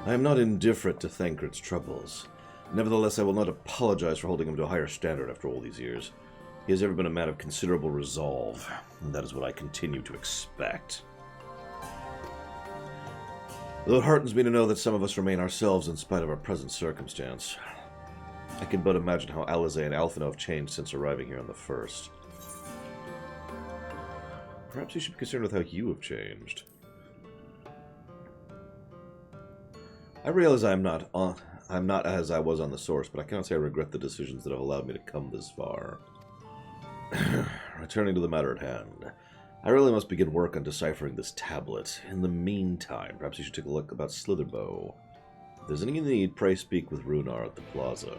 I am not indifferent to Thancred's troubles. Nevertheless, I will not apologize for holding him to a higher standard after all these years. He has ever been a man of considerable resolve, and that is what I continue to expect. Though it heartens me to know that some of us remain ourselves in spite of our present circumstance. I can but imagine how Alizé and Alphino have changed since arriving here on the first. Perhaps you should be concerned with how you have changed. I realize I'm not as I was on the source, but I cannot say I regret the decisions that have allowed me to come this far. Returning to the matter at hand, I really must begin work on deciphering this tablet. In the meantime, perhaps you should take a look about Slitherbow. If there's any need, pray speak with Runar at the plaza.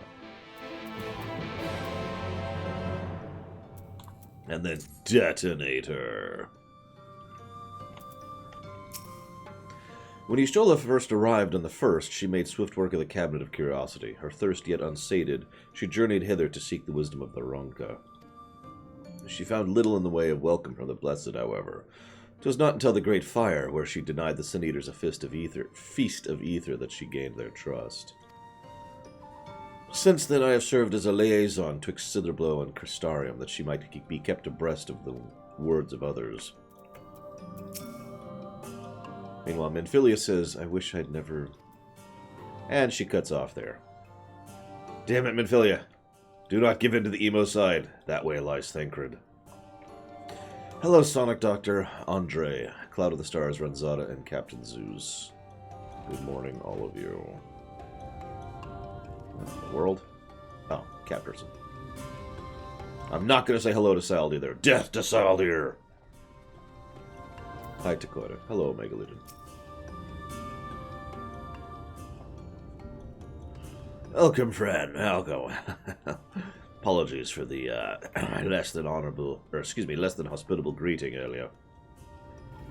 And then detonator. When Y'shtola first arrived on the first, she made swift work of the Cabinet of Curiosity. Her thirst yet unsated, she journeyed hither to seek the wisdom of the Ronka. She found little in the way of welcome from the Blessed, however. 'Twas not until the Great Fire, where she denied the Sin Eaters a feast of ether, that she gained their trust. Since then I have served as a liaison twixt Slitherblow and Crystarium, that she might be kept abreast of the words of others. Meanwhile, Minfilia says, I wish I'd never... And she cuts off there. Damn it, Minfilia! Do not give in to the emo side. That way lies Thancred. Hello, Sonic Doctor, Andre, Cloud of the Stars, Ranzada, and Captain Zeus. Good morning, all of you. The world? Oh, Capterson. I'm not going to say hello to Saldi there. Death to Saldir! Hi, Dakota. Hello, Megalodon. Welcome, friend. Welcome. Apologies for the less than hospitable greeting earlier.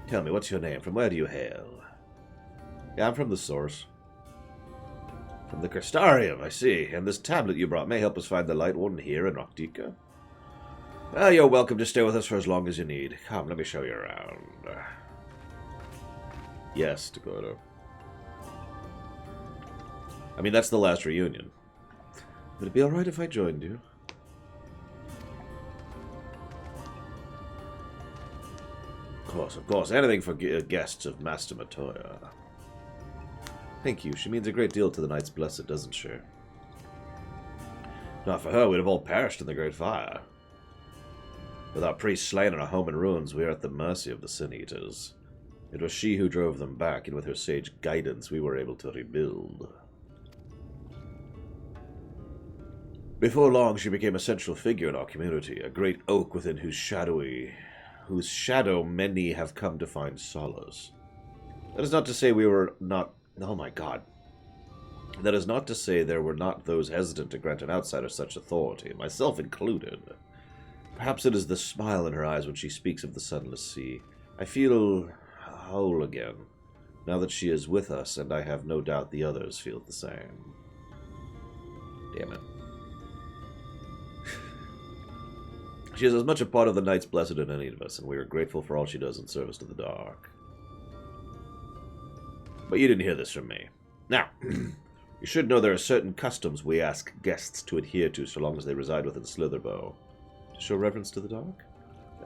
Tell me, what's your name? From where do you hail? Yeah, I'm from the source. From the Crystarium, I see. And this tablet you brought may help us find the Light One here in Roktika. Well, you're welcome to stay with us for as long as you need. Come, let me show you around. Yes, Dakota. I mean, that's the last reunion. Would it be alright if I joined you? Of course. Anything for guests of Master Matoya. Thank you. She means a great deal to the Knights Blessed, doesn't she? Not for her, we'd have all perished in the Great Fire. With our priests slain in our home in ruins, we are at the mercy of the Sin Eaters. It was she who drove them back, and with her sage guidance, we were able to rebuild. Before long, she became a central figure in our community, a great oak within whose shadow many have come to find solace. That is not to say we were not... Oh my god. That is not to say there were not those hesitant to grant an outsider such authority, myself included. Perhaps it is the smile in her eyes when she speaks of the sunless sea. I feel whole again, now that she is with us, and I have no doubt the others feel the same. Damn it. She is as much a part of the Knights Blessed as any of us, and we are grateful for all she does in service to the Dark. But you didn't hear this from me. Now, you should know there are certain customs we ask guests to adhere to so long as they reside within Slitherbow. To show reverence to the Dark?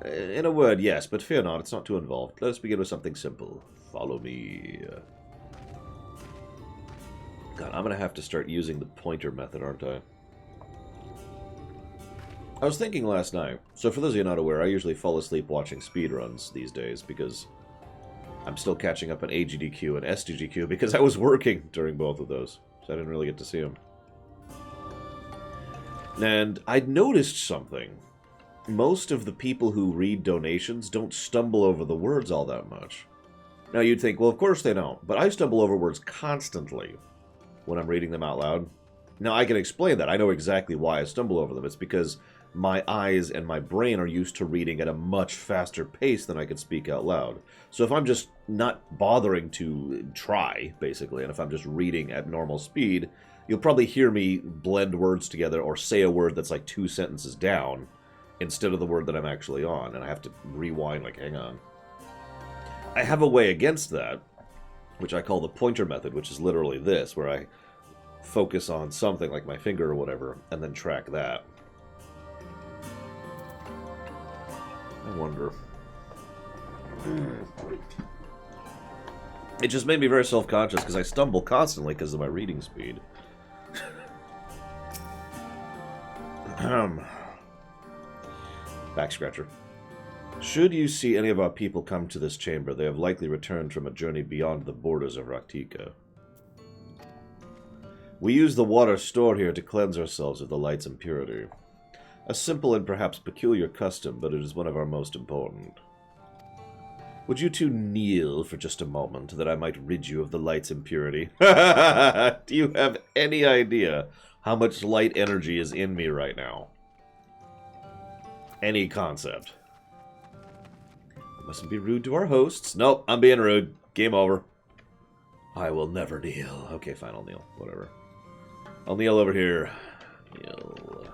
In a word, yes, but fear not, it's not too involved. Let us begin with something simple. Follow me. God, I'm going to have to start using the pointer method, aren't I? I was thinking last night, so for those of you not aware, I usually fall asleep watching speedruns these days because I'm still catching up on AGDQ and SDGQ because I was working during both of those, so I didn't really get to see them. And I'd noticed something. Most of the people who read donations don't stumble over the words all that much. Now you'd think, well, of course they don't, but I stumble over words constantly when I'm reading them out loud. Now I can explain that. I know exactly why I stumble over them. It's because my eyes and my brain are used to reading at a much faster pace than I can speak out loud. So if I'm just not bothering to try, basically, and if I'm just reading at normal speed, you'll probably hear me blend words together or say a word that's like 2 sentences down instead of the word that I'm actually on, and I have to rewind, like, hang on. I have a way against that, which I call the pointer method, which is literally this, where I focus on something like my finger or whatever, and then track that. I wonder. It just made me very self-conscious because I stumble constantly because of my reading speed. Back scratcher. Should you see any of our people come to this chamber, they have likely returned from a journey beyond the borders of Raktika. We use the water stored here to cleanse ourselves of the light's impurity. A simple and perhaps peculiar custom, but it is one of our most important. Would you two kneel for just a moment, that I might rid you of the light's impurity? Do you have any idea how much light energy is in me right now? Any concept? I mustn't be rude to our hosts. Nope, I'm being rude. Game over. I will never kneel. Okay, fine, I'll kneel. Whatever. I'll kneel over here. Kneel.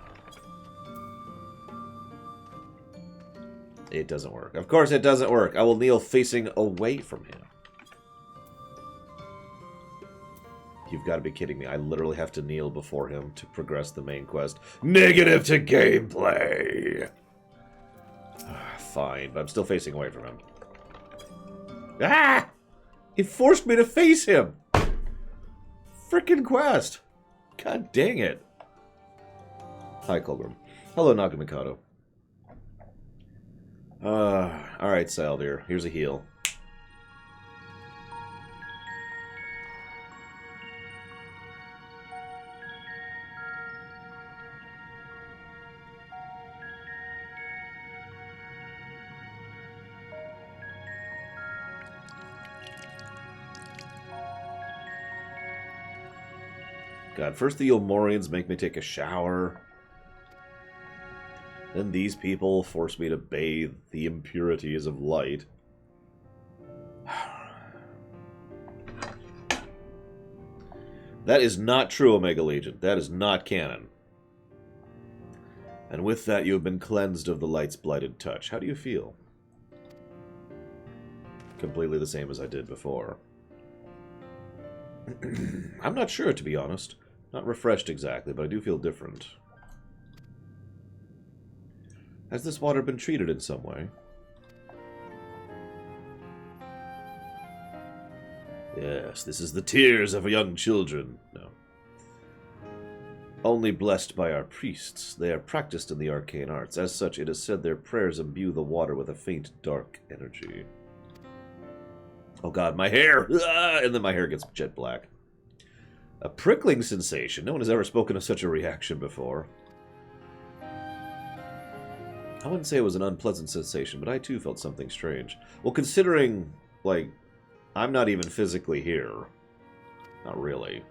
It doesn't work. Of course it doesn't work. I will kneel facing away from him. You've got to be kidding me. I literally have to kneel before him to progress the main quest. Negative to gameplay! Fine, but I'm still facing away from him. Ah! It forced me to face him! Frickin' quest! God dang it. Hi, Colgrim. Hello, Nagamikado. Alright, Saldir. Here's a heal. God, first the Ilmorians make me take a shower. Then these people force me to bathe the impurities of light. That is not true, Omega Legion. That is not canon. And with that, you have been cleansed of the light's blighted touch. How do you feel? Completely the same as I did before. I'm not sure, to be honest. Not refreshed exactly, but I do feel different. Has this water been treated in some way? Yes, this is the tears of young children. No. Only blessed by our priests. They are practiced in the arcane arts. As such, it is said their prayers imbue the water with a faint, dark energy. Oh god, my hair! Ah! And then my hair gets jet black. A prickling sensation. No one has ever spoken of such a reaction before. I wouldn't say it was an unpleasant sensation, but I too felt something strange. Well, considering, like, I'm not even physically here. Not really.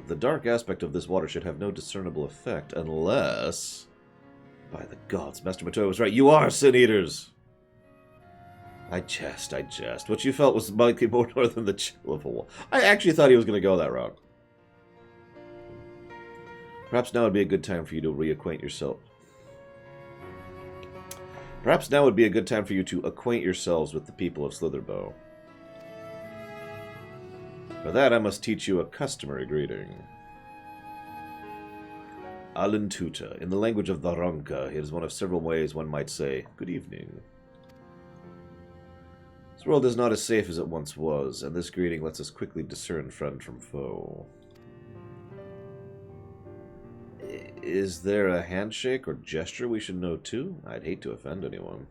The dark aspect of this water should have no discernible effect, unless... By the gods, Master Matoya was right. You are sin-eaters! I jest. What you felt was likely more than the chill of a wall. I actually thought he was going to go that route. Perhaps now would be a good time for you to reacquaint yourself. Perhaps now would be a good time for you to acquaint yourselves with the people of Slitherbow. For that, I must teach you a customary greeting. Alentuta. In the language of Dharanka, it is one of several ways one might say, good evening. This world is not as safe as it once was, and this greeting lets us quickly discern friend from foe. Is there a handshake or gesture we should know too? I'd hate to offend anyone.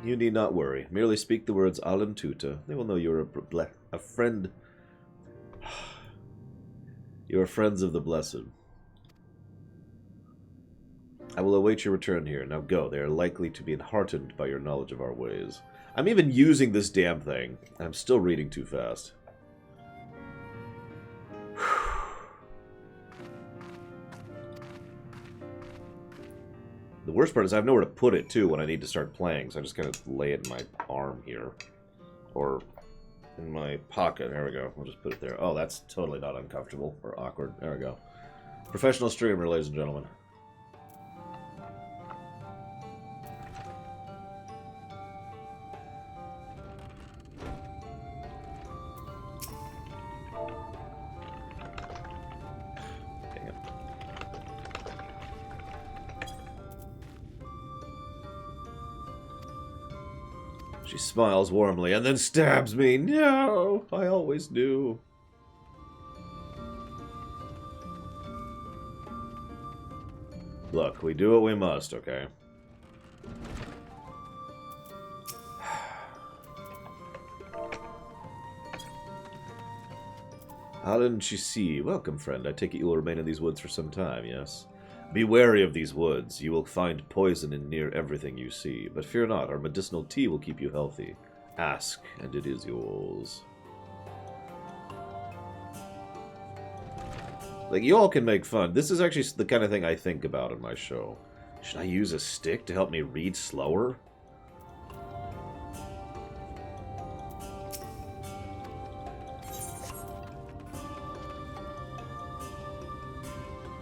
You need not worry. Merely speak the words Alentuta. They will know you're a friend. You are friends of the blessed. I will await your return here. Now go. They are likely to be heartened by your knowledge of our ways. I'm even using this damn thing. I'm still reading too fast. The worst part is I have nowhere to put it, too, when I need to start playing, so I just kind of lay it in my arm here. Or in my pocket. There we go. We'll just put it there. Oh, that's totally not uncomfortable or awkward. There we go. Professional streamer, ladies and gentlemen. She smiles warmly and then stabs me. No, I always do. Look, we do what we must, okay? Alan Chisi, welcome, friend. I take it you will remain in these woods for some time, yes? Be wary of these woods. You will find poison in near everything you see. But fear not, our medicinal tea will keep you healthy. Ask, and it is yours. Like, you all can make fun. This is actually the kind of thing I think about in my show. Should I use a stick to help me read slower?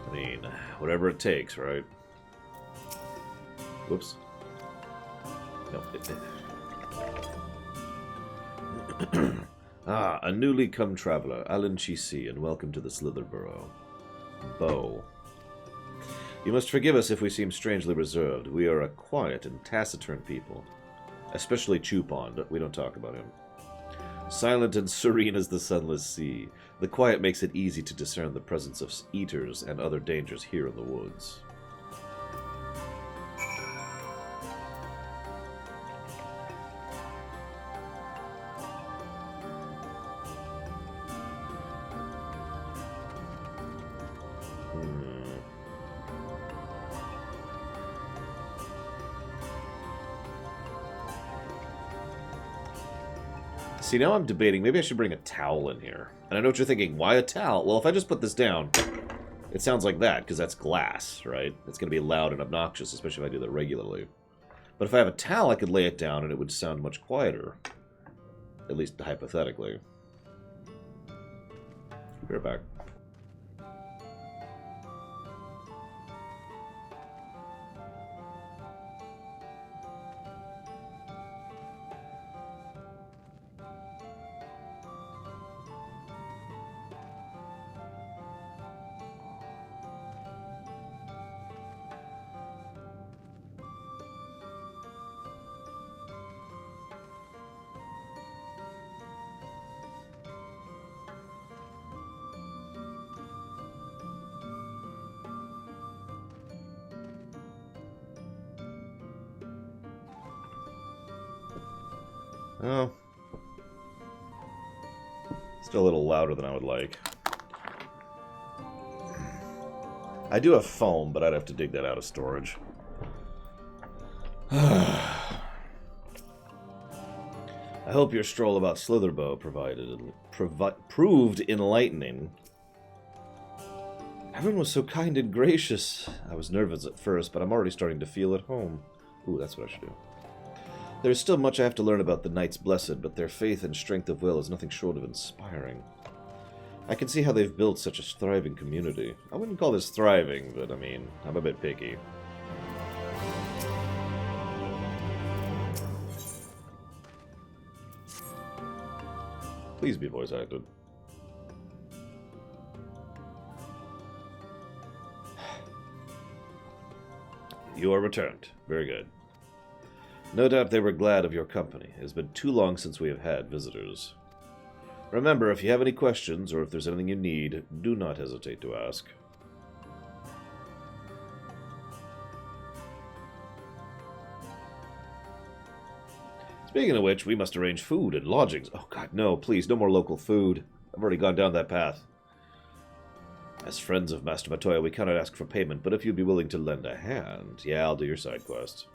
I mean, whatever it takes, right? Whoops. No. Ah, a newly come traveler, Alan Chisi, and welcome to the Slitherborough. Bo. You must forgive us if we seem strangely reserved. We are a quiet and taciturn people. Especially Chupon, we don't talk about him. Silent and serene as the sunless sea, the quiet makes it easy to discern the presence of eaters and other dangers here in the woods. See, now I'm debating, maybe I should bring a towel in here. And I know what you're thinking, why a towel? Well, if I just put this down, it sounds like that, because that's glass, right? It's going to be loud and obnoxious, especially if I do that regularly. But if I have a towel, I could lay it down and it would sound much quieter. At least hypothetically. Be right back. Oh. Still a little louder than I would like. I do have foam, but I'd have to dig that out of storage. I hope your stroll about Slitherbow proved enlightening. Everyone was so kind and gracious. I was nervous at first, but I'm already starting to feel at home. Ooh, that's what I should do. There is still much I have to learn about the Knights Blessed, but their faith and strength of will is nothing short of inspiring. I can see how they've built such a thriving community. I wouldn't call this thriving, but I mean, I'm a bit picky. Please be voice acted. You are returned. Very good. No doubt they were glad of your company. It has been too long since we have had visitors. Remember, if you have any questions, or if there's anything you need, do not hesitate to ask. Speaking of which, we must arrange food and lodgings. Oh god, no, please, no more local food. I've already gone down that path. As friends of Master Matoya, we cannot ask for payment, but if you'd be willing to lend a hand, yeah, I'll do your side quest.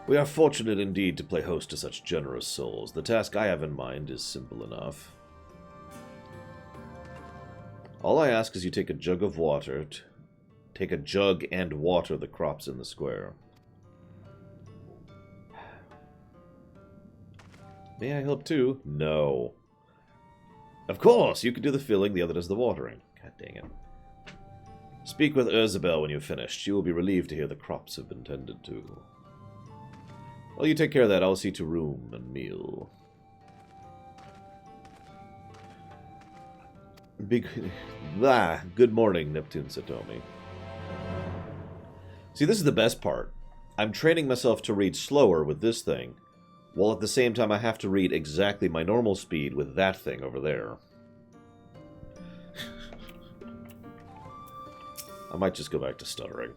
We are fortunate indeed to play host to such generous souls. The task I have in mind is simple enough. All I ask is you take a jug of water, take a jug and water the crops in the square. May I help too? No. Of course, you can do the filling, the other does the watering. God dang it. Speak with Urzabel when you've finished. She will be relieved to hear the crops have been tended to. Well, you take care of that. I'll see to room and meal. Good morning, Neptune Satomi. See, this is the best part. I'm training myself to read slower with this thing, while at the same time I have to read exactly my normal speed with that thing over there. I might just go back to stuttering.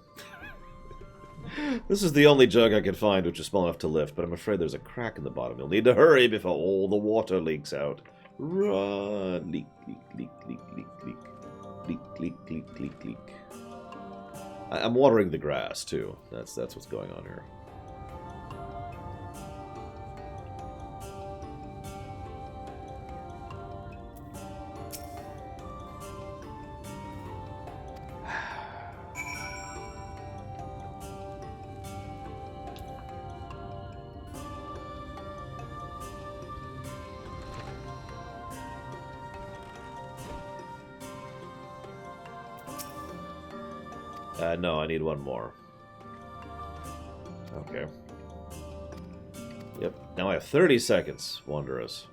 This is the only jug I could find which is small enough to lift, but I'm afraid there's a crack in the bottom. You'll need to hurry before all the water leaks out. Run! Leak, leak, leak, leak, leak, leak. Leak, leak, leak, leak, leak. I'm watering the grass, too. That's what's going on here. No, I need one more. Okay. Yep. Now I have 30 seconds. Wondrous.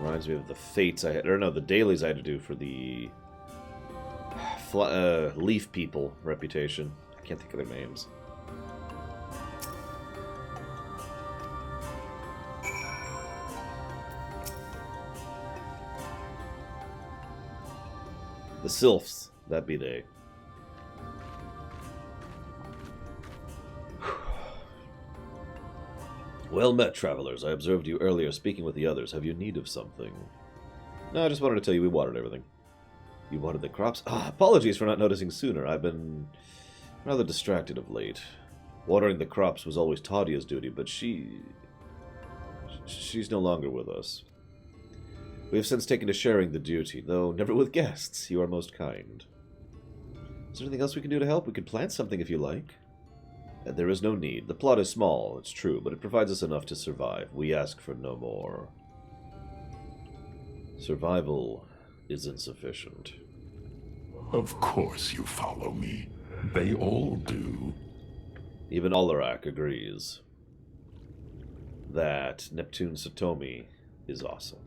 Reminds me of the fates I had, or no, the dailies I had to do for the leaf people reputation. I can't think of their names. The sylphs, that be they. Well met, travelers. I observed you earlier speaking with the others. Have you need of something? No, I just wanted to tell you we watered everything. You watered the crops? Ah, apologies for not noticing sooner. I've been rather distracted of late. Watering the crops was always Tadia's duty, but she's no longer with us. We have since taken to sharing the duty, though never with guests. You are most kind. Is there anything else we can do to help? We could plant something if you like. There is no need. The plot is small, it's true, but it provides us enough to survive. We ask for no more. Survival is insufficient. Of course you follow me. They all do. Even Olarak agrees that Neptune Satomi is awesome.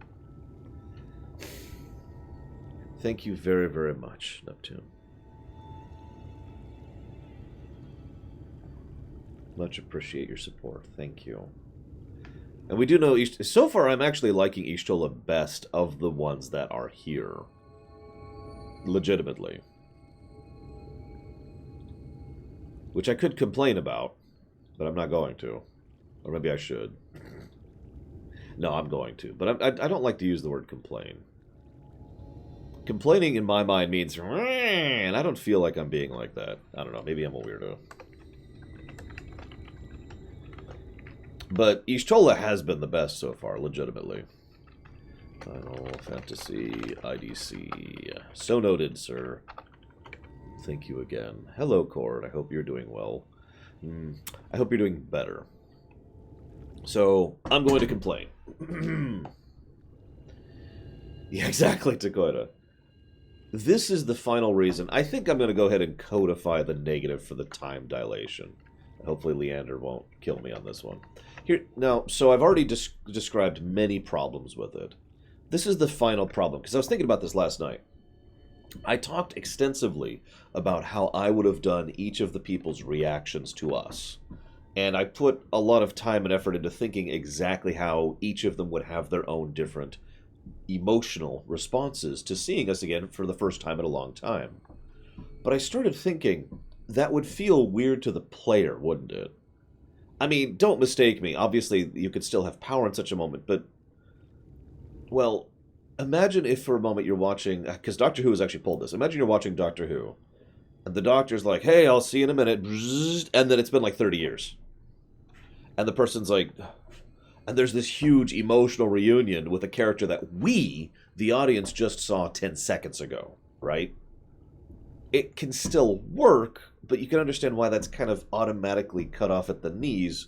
Thank you very, very much, Neptune. Much appreciate your support. Thank you. And we do know, so far I'm actually liking Ishtola best of the ones that are here. Legitimately. Which I could complain about, but I'm not going to. Or maybe I should. No, I'm going to. But I don't like to use the word complain. Complaining in my mind means, and I don't feel like I'm being like that. I don't know, maybe I'm a weirdo. But Ishtola has been the best so far, legitimately. Final Fantasy IDC. So noted, sir. Thank you again. Hello, Cord. I hope you're doing well. I hope you're doing better. So, I'm going to complain. Yeah, exactly, Takoida. This is the final reason. I think I'm going to go ahead and codify the negative for the time dilation. Hopefully Leander won't kill me on this one. Here, now, so I've already described many problems with it. This is the final problem, because I was thinking about this last night. I talked extensively about how I would have done each of the people's reactions to us. And I put a lot of time and effort into thinking exactly how each of them would have their own different emotional responses to seeing us again for the first time in a long time. But I started thinking, that would feel weird to the player, wouldn't it? I mean, don't mistake me. Obviously, you could still have power in such a moment, but... Well, imagine if for a moment you're watching... Because Doctor Who has actually pulled this. Imagine you're watching Doctor Who, and the Doctor's like, hey, I'll see you in a minute, and then it's been like 30 years. And the person's like... And there's this huge emotional reunion with a character that we, the audience, just saw 10 seconds ago, right? It can still work, but you can understand why that's kind of automatically cut off at the knees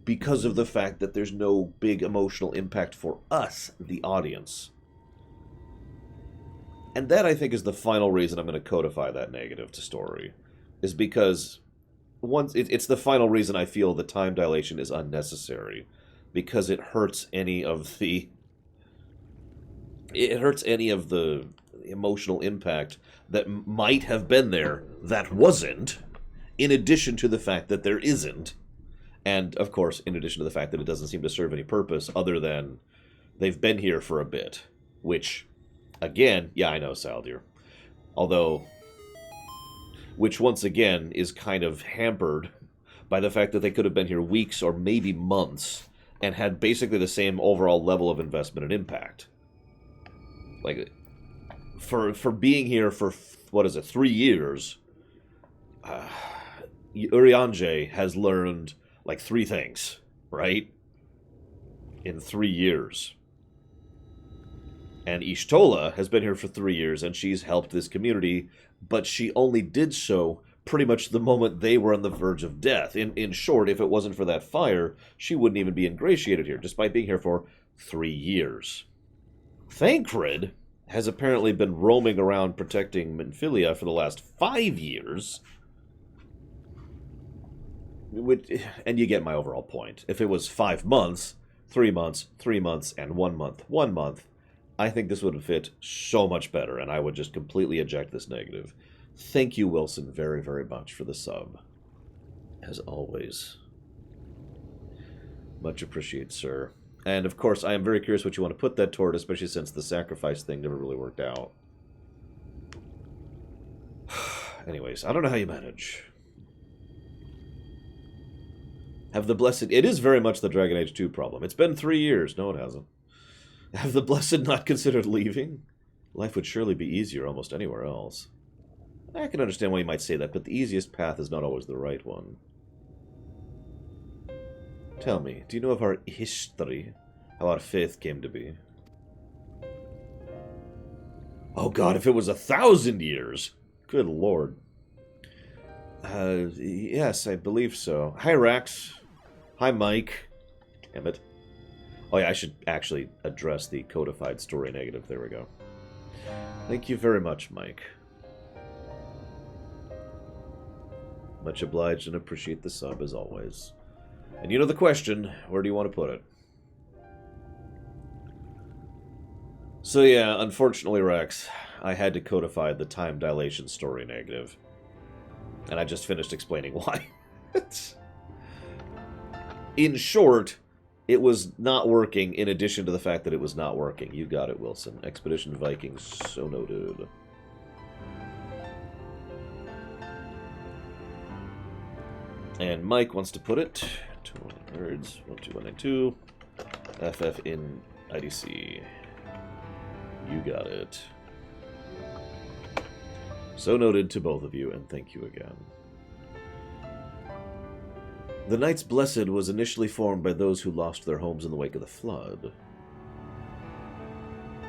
because of the fact that there's no big emotional impact for us, the audience. And that, I think, is the final reason I'm going to codify that negative to story, is because it's the final reason I feel the time dilation is unnecessary, because it hurts any of the emotional impact that might have been there that wasn't, in addition to the fact that there isn't, and, of course, in addition to the fact that it doesn't seem to serve any purpose other than they've been here for a bit, which, again, yeah, I know, Saldir. Although, which once again is kind of hampered by the fact that they could have been here weeks or maybe months and had basically the same overall level of investment and impact. Like, for being here for, 3 years, Urianger has learned, 3 things, right? In 3 years. And Ishtola has been here for 3 years, and she's helped this community, but she only did so pretty much the moment they were on the verge of death. In short, if it wasn't for that fire, she wouldn't even be ingratiated here, despite being here for 3 years. Thancred has apparently been roaming around protecting Minfilia for the last 5 years. And you get my overall point. If it was 5 months, 3 months, 3 months, and 1 month, 1 month, I think this would have fit so much better, and I would just completely eject this negative. Thank you, Wilson, very, very much for the sub. As always. Much appreciated, sir. And, of course, I am very curious what you want to put that toward, especially since the sacrifice thing never really worked out. Anyways, I don't know how you manage. Have the Blessed... It is very much the Dragon Age 2 problem. It's been 3 years. No, it hasn't. Have the Blessed not considered leaving? Life would surely be easier almost anywhere else. I can understand why you might say that, but the easiest path is not always the right one. Tell me, do you know of our history? How our faith came to be? Oh god, if it was 1,000 years! Good lord. Yes, I believe so. Hi, Rax. Hi, Mike. Damn it. Oh yeah, I should actually address the codified story negative. There we go. Thank you very much, Mike. Much obliged and appreciate the sub, as always. And you know the question, where do you want to put it? So yeah, unfortunately, Rex, I had to codify the time dilation story negative. And I just finished explaining why. In short, it was not working in addition to the fact that it was not working. You got it, Wilson. Expedition Vikings, so noted. And Mike wants to put it, 200 nerds, 12192, FF in IDC. You got it. So noted to both of you, and thank you again. The Knights Blessed was initially formed by those who lost their homes in the wake of the flood.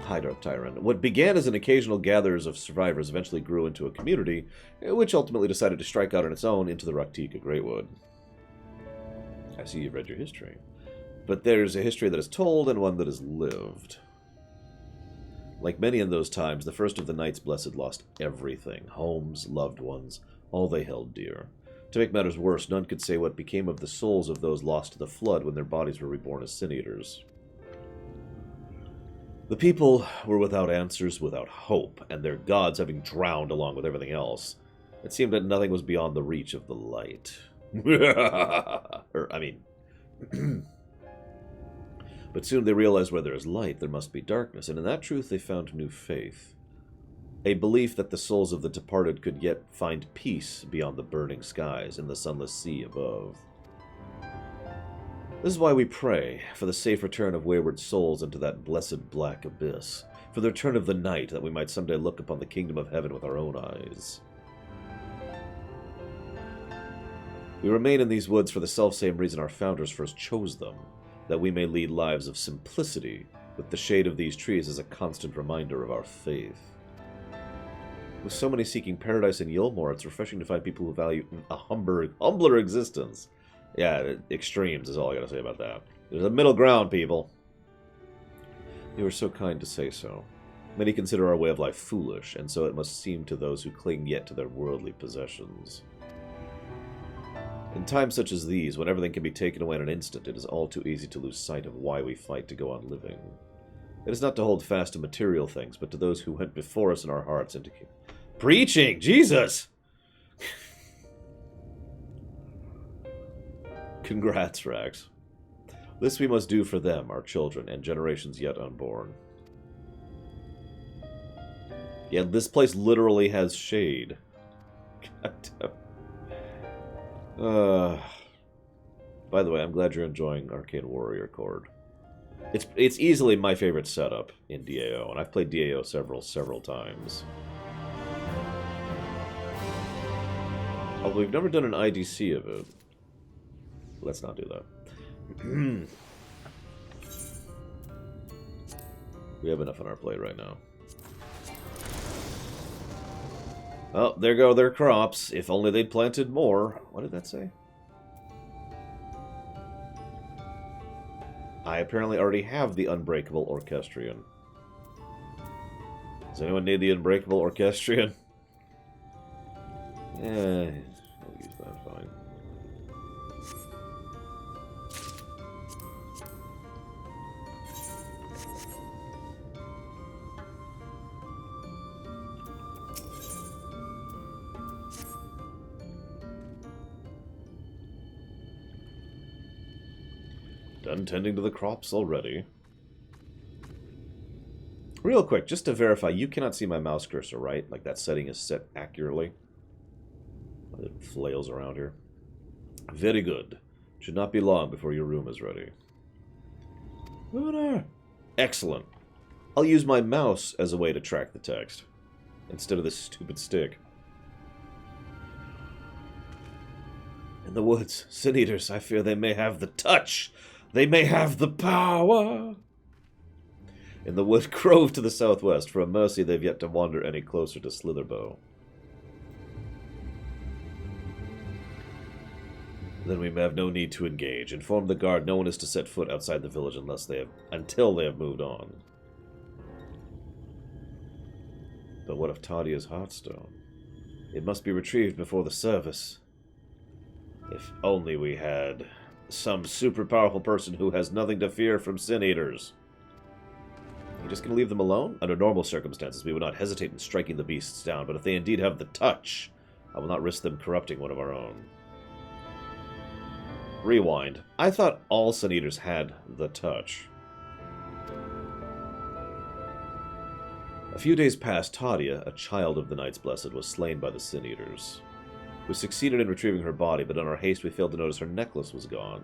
Hi, Darth Tyrant. What began as an occasional gatherers of survivors eventually grew into a community, which ultimately decided to strike out on its own into the Raktika Greatwood. I see you've read your history. But there's a history that is told and one that is lived. Like many in those times, the first of the Knights Blessed lost everything. Homes, loved ones, all they held dear. To make matters worse, none could say what became of the souls of those lost to the flood when their bodies were reborn as sin-eaters. The people were without answers, without hope, and their gods having drowned along with everything else. It seemed that nothing was beyond the reach of the light. But soon they realized where there is light, there must be darkness, and in that truth they found new faith. A belief that the souls of the departed could yet find peace beyond the burning skies and the sunless sea above. This is why we pray, for the safe return of wayward souls into that blessed black abyss, for the return of the night, that we might someday look upon the kingdom of heaven with our own eyes. We remain in these woods for the selfsame reason our founders first chose them, that we may lead lives of simplicity, with the shade of these trees as a constant reminder of our faith. With so many seeking paradise in Yulmore, it's refreshing to find people who value a humbler existence. Yeah, extremes is all I gotta say about that. There's a middle ground, people. You are so kind to say so. Many consider our way of life foolish, and so it must seem to those who cling yet to their worldly possessions. In times such as these, when everything can be taken away in an instant, it is all too easy to lose sight of why we fight to go on living. It is not to hold fast to material things, but to those who went before us in our hearts and to keep preaching! Jesus! Congrats, Rax. This we must do for them, our children, and generations yet unborn. Yeah, this place literally has shade. By the way, I'm glad you're enjoying Arcane Warrior Chord. It's easily my favorite setup in DAO, and I've played DAO several times. Although we've never done an IDC of it. Let's not do that. We have enough on our plate right now. Oh, there go their crops. If only they'd planted more. What did that say? I apparently already have the Unbreakable Orchestrion. Does anyone need the Unbreakable Orchestrion? Yeah, I'll use that, fine. Done tending to the crops already. Real quick, just to verify, you cannot see my mouse cursor, right? Like that setting is set accurately. It flails around here. Very good. Should not be long before your room is ready. Excellent. I'll use my mouse as a way to track the text, instead of this stupid stick. In the woods, Sin Eaters, I fear they may have the touch. They may have the power. In the wood grove to the southwest, for a mercy they've yet to wander any closer to Slitherbow. Then we may have no need to engage. Inform the guard no one is to set foot outside the village until they have moved on. But what of Tadia's Heartstone? It must be retrieved before the service. If only we had some super powerful person who has nothing to fear from Sin Eaters. Are you just going to leave them alone? Under normal circumstances, we would not hesitate in striking the beasts down, but if they indeed have the touch, I will not risk them corrupting one of our own. Rewind. I thought all Sin Eaters had the touch. A few days past, Tadia, a child of the Knights Blessed, was slain by the Sin Eaters. We succeeded in retrieving her body, but in our haste we failed to notice her necklace was gone.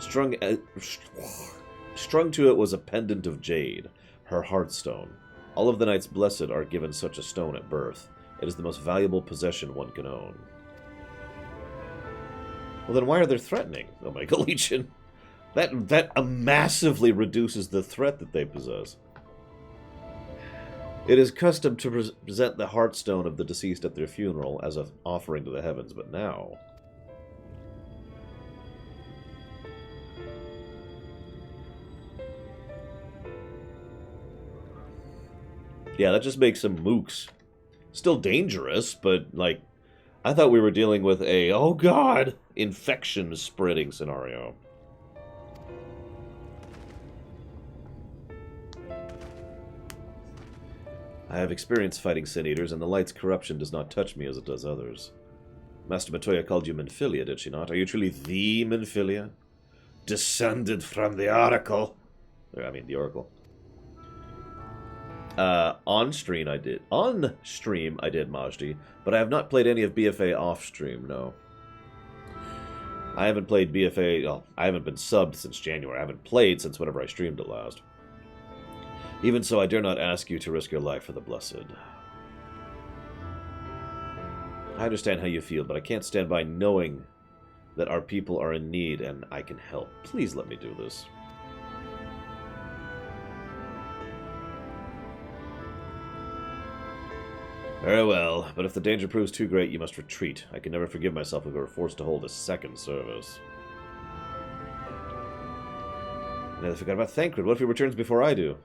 Strung to it was a pendant of jade, her Heartstone. All of the Knights Blessed are given such a stone at birth. It is the most valuable possession one can own. Well, then why are they threatening, Omega Legion? That massively reduces the threat that they possess. It is custom to present the Heartstone of the deceased at their funeral as an offering to the heavens, but now... Yeah, that just makes them mooks. Still dangerous, but, like, I thought we were dealing with a, oh god, infection spreading scenario. I have experience fighting Sin Eaters, and the light's corruption does not touch me as it does others. Master Matoya called you Minfilia, did she not? Are you truly the Minfilia? Descended from the Oracle. I mean, the Oracle. On stream I did, Majdi, but I have not played any of BFA off stream, no. I haven't played BFA, well, I haven't been subbed since January. I haven't played since whenever I streamed it last. Even so, I dare not ask you to risk your life for the Blessed. I understand how you feel, but I can't stand by knowing that our people are in need and I can help. Please let me do this. Very well, but if the danger proves too great, you must retreat. I can never forgive myself if we were forced to hold a second service. And I forgot about Thancred. What if he returns before I do?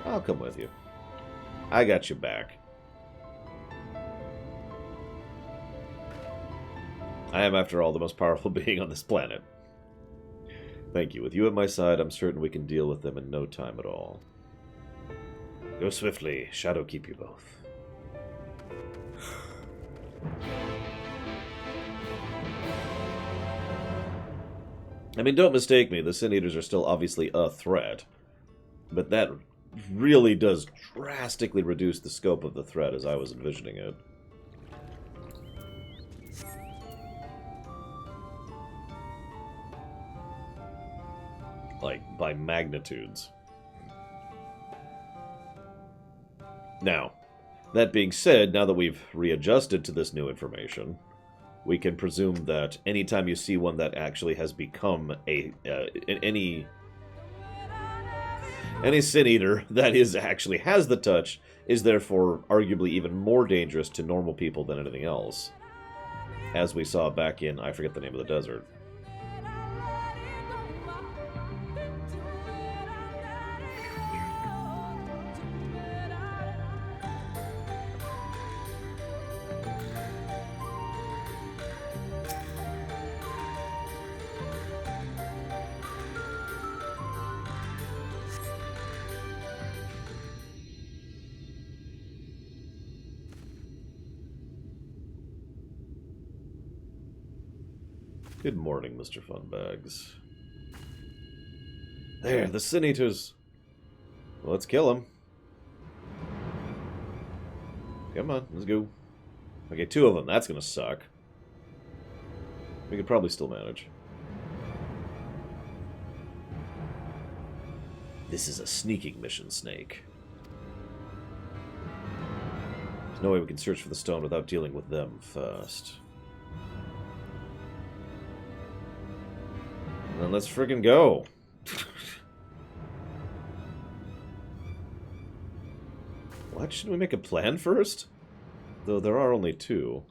I'll come with you. I got your back. I am, after all, the most powerful being on this planet. Thank you. With you at my side, I'm certain we can deal with them in no time at all. Go swiftly. Shadow keep you both. I mean, don't mistake me. The Sin Eaters are still obviously a threat. But that really does drastically reduce the scope of the threat as I was envisioning it. Like, by magnitudes. Now, that being said, now that we've readjusted to this new information, we can presume that anytime you see one that actually has become any Sin Eater that actually has the touch is therefore arguably even more dangerous to normal people than anything else. As we saw back in, I forget the name of the desert. Good morning, Mr. Funbags. There, the Sin Eaters. Well, let's kill them. Come on, let's go. Okay, 2 of them. That's gonna suck. We could probably still manage. This is a sneaking mission, Snake. There's no way we can search for the stone without dealing with them first. Then let's friggin' go. What? Shouldn't we make a plan first? Though there are only 2.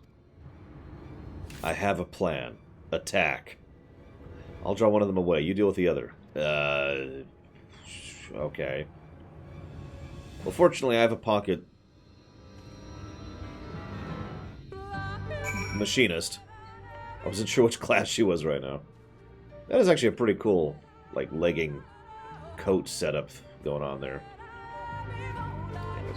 I have a plan. Attack. I'll draw one of them away. You deal with the other. Okay. Well, fortunately, I have a pocket machinist. I wasn't sure which class she was right now. That is actually a pretty cool, like, legging coat setup going on there. Damn it.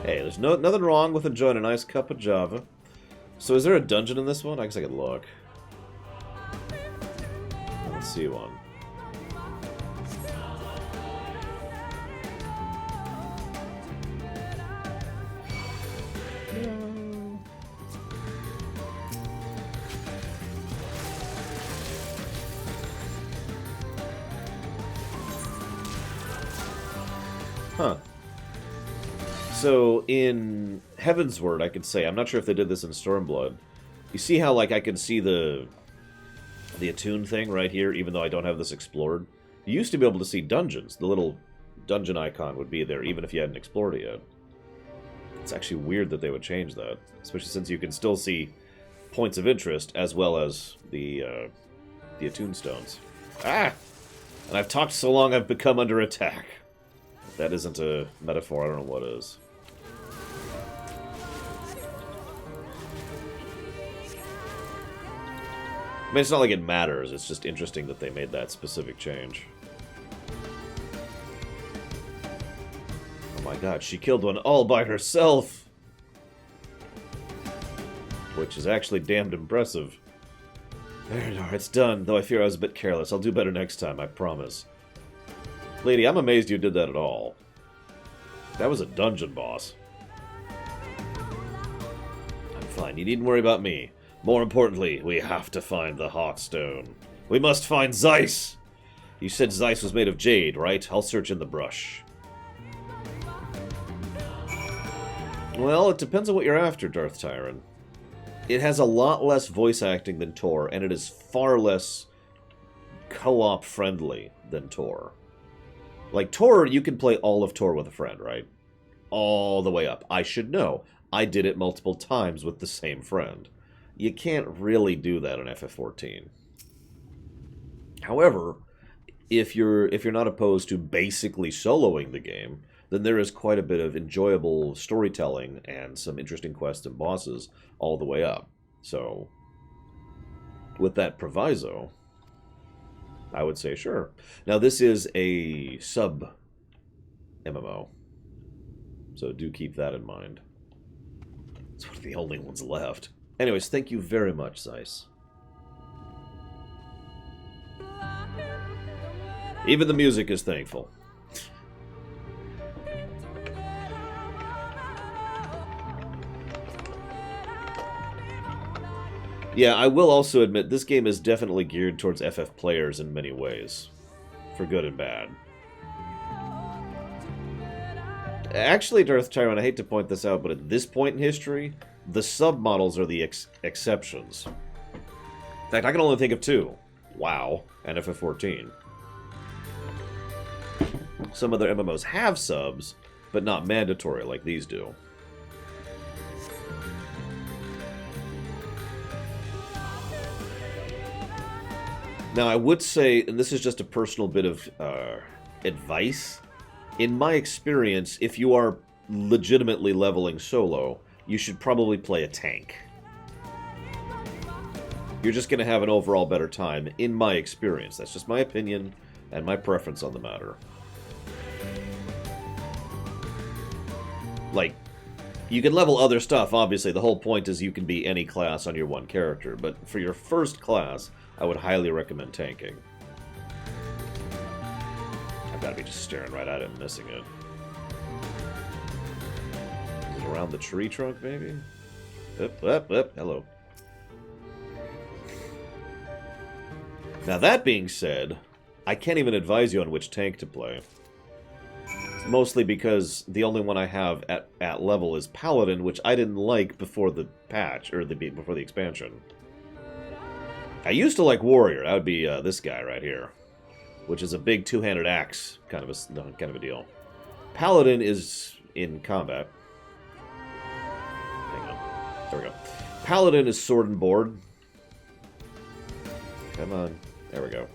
Hey, there's nothing wrong with enjoying a nice cup of Java. So is there a dungeon in this one? I guess I could look. Let's see one. Huh. So, in Heavensward, I could say, I'm not sure if they did this in Stormblood. You see how, like, I can see the attune thing right here, even though I don't have this explored? You used to be able to see dungeons. The little dungeon icon would be there, even if you hadn't explored it yet. It's actually weird that they would change that, especially since you can still see points of interest, as well as the attune stones. Ah! And I've talked so long I've become under attack. If that isn't a metaphor, I don't know what is. I mean, it's not like it matters, it's just interesting that they made that specific change. Oh my god, she killed one all by herself! Which is actually damned impressive. There, it's done, though I fear I was a bit careless. I'll do better next time, I promise. Lady, I'm amazed you did that at all. That was a dungeon boss. I'm fine, you needn't worry about me. More importantly, we have to find the Heartstone. We must find Zeiss! You said Zeiss was made of jade, right? I'll search in the brush. Well, it depends on what you're after, Darth Tyron. It has a lot less voice acting than Tor, and it is far less co-op friendly than Tor. Like, Tor, you can play all of Tor with a friend, right? All the way up. I should know. I did it multiple times with the same friend. You can't really do that in FF14. However, if you're not opposed to basically soloing the game, then there is quite a bit of enjoyable storytelling and some interesting quests and bosses all the way up. So, with that proviso, I would say sure. Now, this is a sub-MMO, so do keep that in mind. It's one of the only ones left. Anyways, thank you very much, Zeiss. Even the music is thankful. Yeah, I will also admit, this game is definitely geared towards FF players in many ways. For good and bad. Actually, Darth Tyrant, I hate to point this out, but at this point in history, the sub-models are the exceptions. In fact, I can only think of two. WoW and FF14. Some other MMOs have subs, but not mandatory like these do. Now, I would say, and this is just a personal bit of advice, in my experience, if you are legitimately leveling solo, you should probably play a tank. You're just going to have an overall better time, in my experience. That's just my opinion and my preference on the matter. Like, you can level other stuff, obviously. The whole point is you can be any class on your one character. But for your first class, I would highly recommend tanking. I've got to be just staring right at it and missing it. Is it around the tree trunk, maybe? Up. Hello. Now, that being said, I can't even advise you on which tank to play. Mostly because the only one I have at level is Paladin, which I didn't like before the patch, or before the expansion. I used to like Warrior. That would be this guy right here, which is a big two-handed axe kind of a deal. Paladin is in combat. Hang on. There we go. Paladin is sword and board. Come on. There we go.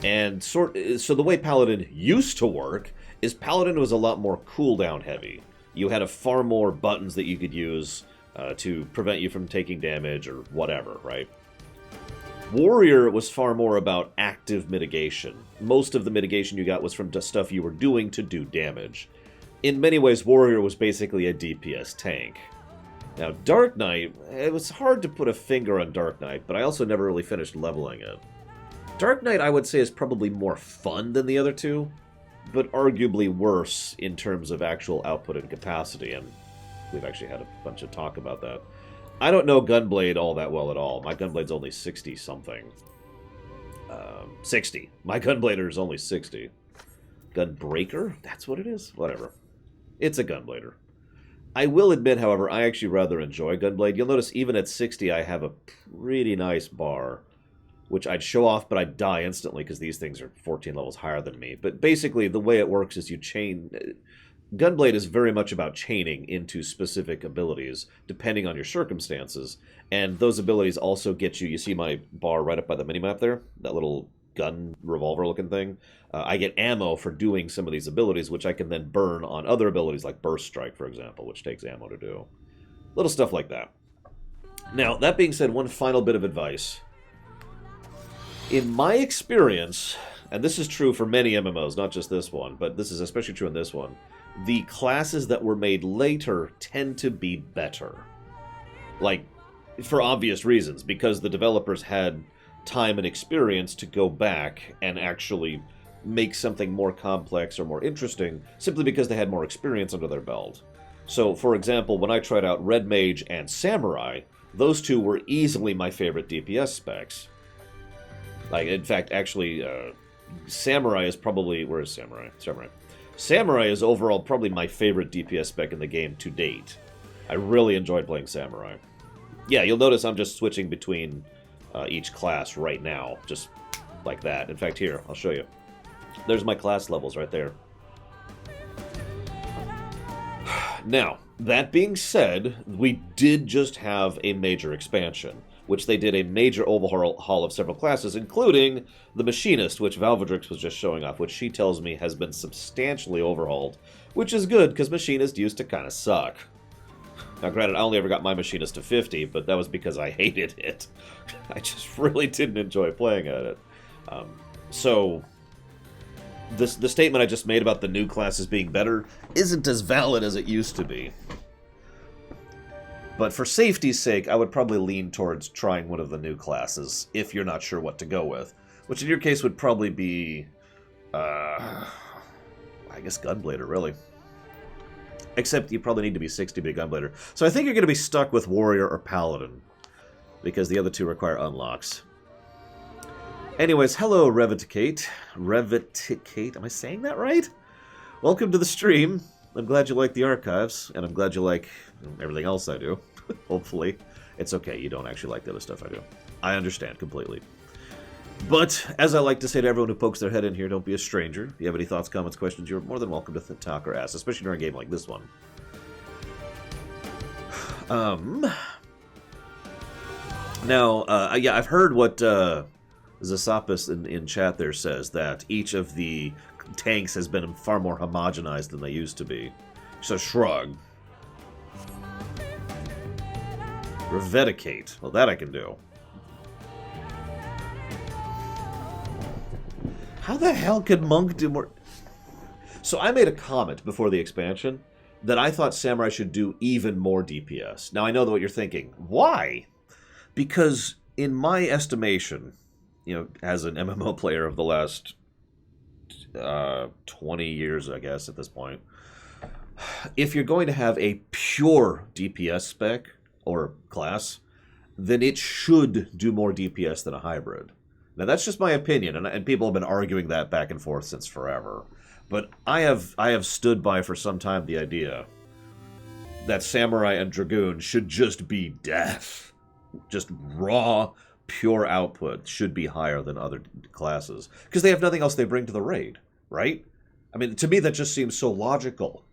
And so the way Paladin used to work is Paladin was a lot more cooldown heavy. You had far more buttons that you could use to prevent you from taking damage or whatever, right? Warrior was far more about active mitigation. Most of the mitigation you got was from stuff you were doing to do damage. In many ways, Warrior was basically a DPS tank. Now, Dark Knight, it was hard to put a finger on Dark Knight, but I also never really finished leveling it. Dark Knight, I would say, is probably more fun than the other two, but arguably worse in terms of actual output and capacity, and we've actually had a bunch of talk about that. I don't know Gunblade all that well at all. My Gunblade's only 60-something. 60. My Gunblader is only 60. Gunbreaker? That's what it is? Whatever. It's a Gunblader. I will admit, however, I actually rather enjoy Gunblade. You'll notice even at 60 I have a pretty nice bar, which I'd show off, but I'd die instantly because these things are 14 levels higher than me. But basically, the way it works is you chain... Gunblade is very much about chaining into specific abilities, depending on your circumstances. And those abilities also get you... You see my bar right up by the minimap there? That little gun revolver-looking thing? I get ammo for doing some of these abilities, which I can then burn on other abilities, like Burst Strike, for example, which takes ammo to do. Little stuff like that. Now, that being said, one final bit of advice. In my experience, and this is true for many MMOs, not just this one, but this is especially true in this one, the classes that were made later tend to be better. Like, for obvious reasons, because the developers had time and experience to go back and actually make something more complex or more interesting, simply because they had more experience under their belt. So, for example, when I tried out Red Mage and Samurai, those two were easily my favorite DPS specs. Like, in fact, actually, Samurai is probably... Where is Samurai? Samurai is overall probably my favorite DPS spec in the game to date. I really enjoyed playing Samurai. Yeah, you'll notice I'm just switching between each class right now, just like that. In fact, here, I'll show you. There's my class levels right there. Now, that being said, we did just have a major expansion, which they did a major overhaul of several classes, including the Machinist, which Valvedrix was just showing off, which she tells me has been substantially overhauled, which is good, because Machinist used to kind of suck. Now, granted, I only ever got my Machinist to 50, but that was because I hated it. I just really didn't enjoy playing at it. So, the statement I just made about the new classes being better isn't as valid as it used to be. But for safety's sake, I would probably lean towards trying one of the new classes, if you're not sure what to go with. Which in your case would probably be, I guess Gunblader, really. Except you probably need to be 60 to be a Gunblader. So I think you're going to be stuck with Warrior or Paladin, because the other two require unlocks. Anyways, hello, Reviticate. Reviticate, am I saying that right? Welcome to the stream. I'm glad you like the archives, and I'm glad you like everything else I do. Hopefully. It's okay, you don't actually like the other stuff I do. I understand completely. But, as I like to say to everyone who pokes their head in here, don't be a stranger. If you have any thoughts, comments, questions, you're more than welcome to talk or ask, especially during a game like this one. Now, yeah, I've heard what Zasapis in chat there says, that each of the tanks has been far more homogenized than they used to be. So shrug. Revedicate. Well, that I can do. How the hell could Monk do more? So I made a comment before the expansion that I thought Samurai should do even more DPS. Now I know what you're thinking. Why? Because in my estimation, you know, as an MMO player of the last 20 years, I guess, at this point, if you're going to have a pure DPS spec or class, then it should do more DPS than a hybrid. Now, that's just my opinion, and people have been arguing that back and forth since forever. But I have stood by for some time the idea that Samurai and Dragoon should just be death. Just raw, pure output should be higher than other classes. Because they have nothing else they bring to the raid, right? I mean, to me, that just seems so logical.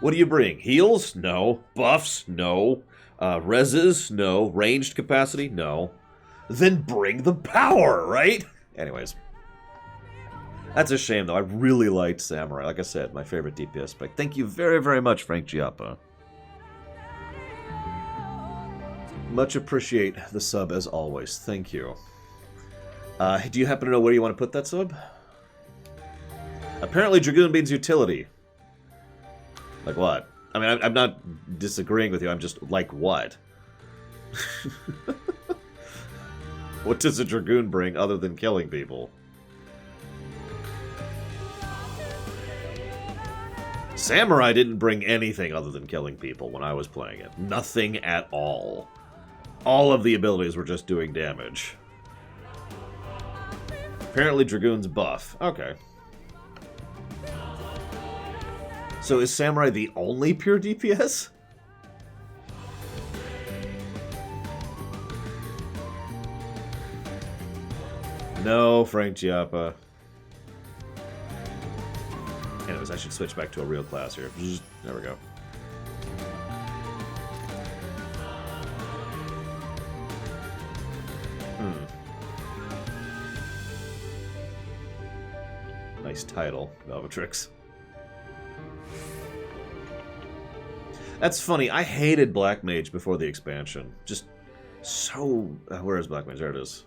What do you bring? Heals? No. Buffs? No. Reses? No. Ranged capacity? No. Then bring the power, right? Anyways. That's a shame, though. I really liked Samurai. Like I said, my favorite DPS spec. Thank you very, very much, Frank Giappa. Much appreciate the sub, as always. Thank you. Do you happen to know where you want to put that sub? Apparently, Dragoon means utility. Like what? I mean, I'm not disagreeing with you. I'm just, like what? What does a Dragoon bring other than killing people? Samurai didn't bring anything other than killing people when I was playing it. Nothing at all. All of the abilities were just doing damage. Apparently Dragoon's buff. Okay. So is Samurai the only pure DPS? No, Frank Giappa. Anyways, I should switch back to a real class here. There we go. Nice title, Velvetrix. That's funny. I hated Black Mage before the expansion. Just so... where is Black Mage? There it is.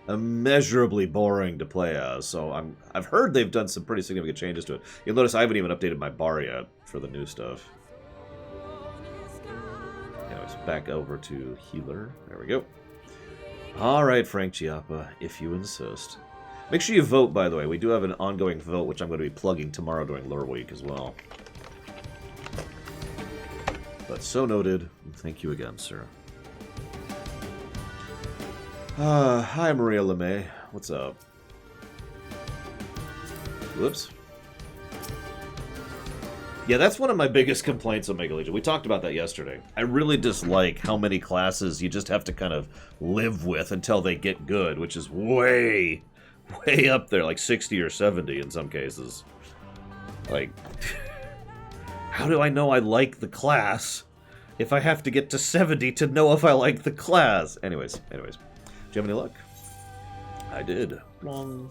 Immeasurably boring to play as. So I've heard they've done some pretty significant changes to it. You'll notice I haven't even updated my bar yet for the new stuff. Anyways, back over to Healer. There we go. Alright, Frank Giappa, if you insist. Make sure you vote, by the way. We do have an ongoing vote, which I'm going to be plugging tomorrow during Lure Week as well. But so noted. Thank you again, sir. Hi, Maria LeMay. What's up? Whoops. Yeah, that's one of my biggest complaints on Mega Legion. We talked about that yesterday. I really dislike how many classes you just have to kind of live with until they get good, which is way up there, like 60 or 70 in some cases. Like, how do I know I like the class if I have to get to 70 to know if I like the class? Anyways. Do you have any luck? I did. Wrong.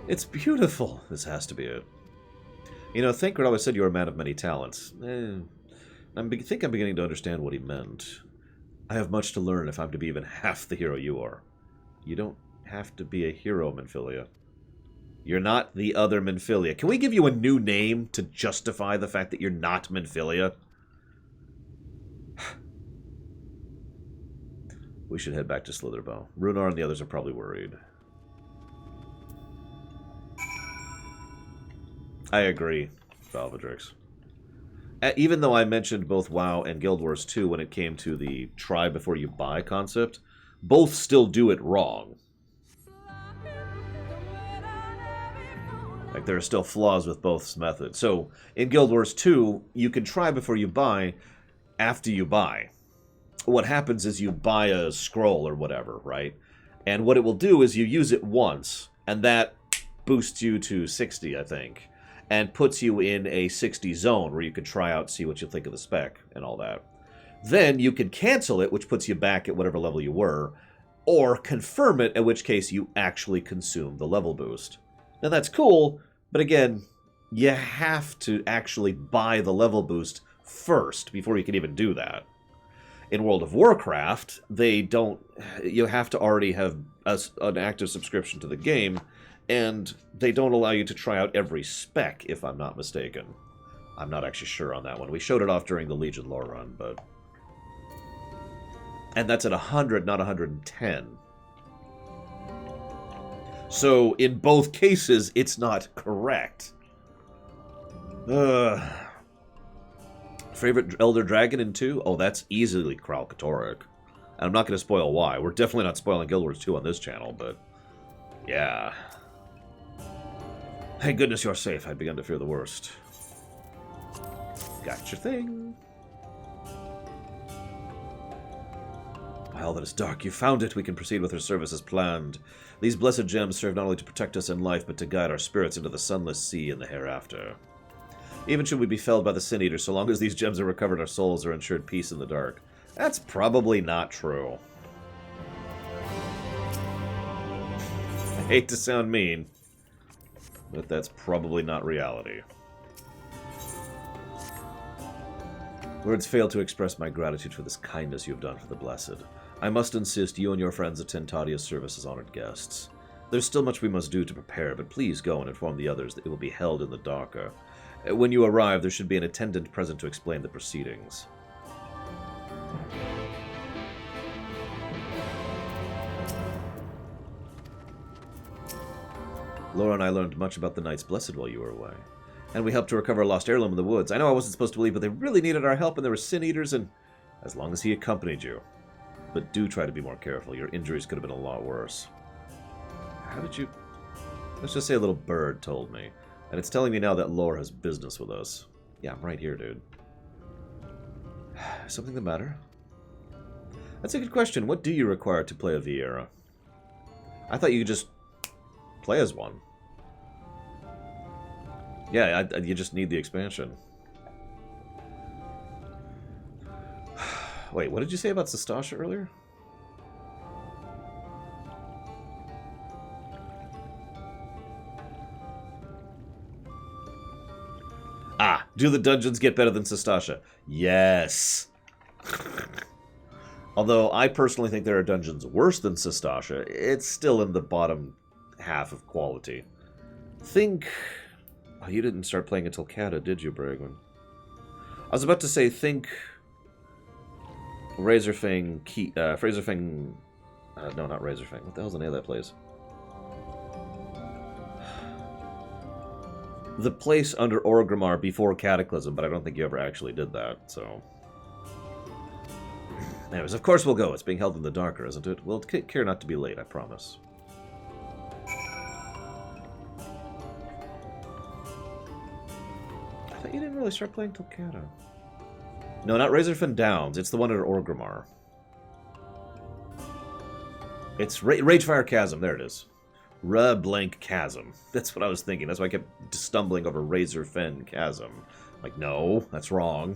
It's beautiful. This has to be it. You know, Thinker always said you were a man of many talents. I think I'm beginning to understand what he meant. I have much to learn if I'm to be even half the hero you are. You don't have to be a hero, Minfilia. You're not the other Minfilia. Can we give you a new name to justify the fact that you're not Minfilia? We should head back to Slitherbow. Runar and the others are probably worried. I agree, Valvedrix. Even though I mentioned both WoW and Guild Wars 2 when it came to the try before you buy concept, both still do it wrong. Like, there are still flaws with both methods. So, in Guild Wars 2, you can try before you buy after you buy. What happens is you buy a scroll or whatever, right? And what it will do is you use it once, and that boosts you to 60, I think, and puts you in a 60 zone where you can try out, see what you think of the spec and all that. Then you can cancel it, which puts you back at whatever level you were, or confirm it, in which case you actually consume the level boost. Now that's cool, but again, you have to actually buy the level boost first before you can even do that. In World of Warcraft, they don't... You have to already have an active subscription to the game, and they don't allow you to try out every spec, if I'm not mistaken. I'm not actually sure on that one. We showed it off during the Legion lore run, but... And that's at 100, not 110. So, in both cases, it's not correct. Favorite Elder Dragon in 2? Oh, that's easily Kral Katoric. And I'm not going to spoil why. We're definitely not spoiling Guild Wars 2 on this channel, but... Yeah. Thank goodness you're safe. I'd begun to fear the worst. Got your thing. While that is dark, you found it. We can proceed with our service as planned. These blessed gems serve not only to protect us in life, but to guide our spirits into the sunless sea in the hereafter. Even should we be felled by the Sin Eater, so long as these gems are recovered, our souls are ensured peace in the dark. That's probably not true. I hate to sound mean, but that's probably not reality. Words fail to express my gratitude for this kindness you have done for the blessed. I must insist you and your friends attend Tadia's service as honored guests. There's still much we must do to prepare, but please go and inform the others that it will be held in the Darker. When you arrive, there should be an attendant present to explain the proceedings. Laura and I learned much about the Knights Blessed while you were away. And we helped to recover a lost heirloom in the woods. I know I wasn't supposed to believe, but they really needed our help, and there were Sin Eaters, and as long as he accompanied you. But do try to be more careful. Your injuries could have been a lot worse. How did you... Let's just say a little bird told me. And it's telling me now that Lore has business with us. Yeah, I'm right here, dude. Something the matter? That's a good question. What do you require to play a Vieira? I thought you could just play as one. Yeah, you just need the expansion. Wait, what did you say about Sastasha earlier? Ah, do the dungeons get better than Sastasha? Yes. Although I personally think there are dungeons worse than Sastasha, it's still in the bottom half of quality. Think... Oh, you didn't start playing until Kata, did you, Bragman? I was about to say, think... Razorfang... Fraserfang... no, not Razorfang. What the hell's the name of that place? The place under Orgrimmar before Cataclysm, but I don't think you ever actually did that, so... Anyways, of course we'll go. It's being held in the Darker, isn't it? We'll take care not to be late, I promise. you didn't really start playing Tolkata. No, not Razorfen Downs. It's the one at Orgrimmar. It's Ragefire Chasm. There it is. Blank Chasm. That's what I was thinking. That's why I kept stumbling over Razorfen Chasm. Like, no, that's wrong.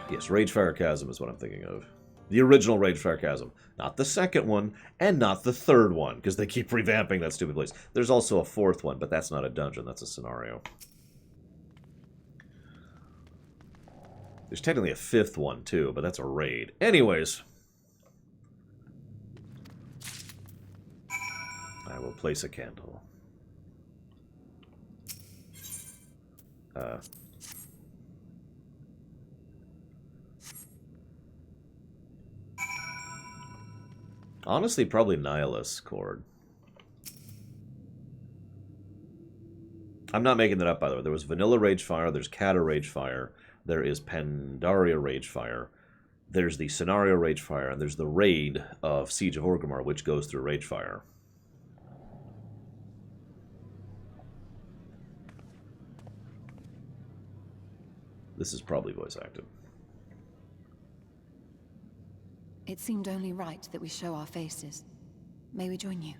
Yes, Ragefire Chasm is what I'm thinking of. The original Ragefire Chasm. Not the second one, and not the third one, because they keep revamping that stupid place. There's also a fourth one, but that's not a dungeon. That's a scenario. There's technically a fifth one, too, but that's a raid. Anyways. I will place a candle. Honestly, probably Nihilus Chord. I'm not making that up, by the way. There was Vanilla Ragefire, there's Kata Ragefire, there is Pandaria Ragefire, there's the Scenario Ragefire, and there's the raid of Siege of Orgrimmar, which goes through Ragefire. This is probably voice acted. It seemed only right that we show our faces. May we join you?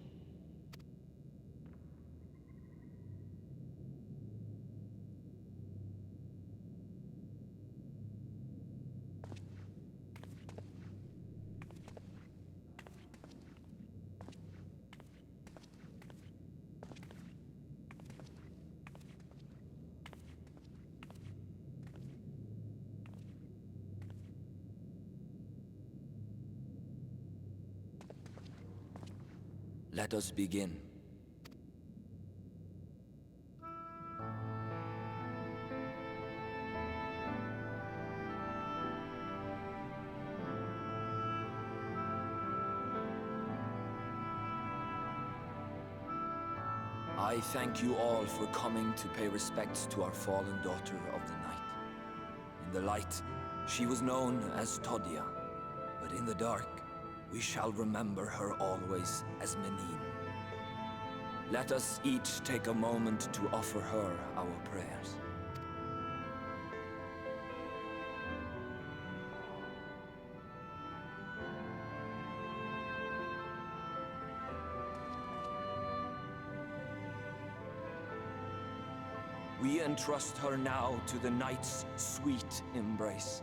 Let us begin. I thank you all for coming to pay respects to our fallen daughter of the night. In the light, she was known as Todia, but in the dark, we shall remember her always as Menine. Let us each take a moment to offer her our prayers. We entrust her now to the night's sweet embrace.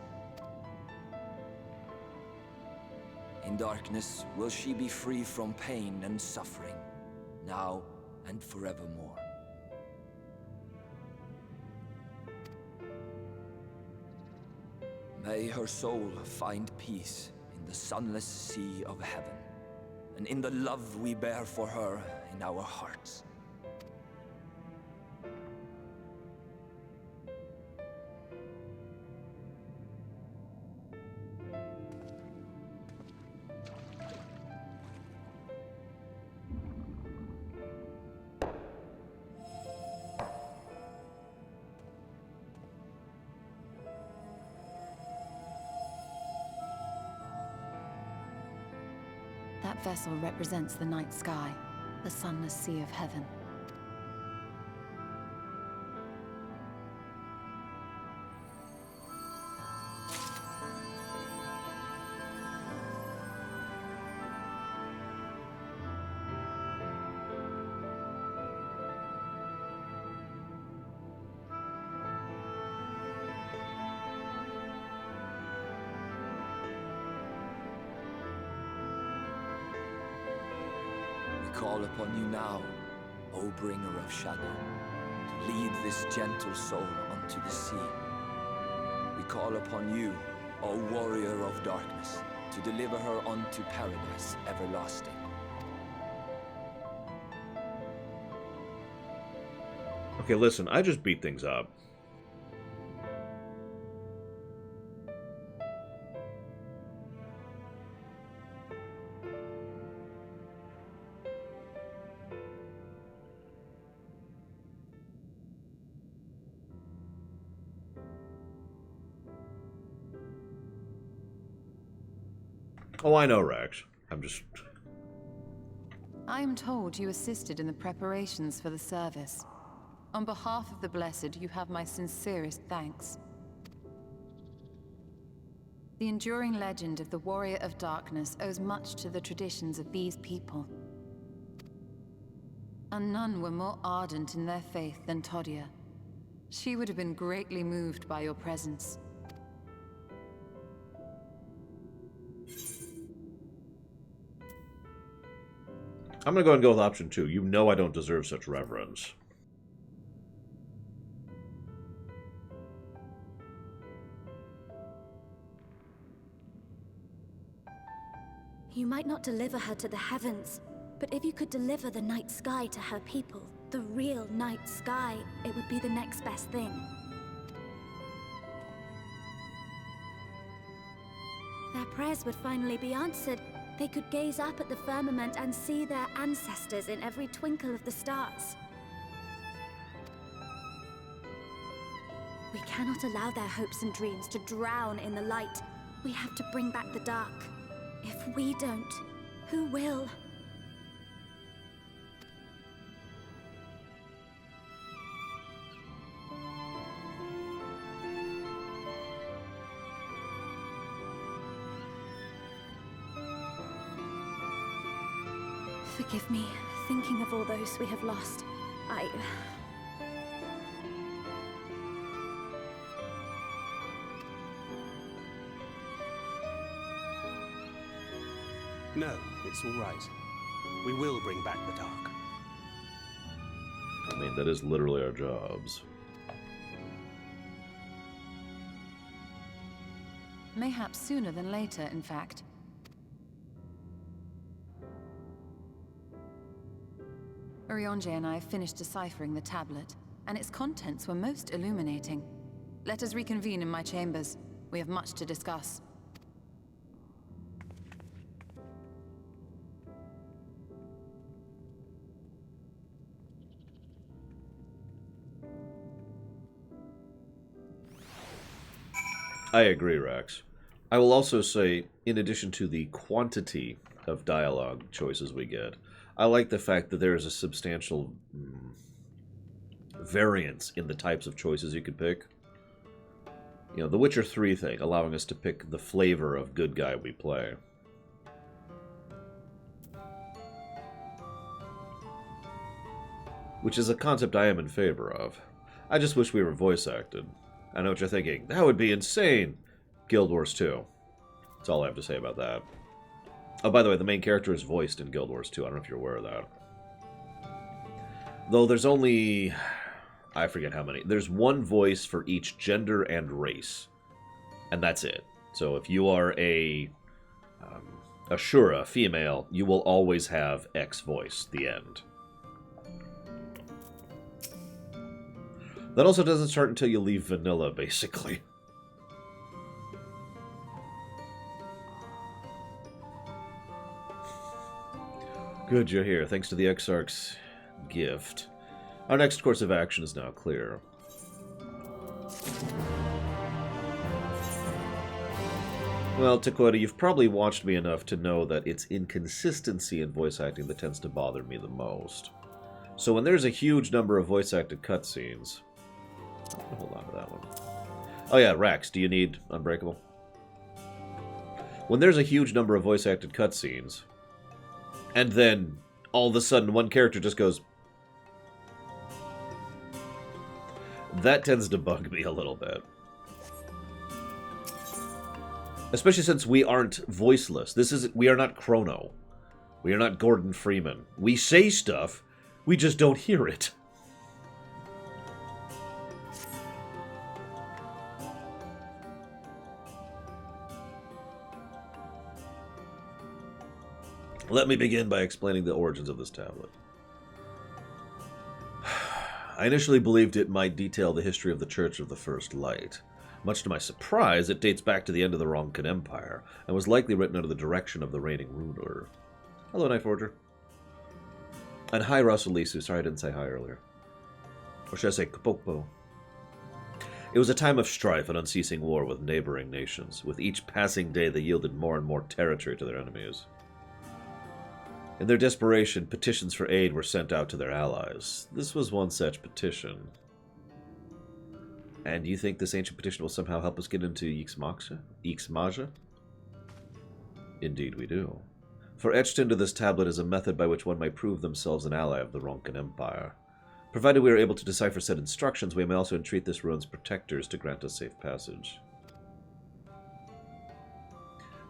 In darkness will she be free from pain and suffering, now and forevermore. May her soul find peace in the sunless sea of heaven, and in the love we bear for her in our hearts. That vessel represents the night sky, the sunless sea of heaven. Call upon you now, O bringer of shadow, to lead this gentle soul unto the sea. We call upon you, O warrior of darkness, to deliver her unto paradise everlasting. Okay, listen, I just beat things up. Oh, I know, Rex. I'm just... I am told you assisted in the preparations for the service. On behalf of the Blessed, you have my sincerest thanks. The enduring legend of the Warrior of Darkness owes much to the traditions of these people. And none were more ardent in their faith than Todia. She would have been greatly moved by your presence. I'm gonna go and go with option 2. You know I don't deserve such reverence. You might not deliver her to the heavens, but if you could deliver the night sky to her people, the real night sky, it would be the next best thing. Their prayers would finally be answered. They could gaze up at the firmament and see their ancestors in every twinkle of the stars. We cannot allow their hopes and dreams to drown in the light. We have to bring back the dark. If we don't, who will? Forgive me, thinking of all those we have lost. No, it's all right. We will bring back the dark. I mean, that is literally our jobs. Mayhaps sooner than later, in fact. Urianger and I have finished deciphering the tablet, and its contents were most illuminating. Let us reconvene in my chambers. We have much to discuss. I agree, Rax. I will also say, in addition to the quantity of dialogue choices we get, I like the fact that there is a substantial variance in the types of choices you could pick. You know, the Witcher 3 thing, allowing us to pick the flavor of good guy we play. Which is a concept I am in favor of. I just wish we were voice acted. I know what you're thinking. That would be insane! Guild Wars 2. That's all I have to say about that. Oh, by the way, the main character is voiced in Guild Wars 2. I don't know if you're aware of that. Though there's only... I forget how many. There's one voice for each gender and race. And that's it. So if you are a Shura, female, you will always have X voice, the end. That also doesn't start until you leave vanilla, basically. Good, you're here. Thanks to the Exarch's gift. Our next course of action is now clear. Well, Takoda, you've probably watched me enough to know that it's inconsistency in voice acting that tends to bother me the most. So when there's a huge number of voice-acted cutscenes... Hold on to that one. Oh yeah, Rax, do you need Unbreakable? When there's a huge number of voice-acted cutscenes, and then all of a sudden one character just goes... That tends to bug me a little bit. Especially since we aren't voiceless. We are not Chrono. We are not Gordon Freeman. We say stuff, we just don't hear it. Let me begin by explaining the origins of this tablet. I initially believed it might detail the history of the Church of the First Light. Much to my surprise, it dates back to the end of the Ronkan Empire, and was likely written under the direction of the reigning ruler. Hello, Night Forger. And hi, Russell Lisu. Sorry I didn't say hi earlier. Or should I say Kapopo? It was a time of strife and unceasing war with neighboring nations. With each passing day, they yielded more and more territory to their enemies. In their desperation, petitions for aid were sent out to their allies. This was one such petition. And you think this ancient petition will somehow help us get into Ixmaja? Indeed we do. For etched into this tablet is a method by which one may prove themselves an ally of the Ronkan Empire. Provided we are able to decipher said instructions, we may also entreat this ruin's protectors to grant us safe passage.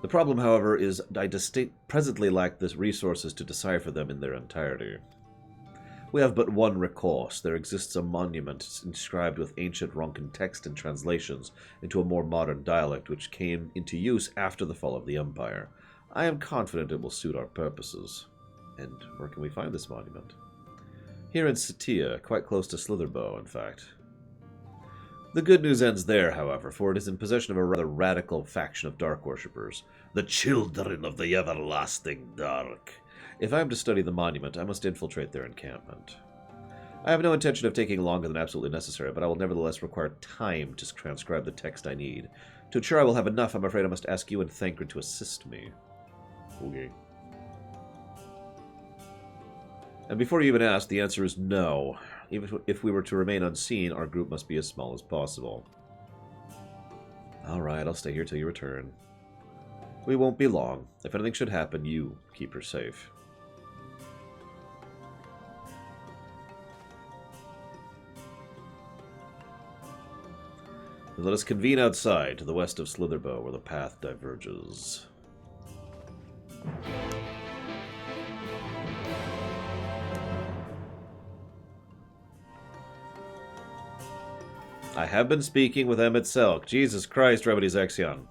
The problem, however, is I presently lack the resources to decipher them in their entirety. We have but one recourse. There exists a monument inscribed with ancient Ronkan text and translations into a more modern dialect which came into use after the fall of the Empire. I am confident it will suit our purposes. And where can we find this monument? Here in Satia, quite close to Slitherbow, in fact. The good news ends there, however, for it is in possession of a rather radical faction of Dark Worshippers, the Children of the Everlasting Dark. If I am to study the monument, I must infiltrate their encampment. I have no intention of taking longer than absolutely necessary, but I will nevertheless require time to transcribe the text I need. To ensure I will have enough, I'm afraid I must ask you and Thancred to assist me. Okay. And before you even ask, the answer is no. Even if we were to remain unseen, our group must be as small as possible. Alright, I'll stay here till you return. We won't be long. If anything should happen, you keep her safe. And let us convene outside, to the west of Slitherbow, where the path diverges. I have been speaking with Emmett Selk. Jesus Christ, Remedy's Exion.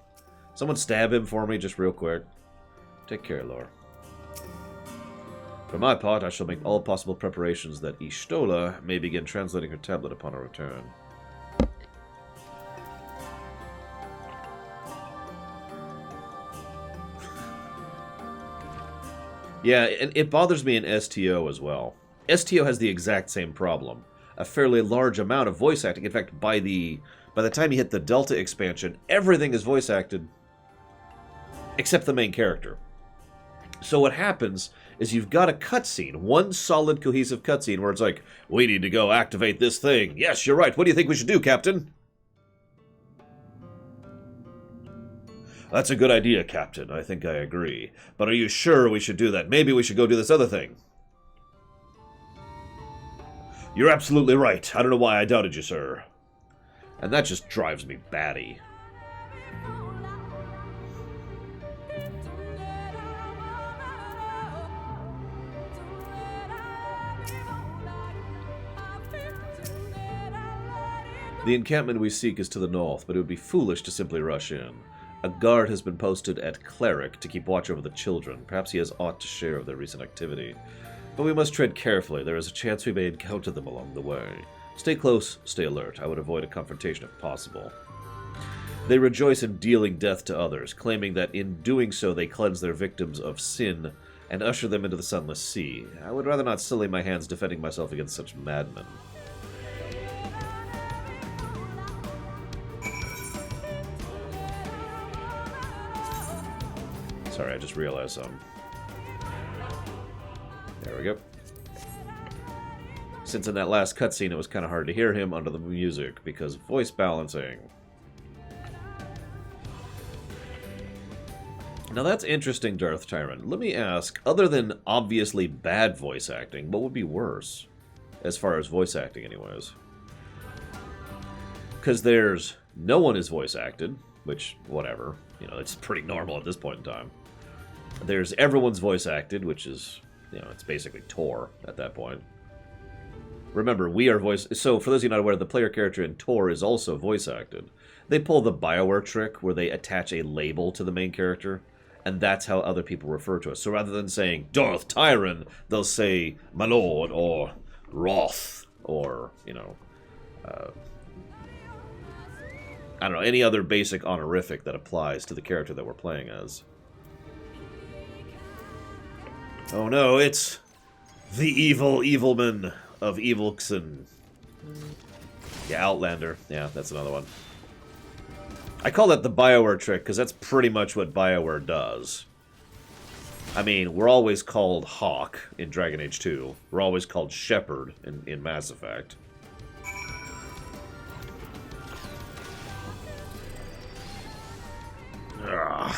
Someone stab him for me, just real quick. Take care, Lore. For my part, I shall make all possible preparations that Y'shtola may begin translating her tablet upon our return. Yeah, and it bothers me in STO as well. STO has the exact same problem. A fairly large amount of voice acting. In fact, by the time you hit the Delta expansion, everything is voice acted except the main character. So what happens is you've got a cutscene, one solid cohesive cutscene where it's like, we need to go activate this thing. Yes, you're right. What do you think we should do, Captain? That's a good idea, Captain. I think I agree. But are you sure we should do that? Maybe we should go do this other thing. You're absolutely right. I don't know why I doubted you, sir. And that just drives me batty. The encampment we seek is to the north, but it would be foolish to simply rush in. A guard has been posted at Cleric to keep watch over the children. Perhaps he has aught to share of their recent activity. But we must tread carefully. There is a chance we may encounter them along the way. Stay close, stay alert. I would avoid a confrontation if possible. They rejoice in dealing death to others, claiming that in doing so they cleanse their victims of sin and usher them into the sunless sea. I would rather not sully my hands defending myself against such madmen. Sorry, I just realized something. There we go. Since in that last cutscene it was kind of hard to hear him under the music because of voice balancing. Now that's interesting, Darth Tyrant. Let me ask, other than obviously bad voice acting, what would be worse? As far as voice acting, anyways. Because there's no one is voice acted, which, whatever. You know, it's pretty normal at this point in time. There's everyone's voice acted, which is, you know, it's basically Tor at that point. Remember, we are voice... So, for those of you not aware, the player character in Tor is also voice acted. They pull the BioWare trick where they attach a label to the main character, and that's how other people refer to us. So rather than saying, Darth Tyron, they'll say, My Lord, or Roth, or, you know, I don't know, any other basic honorific that applies to the character that we're playing as. Oh no, it's the evil evilman of Evilxon. Yeah, Outlander. Yeah, that's another one. I call that the BioWare trick, because that's pretty much what BioWare does. I mean, we're always called Hawk in Dragon Age 2. We're always called Shepard in Mass Effect. Ugh.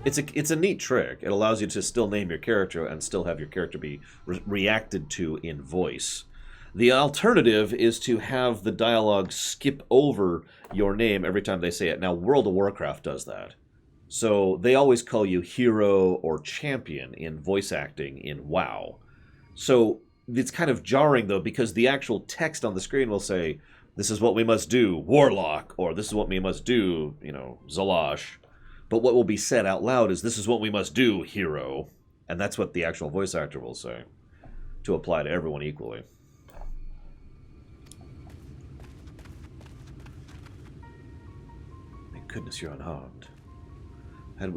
It's a neat trick. It allows you to still name your character and still have your character be reacted to in voice. The alternative is to have the dialogue skip over your name every time they say it. Now, World of Warcraft does that. So they always call you hero or champion in voice acting in WoW. So it's kind of jarring, though, because the actual text on the screen will say, this is what we must do, Warlock, or this is what we must do, you know, Zalash. But what will be said out loud is, this is what we must do, hero. And that's what the actual voice actor will say, to apply to everyone equally. Thank goodness you're unharmed.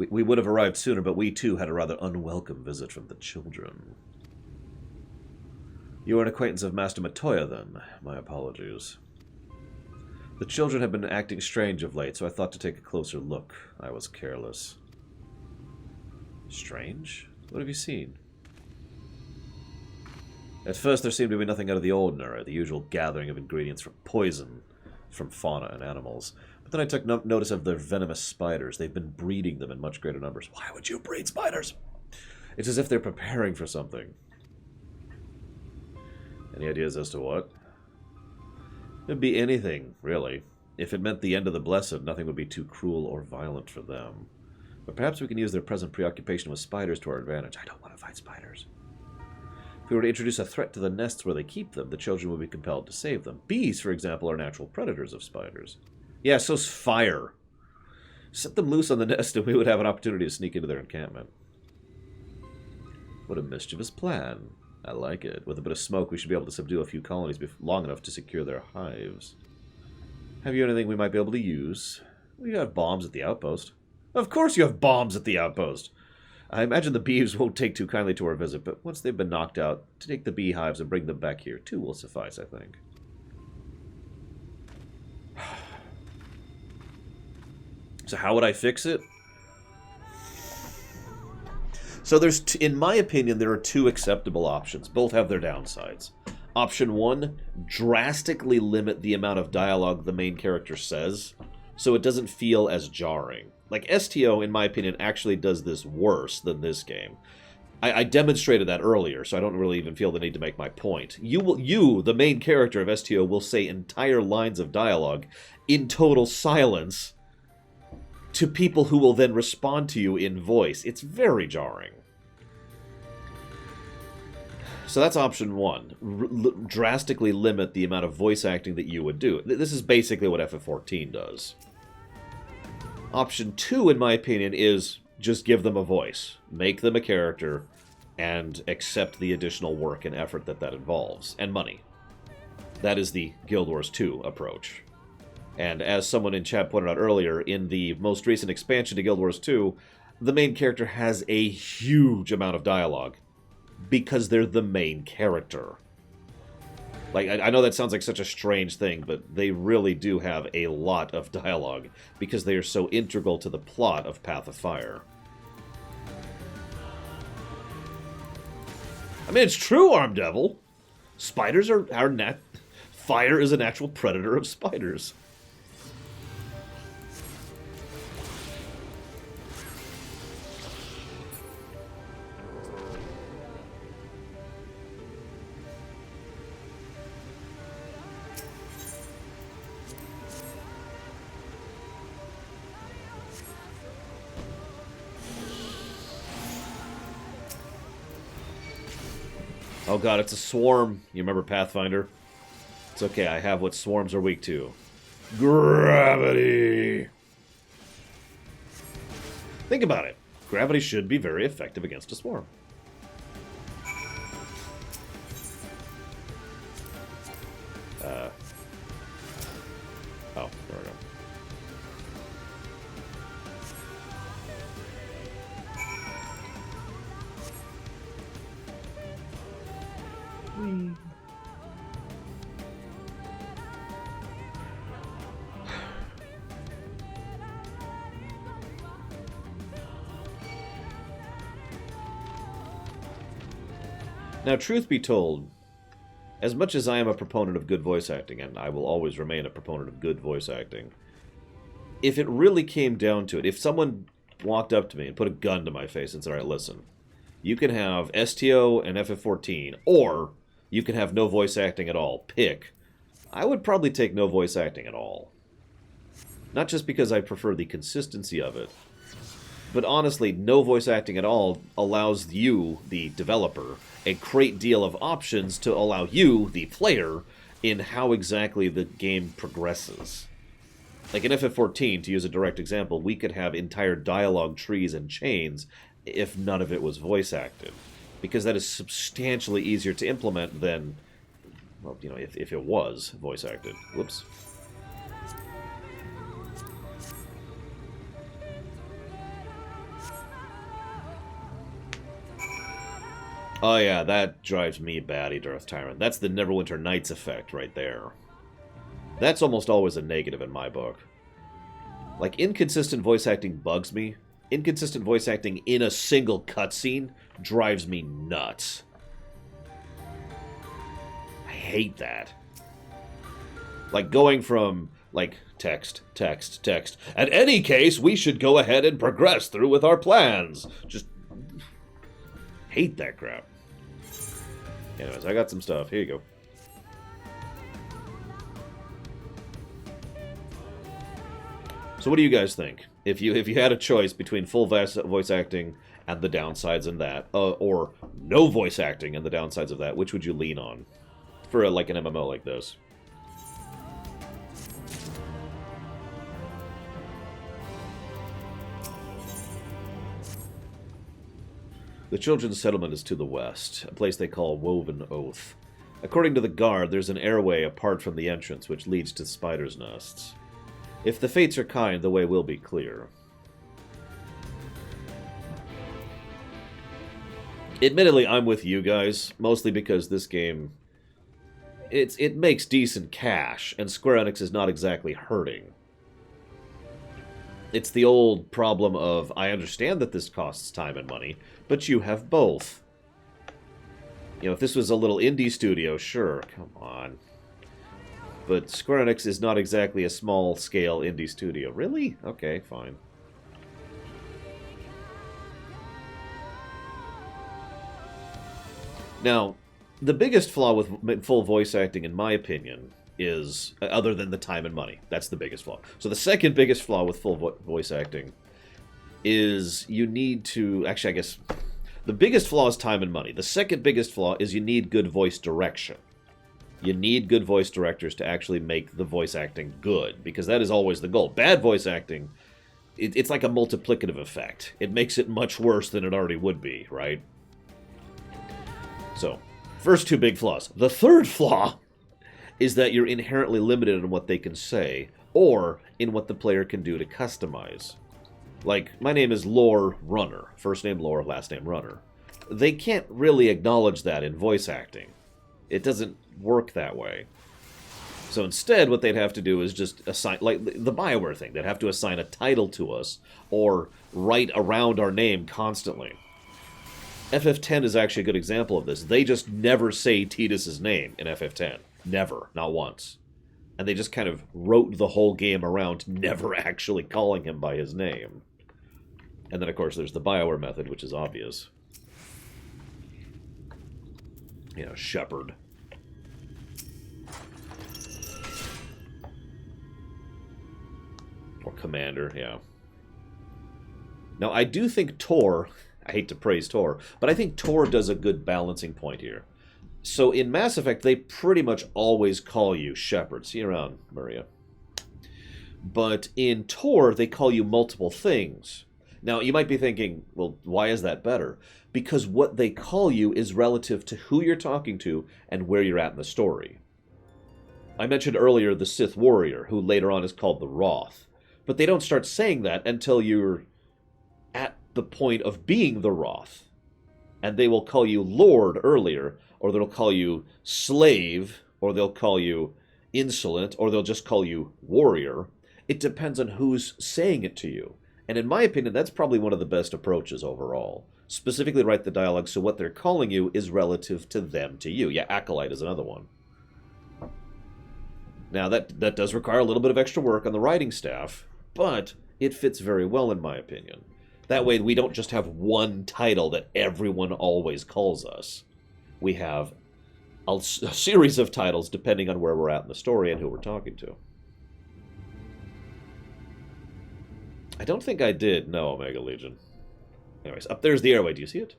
We would have arrived sooner, but we too had a rather unwelcome visit from the children. You are an acquaintance of Master Matoya, then. My apologies. The children have been acting strange of late, so I thought to take a closer look. I was careless. Strange? What have you seen? At first, there seemed to be nothing out of the ordinary, the usual gathering of ingredients for poison from fauna and animals. But then I took notice of their venomous spiders. They've been breeding them in much greater numbers. Why would you breed spiders? It's as if they're preparing for something. Any ideas as to what? It'd be anything, really. If it meant the end of the Blessed, nothing would be too cruel or violent for them. But perhaps we can use their present preoccupation with spiders to our advantage. I don't want to fight spiders. If we were to introduce a threat to the nests where they keep them, the children would be compelled to save them. Bees, for example, are natural predators of spiders. Yeah, so's fire. Set them loose on the nest and we would have an opportunity to sneak into their encampment. What a mischievous plan. I like it. With a bit of smoke, we should be able to subdue a few colonies long enough to secure their hives. Have you anything we might be able to use? We have bombs at the outpost. Of course you have bombs at the outpost! I imagine the bees won't take too kindly to our visit, but once they've been knocked out, to take the beehives and bring them back here, 2 will suffice, I think. So how would I fix it? So there's, in my opinion, there are 2 acceptable options. Both have their downsides. Option 1, drastically limit the amount of dialogue the main character says, so it doesn't feel as jarring. Like, STO, in my opinion, actually does this worse than this game. I demonstrated that earlier, so I don't really even feel the need to make my point. You, the main character of STO, will say entire lines of dialogue in total silence to people who will then respond to you in voice. It's very jarring. So that's option 1. Drastically limit the amount of voice acting that you would do. This is basically what FF14 does. Option 2, in my opinion, is just give them a voice. Make them a character, and accept the additional work and effort that involves. And money. That is the Guild Wars 2 approach. And as someone in chat pointed out earlier, in the most recent expansion to Guild Wars 2, the main character has a huge amount of dialogue. Because they're the main character. Like, I know that sounds like such a strange thing, but they really do have a lot of dialogue, because they are so integral to the plot of Path of Fire. I mean, it's true, Armed Devil! Spiders are fire is a natural predator of spiders. Oh god, it's a swarm. You remember Pathfinder? It's okay, I have what swarms are weak to. Gravity! Think about it. Gravity should be very effective against a swarm. Oh, there we go. Now, truth be told, as much as I am a proponent of good voice acting, and I will always remain a proponent of good voice acting, if it really came down to it, if someone walked up to me and put a gun to my face and said, all right, listen, you can have STO and FF14, or you can have no voice acting at all, pick, I would probably take no voice acting at all. Not just because I prefer the consistency of it, but honestly, no voice acting at all allows you, the developer, a great deal of options to allow you, the player, in how exactly the game progresses. Like in FF14, to use a direct example, we could have entire dialogue trees and chains if none of it was voice acted. Because that is substantially easier to implement than, well, you know, if it was voice acted. Whoops. Oh yeah, that drives me batty, Earth Tyrant. That's the Neverwinter Nights effect right there. That's almost always a negative in my book. Like, inconsistent voice acting bugs me. Inconsistent voice acting in a single cutscene drives me nuts. I hate that. Like, going from, like, text, text, text. In any case, we should go ahead and progress through with our plans. Just hate that crap. Anyways, I got some stuff. Here you go. So what do you guys think? If you had a choice between full voice acting and the downsides in that, or no voice acting and the downsides of that, which would you lean on for like an MMO like this? The children's settlement is to the west, a place they call Woven Oath. According to the guard, there's an airway apart from the entrance which leads to spiders' nests. If the fates are kind, the way will be clear. Admittedly, I'm with you guys, mostly because this game, it makes decent cash, and Square Enix is not exactly hurting. It's the old problem of, I understand that this costs time and money, but you have both. You know, if this was a little indie studio, sure, come on. But Square Enix is not exactly a small-scale indie studio. Really? Okay, fine. Now, the biggest flaw with full voice acting, in my opinion, is, other than the time and money, that's the biggest flaw. So the second biggest flaw with full voice acting is you need to, actually I guess, the biggest flaw is time and money. The second biggest flaw is you need good voice direction. You need good voice directors to actually make the voice acting good, because that is always the goal. Bad voice acting, it's like a multiplicative effect. It makes it much worse than it already would be, right? So, first two big flaws. The third flaw is that you're inherently limited in what they can say, or in what the player can do to customize. Like, my name is Lore Runner. First name Lore, last name Runner. They can't really acknowledge that in voice acting. It doesn't work that way. So instead, what they'd have to do is just assign, like the BioWare thing, they'd have to assign a title to us, or write around our name constantly. FF10 is actually a good example of this. They just never say Tidus's name in FF10. Never. Not once. And they just kind of wrote the whole game around never actually calling him by his name. And then, of course, there's the BioWare method, which is obvious. You know, Shepherd. Or Commander, yeah. Now, I do think Tor, I hate to praise Tor, but I think Tor does a good balancing point here. So in Mass Effect, they pretty much always call you Shepard. See you around, Maria. But in Tor, they call you multiple things. Now, you might be thinking, well, why is that better? Because what they call you is relative to who you're talking to and where you're at in the story. I mentioned earlier the Sith Warrior, who later on is called the Wrath. But they don't start saying that until you're at the point of being the Wrath. And they will call you Lord earlier, or they'll call you Slave, or they'll call you Insolent, or they'll just call you Warrior. It depends on who's saying it to you. And in my opinion, that's probably one of the best approaches overall. specifically write the dialogue so what they're calling you is relative to them, to you. Yeah, Acolyte is another one. Now, that does require a little bit of extra work on the writing staff, but it fits very well, in my opinion. That way, we don't just have one title that everyone always calls us. We have a series of titles depending on where we're at in the story and who we're talking to. I don't think I did know Omega Legion. Anyways, up there's the airway. Do you see it?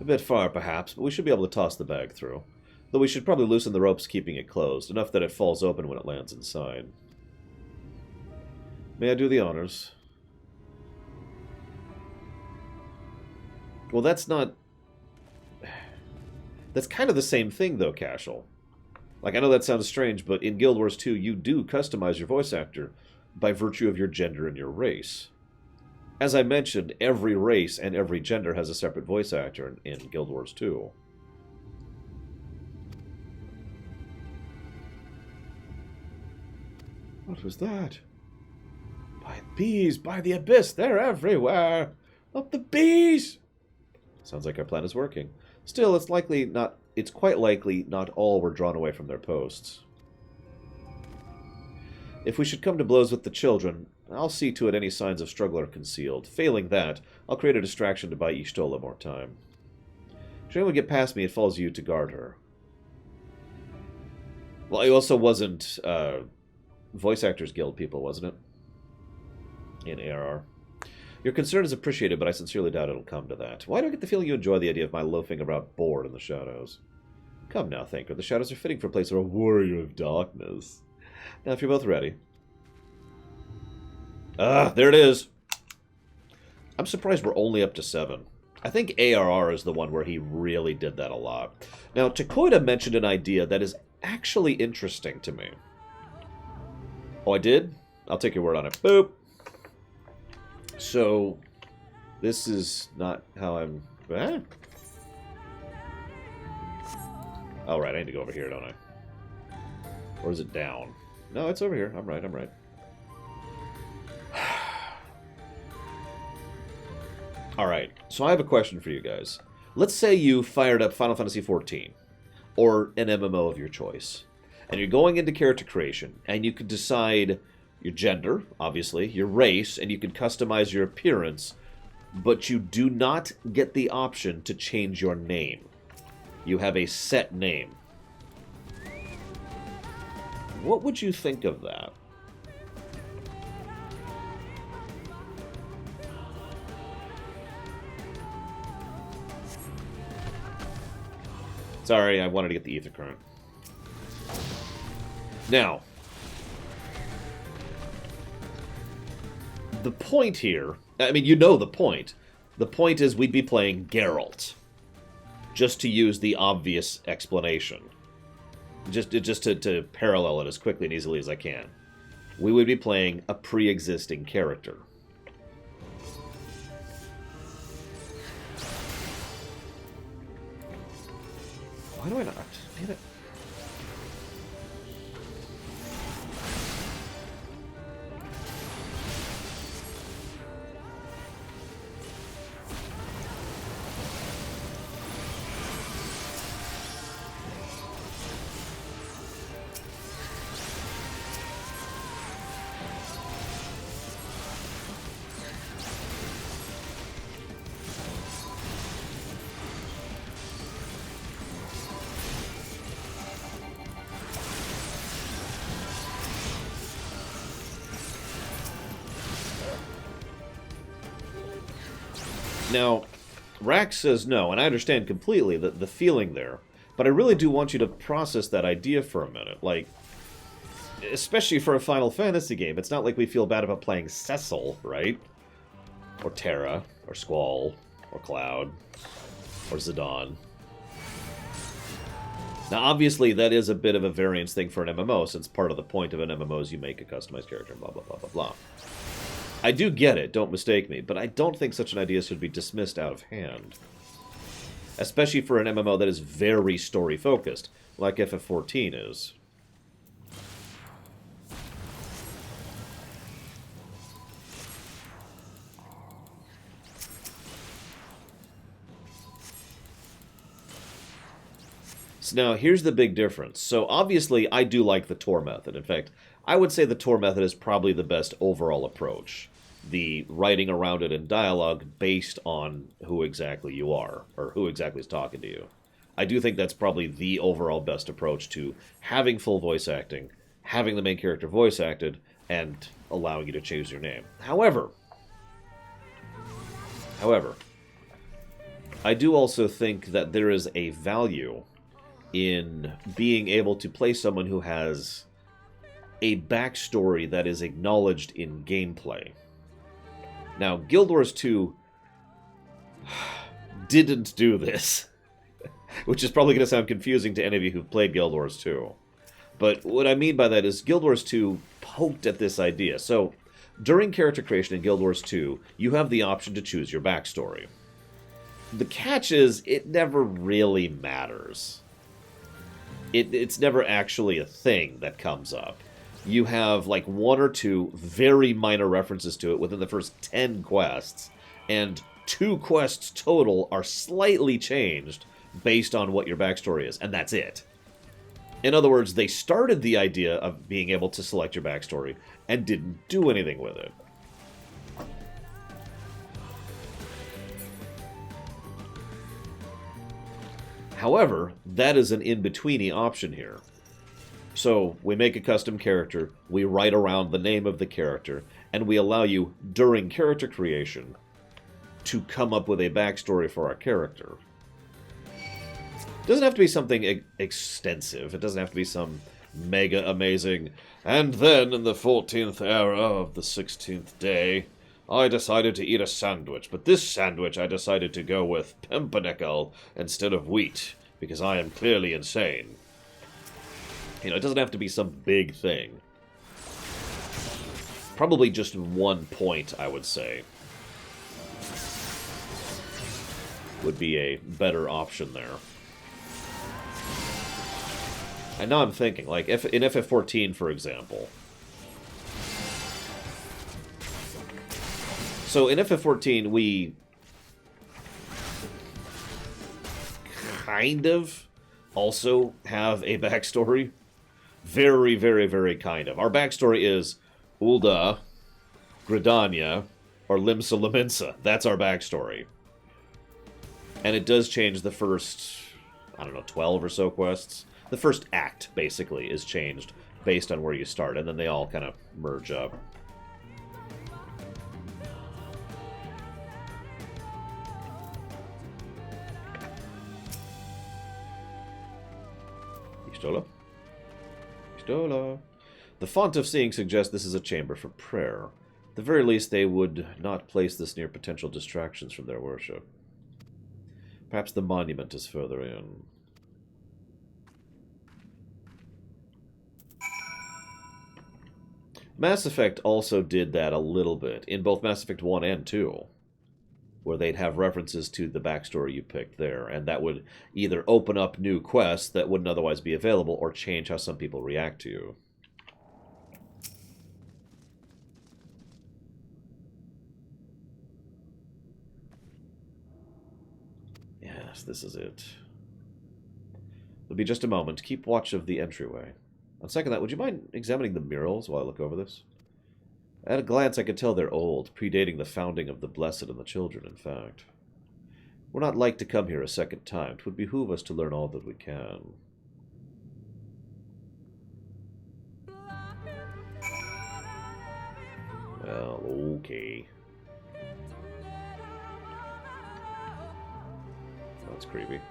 A bit far, perhaps, but we should be able to toss the bag through. Though we should probably loosen the ropes keeping it closed, enough that it falls open when it lands inside. May I do the honors? Well, that's not... That's kind of the same thing, though, Cashel. Like, I know that sounds strange, but in Guild Wars 2, you do customize your voice actor by virtue of your gender and your race. As I mentioned, every race and every gender has a separate voice actor in Guild Wars 2. What was that? By bees, by the abyss, they're everywhere! Up the bees! Sounds like our plan is working. Still, it's quite likely not all were drawn away from their posts. If we should come to blows with the children, I'll see to it any signs of struggle are concealed. Failing that, I'll create a distraction to buy Y'shtola more time. Should anyone get past me, it falls to you to guard her. Well, it also wasn't Voice Actors Guild people, wasn't it? In ARR. Your concern is appreciated, but I sincerely doubt it'll come to that. Why do I get the feeling you enjoy the idea of my loafing around bored in the shadows? Come now, Thinker. The shadows are fitting for a place of a warrior of darkness. Now, if you're both ready. Ah, there it is. I'm surprised we're only up to 7. I think ARR is the one where he really did that a lot. Now, Takoida mentioned an idea that is actually interesting to me. Oh, I did? I'll take your word on it. Boop. So, this is not how I'm... Eh? Oh, right, I need to go over here, don't I? Or is it down? No, it's over here. I'm right, I'm right. Alright, so I have a question for you guys. Let's say you fired up Final Fantasy XIV, or an MMO of your choice, and you're going into character creation, and you could decide your gender, obviously, your race, and you can customize your appearance, but you do not get the option to change your name. You have a set name. What would you think of that? Sorry, I wanted to get the ether current. Now, the point here, I mean, you know the point. The point is we'd be playing Geralt. Just to use the obvious explanation. Just to parallel it as quickly and easily as I can. We would be playing a pre-existing character. Why do I not? Damn it. Now, Rax says no, and I understand completely the feeling there, but I really do want you to process that idea for a minute. Like, especially for a Final Fantasy game, it's not like we feel bad about playing Cecil, right? Or Terra, or Squall, or Cloud, or Zidane. Now, obviously, that is a bit of a variance thing for an MMO, since part of the point of an MMO is you make a customized character, blah, blah, blah, blah, blah. I do get it, don't mistake me, but I don't think such an idea should be dismissed out of hand. Especially for an MMO that is very story-focused, like FF14 is. So now, here's the big difference. So obviously, I do like the Tor method. In fact, I would say the Tor method is probably the best overall approach. The writing around it in dialogue based on who exactly you are, or who exactly is talking to you. I do think that's probably the overall best approach to having full voice acting, having the main character voice acted, and allowing you to choose your name. However, I do also think that there is a value in being able to play someone who has a backstory that is acknowledged in gameplay. Now, Guild Wars 2 didn't do this, which is probably going to sound confusing to any of you who've played Guild Wars 2. But what I mean by that is Guild Wars 2 poked at this idea. So, during character creation in Guild Wars 2, you have the option to choose your backstory. The catch is, it never really matters. It's never actually a thing that comes up. You have like 1 or 2 very minor references to it within the first 10 quests, and 2 quests total are slightly changed based on what your backstory is, and that's it. In other words, they started the idea of being able to select your backstory and didn't do anything with it. However, that is an in-betweeny option here. So, we make a custom character, we write around the name of the character, and we allow you, during character creation, to come up with a backstory for our character. It doesn't have to be something extensive, it doesn't have to be some mega amazing, and then in the 14th era of the 16th day, I decided to eat a sandwich, but this sandwich I decided to go with pumpernickel instead of wheat, because I am clearly insane. You know, it doesn't have to be some big thing. Probably just 1 point, I would say, would be a better option there. And now I'm thinking, like, in FF14, for example. So in FF14, we kind of also have a backstory. Very, very, very kind of. Our backstory is Ulda, Gridania, or Limsa Laminsa. That's our backstory. And it does change the first, I don't know, 12 or so quests. The first act, basically, is changed based on where you start, and then they all kind of merge up. Pistola? Pistola. The font of seeing suggests this is a chamber for prayer. At the very least, they would not place this near potential distractions from their worship. Perhaps the monument is further in. Mass Effect also did that a little bit, in both Mass Effect 1 and 2, where they'd have references to the backstory you picked there, and that would either open up new quests that wouldn't otherwise be available, or change how some people react to you. Yes, this is it. It'll be just a moment. Keep watch of the entryway. On second thought, would you mind examining the murals while I look over this? At a glance, I could tell they're old, predating the founding of the Blessed and the Children, in fact. We're not like to come here a second time. 'Twould behoove us to learn all that we can. Well, okay. That's creepy.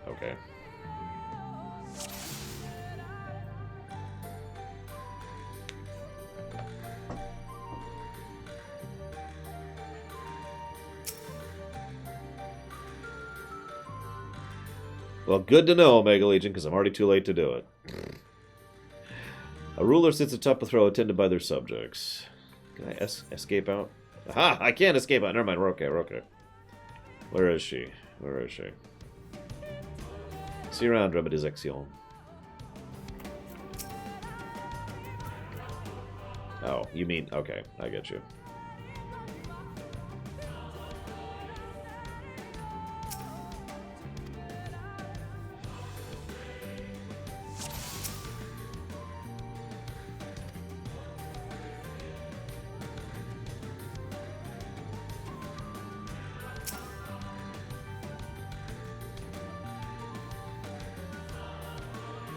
Okay. Well, good to know, Omega Legion, because I'm already too late to do it. A ruler sits atop a throne attended by their subjects. Can I escape out? Aha! I can't escape out. Never mind. We're okay. We're okay. Where is she? Where is she? See you around, Remedisection. Oh, you mean... Okay, I get you.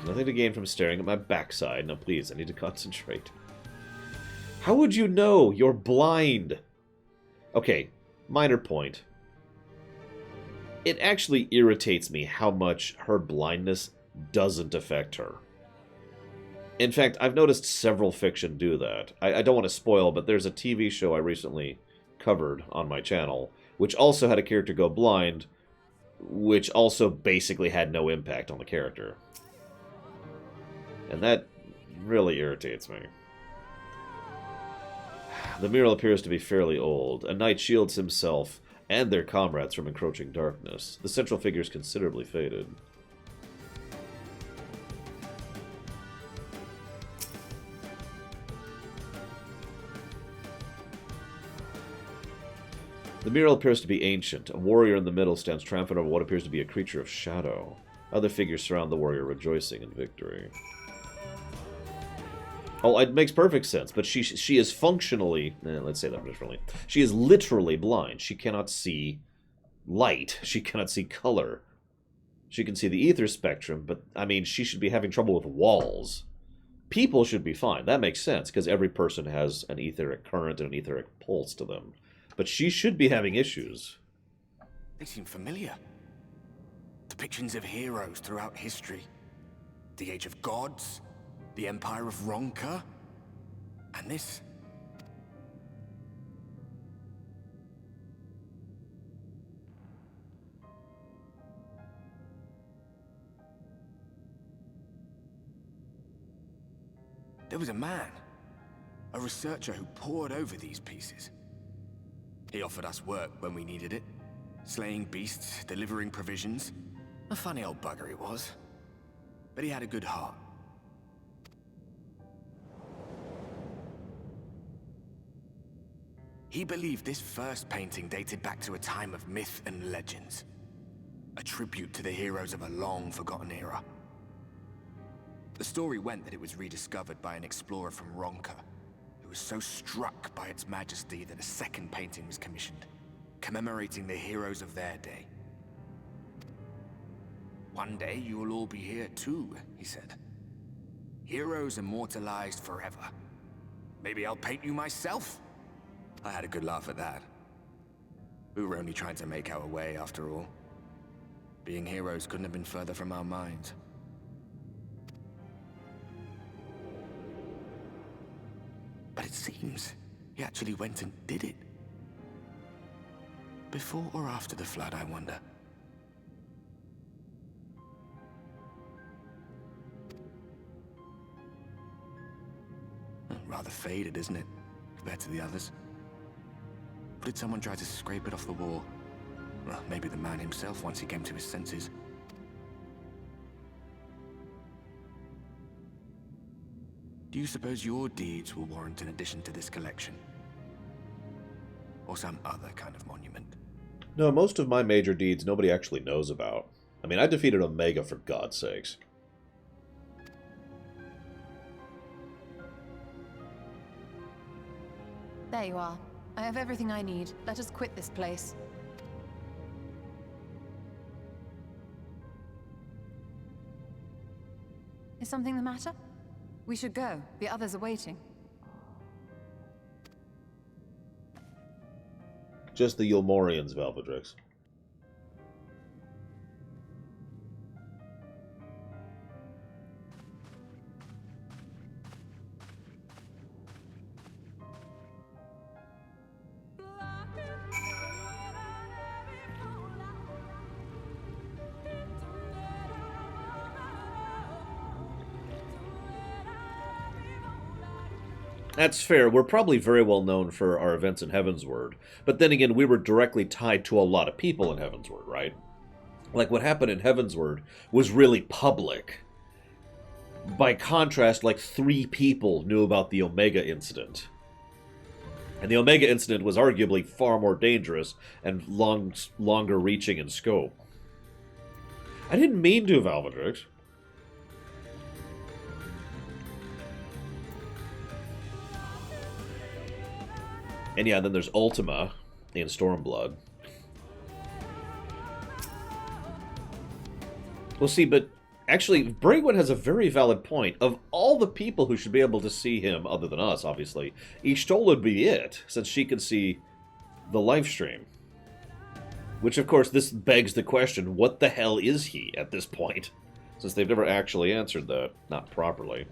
Nothing to gain from staring at my backside. Now, please, I need to concentrate. How would you know? You're blind. Okay, minor point. It actually irritates me how much her blindness doesn't affect her. In fact, I've noticed several fiction do that. I don't want to spoil, but there's a TV show I recently covered on my channel, which also had a character go blind, which also basically had no impact on the character. And that really irritates me. The mural appears to be fairly old. A knight shields himself and their comrades from encroaching darkness. The central figure is considerably faded. The mural appears to be ancient. A warrior in the middle stands triumphant over what appears to be a creature of shadow. Other figures surround the warrior, rejoicing in victory. Oh, it makes perfect sense, but she is functionally... let's say that differently. She is literally blind. She cannot see light. She cannot see color. She can see the ether spectrum, but, I mean, she should be having trouble with walls. People should be fine. That makes sense, because every person has an etheric current and an etheric pulse to them. But she should be having issues. They seem familiar. Depictions of heroes throughout history. The Age of Gods, the Empire of Ronka, and this. There was a man, a researcher who pored over these pieces. He offered us work when we needed it. Slaying beasts, delivering provisions. A funny old bugger he was. But he had a good heart. He believed this first painting dated back to a time of myth and legends. A tribute to the heroes of a long-forgotten era. The story went that it was rediscovered by an explorer from Ronka, who was so struck by its majesty that a second painting was commissioned, commemorating the heroes of their day. One day you will all be here too, he said. Heroes immortalized forever. Maybe I'll paint you myself? I had a good laugh at that. We were only trying to make our way after all. Being heroes couldn't have been further from our minds. But it seems he actually went and did it. Before or after the flood, I wonder. Rather faded, isn't it? Compared to the others. Or did someone try to scrape it off the wall? Well, maybe the man himself once he came to his senses. Do you suppose your deeds will warrant an addition to this collection? Or some other kind of monument? No, most of my major deeds nobody actually knows about. I mean, I defeated Omega for God's sakes. There you are. I have everything I need. Let us quit this place. Is something the matter? We should go. The others are waiting. Just the Yulmorians, Valvedrix. That's fair. We're probably very well known for our events in Heavensward. But then again, we were directly tied to a lot of people in Heavensward, right? Like, what happened in Heavensward was really public. By contrast, like 3 people knew about the Omega incident. And the Omega incident was arguably far more dangerous and longer reaching in scope. I didn't mean to, Valvedrix. And yeah, then there's Ultima in Stormblood. Well, see, but Actually, Brigwin has a very valid point. Of all the people who should be able to see him, other than us, obviously, Ishtola would be it, since she can see the live stream. Which, of course, this begs the question, what the hell is he at this point? Since they've never actually answered that, not properly.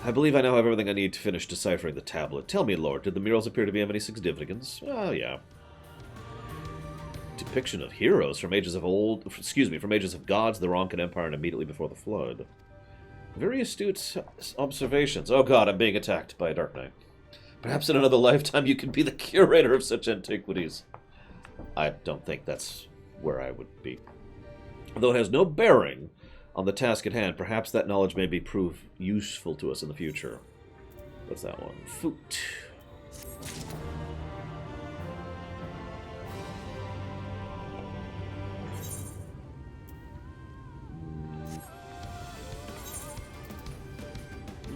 I believe I now have everything I need to finish deciphering the tablet. Tell me, Lord, did the murals appear to be of any significance? Oh, yeah. Depiction of heroes from ages of from ages of gods, the Ronkan Empire, and immediately before the Flood. Very astute observations. Oh god, I'm being attacked by a Dark Knight. Perhaps in another lifetime you can be the curator of such antiquities. I don't think that's where I would be. Though it has no bearing on the task at hand, perhaps that knowledge may prove useful to us in the future. What's that one? Foot.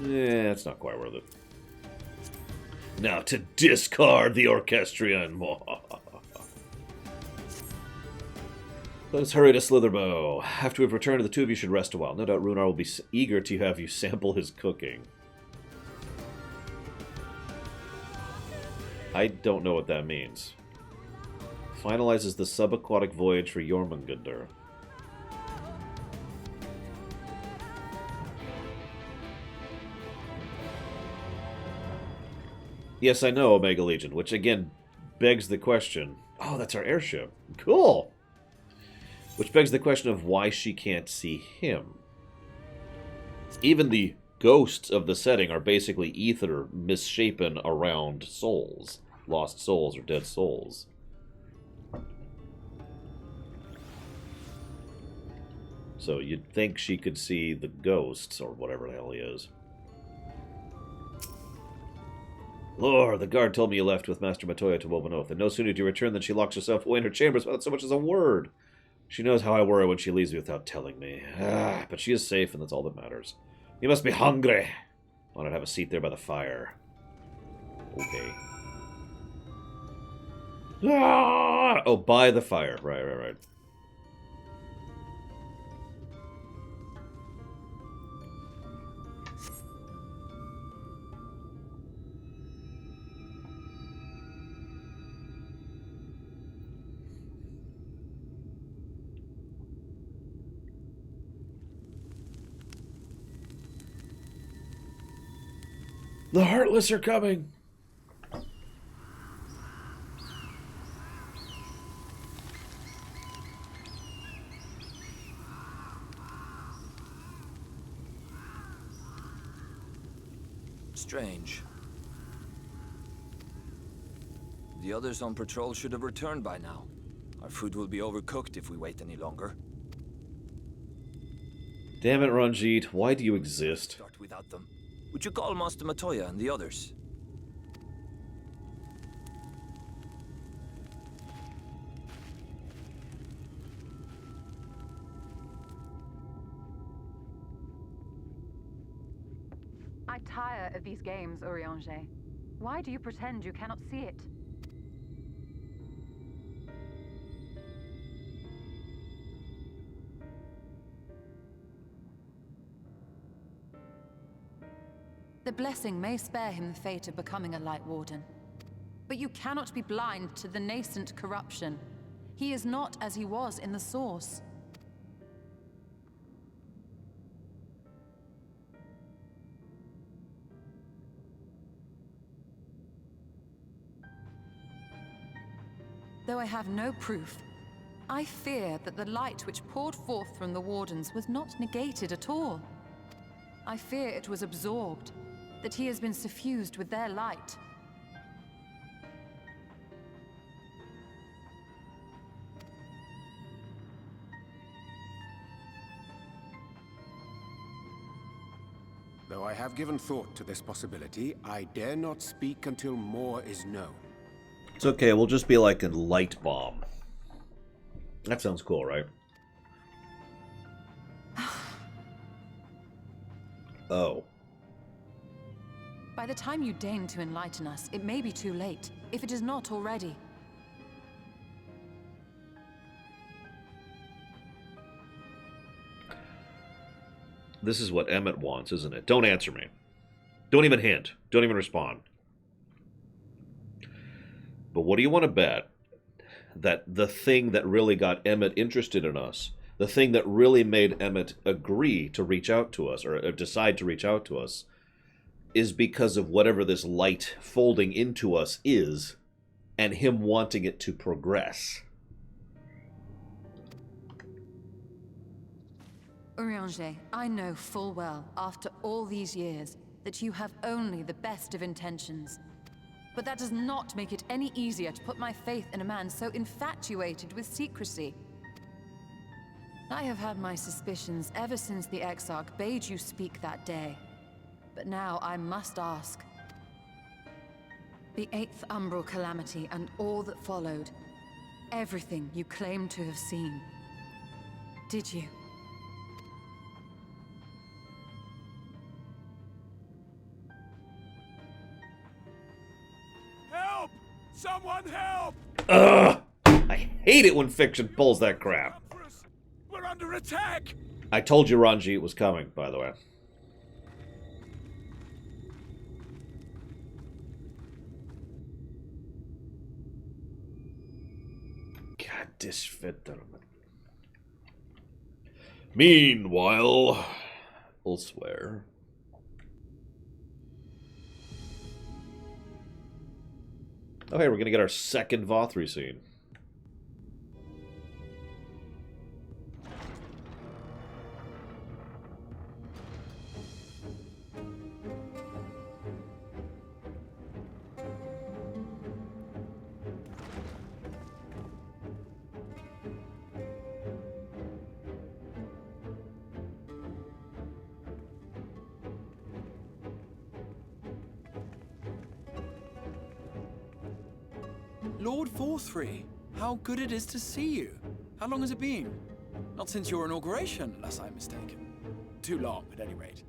Yeah, it's not quite worth it. Now to discard the Orchestrion. Let us hurry to Slitherbow. After we've returned, the two of you should rest a while. No doubt Runar will be eager to have you sample his cooking. I don't know what that means. Finalizes the subaquatic voyage for Jormungandr. Yes, I know, Omega Legion, which again begs the question... Oh, that's our airship. Cool! Which begs the question of why she can't see him. Even the ghosts of the setting are basically ether misshapen around souls. Lost souls or dead souls. So you'd think she could see the ghosts, or whatever the hell he is. Lord, the guard told me you left with Master Matoya to Woven Oath, and no sooner did you return than she locks herself away in her chambers without so much as a word. She knows how I worry when she leaves me without telling me. But she is safe, and that's all that matters. You must be hungry. Why not have a seat there by the fire? Okay. Oh, by the fire. Right. The Heartless are coming! Strange. The others on patrol should have returned by now. Our food will be overcooked if we wait any longer. Damn it, Ranjit. Why do you exist? Start without them. Would you call Master Matoya and the others? I tire of these games, Urianger. Why do you pretend you cannot see it? The blessing may spare him the fate of becoming a Light Warden. But you cannot be blind to the nascent corruption. He is not as he was in the Source. Though I have no proof, I fear that the light which poured forth from the Wardens was not negated at all. I fear it was absorbed, that he has been suffused with their light. Though I have given thought to this possibility, I dare not speak until more is known. It's okay, we'll just be like a light bomb. That sounds cool, right? Oh. By the time you deign to enlighten us, it may be too late, if it is not already. This is what Emmett wants, isn't it? Don't answer me. Don't even hint. Don't even respond. But what do you want to bet that the thing that really got Emmett interested in us, the thing that really made Emmett agree to reach out to us, or decide to reach out to us, is because of whatever this light folding into us is, and him wanting it to progress? Urianger, I know full well, after all these years, that you have only the best of intentions. But that does not make it any easier to put my faith in a man so infatuated with secrecy. I have had my suspicions ever since the Exarch bade you speak that day. But now I must ask. The 8th Umbral Calamity and all that followed, everything you claim to have seen. Did you? Help! Someone help! Ugh! I hate it when fiction pulls that crap. We're under attack! I told you Ranji it was coming, by the way. God, disfetter. Meanwhile, elsewhere. Oh, hey, we're gonna get our second Vothri scene. Lord Vothri, how good it is to see you. How long has it been? Not since your inauguration, unless I'm mistaken. Too long, at any rate.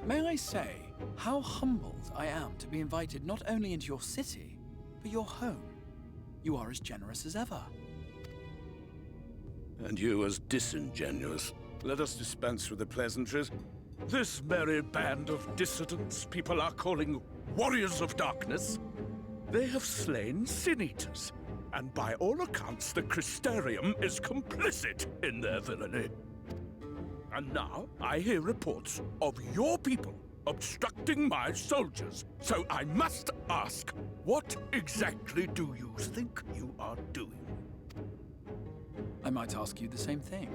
May I say how humbled I am to be invited not only into your city, but your home. You are as generous as ever. And you as disingenuous. Let us dispense with the pleasantries. This merry band of dissidents people are calling warriors of darkness, they have slain sin-eaters, and by all accounts the Crystarium is complicit in their villainy. And now I hear reports of your people obstructing my soldiers, so I must ask, what exactly do you think you are doing? I might ask you the same thing.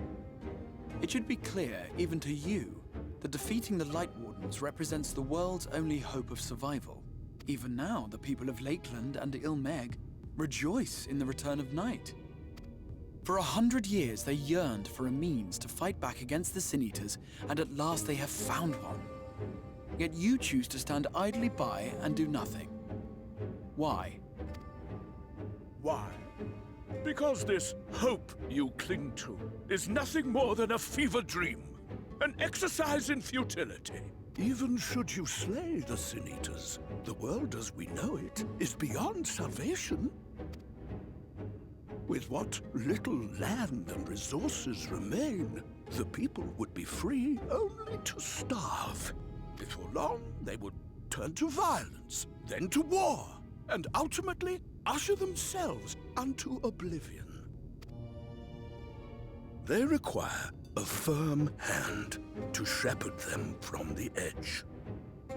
It should be clear, even to you, that defeating the Light Wardens represents the world's only hope of survival. Even now, the people of Lakeland and Ilmeg rejoice in the return of night. For 100 years, they yearned for a means to fight back against the Sin-Eaters, and at last they have found one. Yet you choose to stand idly by and do nothing. Why? Why? Because this hope you cling to is nothing more than a fever dream, an exercise in futility. Even should you slay the Sin-Eaters, the world as we know it is beyond salvation. With what little land and resources remain, the people would be free only to starve. Before long, they would turn to violence, then to war, and ultimately usher themselves unto oblivion. They require a firm hand to shepherd them from the edge.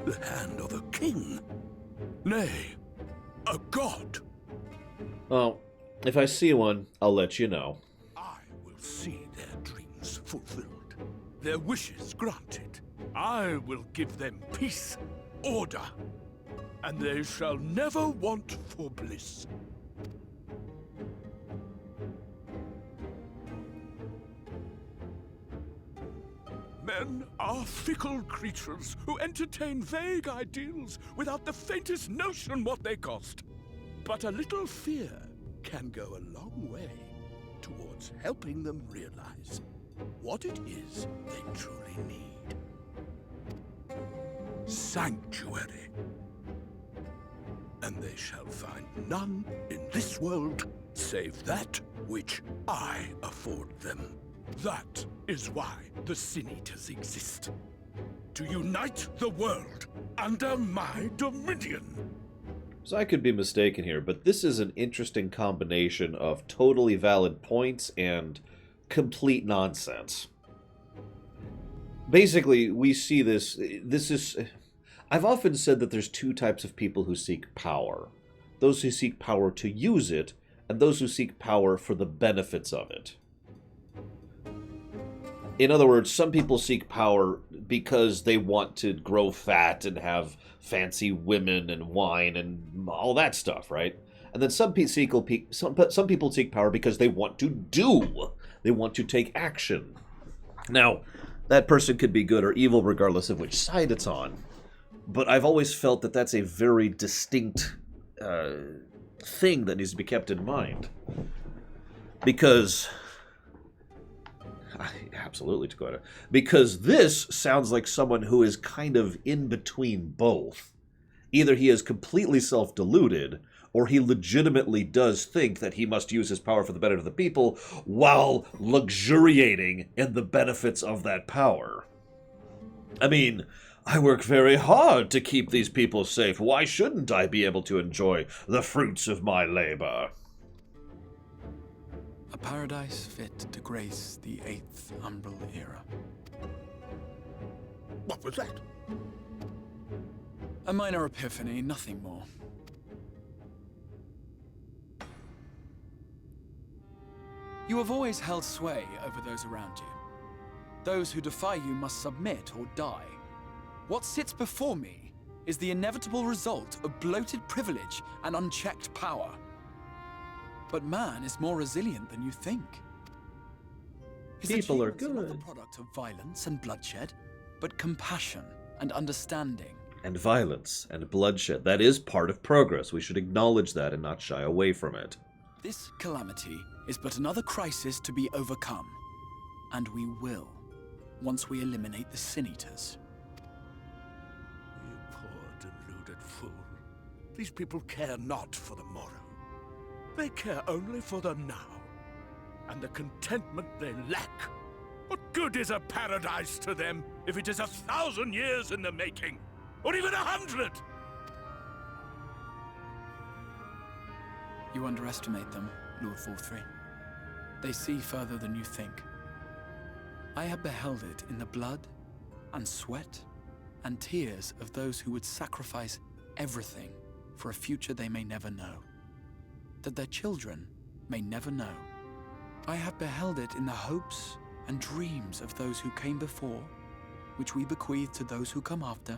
The hand of a king. Nay, a god. Well, if I see one, I'll let you know. I will see their dreams fulfilled, their wishes granted. I will give them peace, order, and they shall never want for bliss. Men are fickle creatures who entertain vague ideals without the faintest notion what they cost. But a little fear can go a long way towards helping them realize what it is they truly need. Sanctuary. And they shall find none in this world save that which I afford them. That is why the Sin-Eaters exist. to unite the world under my dominion. So I could be mistaken here, but this is an interesting combination of totally valid points and complete nonsense. Basically, we see this is... I've often said that there's two types of people who seek power. Those who seek power to use it, and those who seek power for the benefits of it. In other words, some people seek power because they want to grow fat and have fancy women and wine and all that stuff, right? And then some people seek power because they want to do. They want to take action. Now, that person could be good or evil regardless of which side it's on. But I've always felt that that's a very distinct thing that needs to be kept in mind. Because... Absolutely, Dakota. Because this sounds like someone who is kind of in between both. Either he is completely self-deluded, or he legitimately does think that he must use his power for the benefit of the people while luxuriating in the benefits of that power. I mean, I work very hard to keep these people safe. Why shouldn't I be able to enjoy the fruits of my labor? A paradise fit to grace the 8th Umbral era. What was that? A minor epiphany, nothing more. You have always held sway over those around you. Those who defy you must submit or die. What sits before me is the inevitable result of bloated privilege and unchecked power. But man is more resilient than you think. His People are achievements not good. the product of violence and bloodshed, but compassion and understanding. And violence and bloodshed. That is part of progress. We should acknowledge that and not shy away from it. This calamity is but another crisis to be overcome. And we will, once we eliminate the Sin Eaters. You poor deluded fool. These people care not for the morrow. They care only for the now, and the contentment they lack. What good is a paradise to them if it is 1,000 years in the making, or even 100? You underestimate them, Lord Vorthry. They see further than you think. I have beheld it in the blood and sweat and tears of those who would sacrifice everything for a future they may never know, that their children may never know. I have beheld it in the hopes and dreams of those who came before, which we bequeath to those who come after,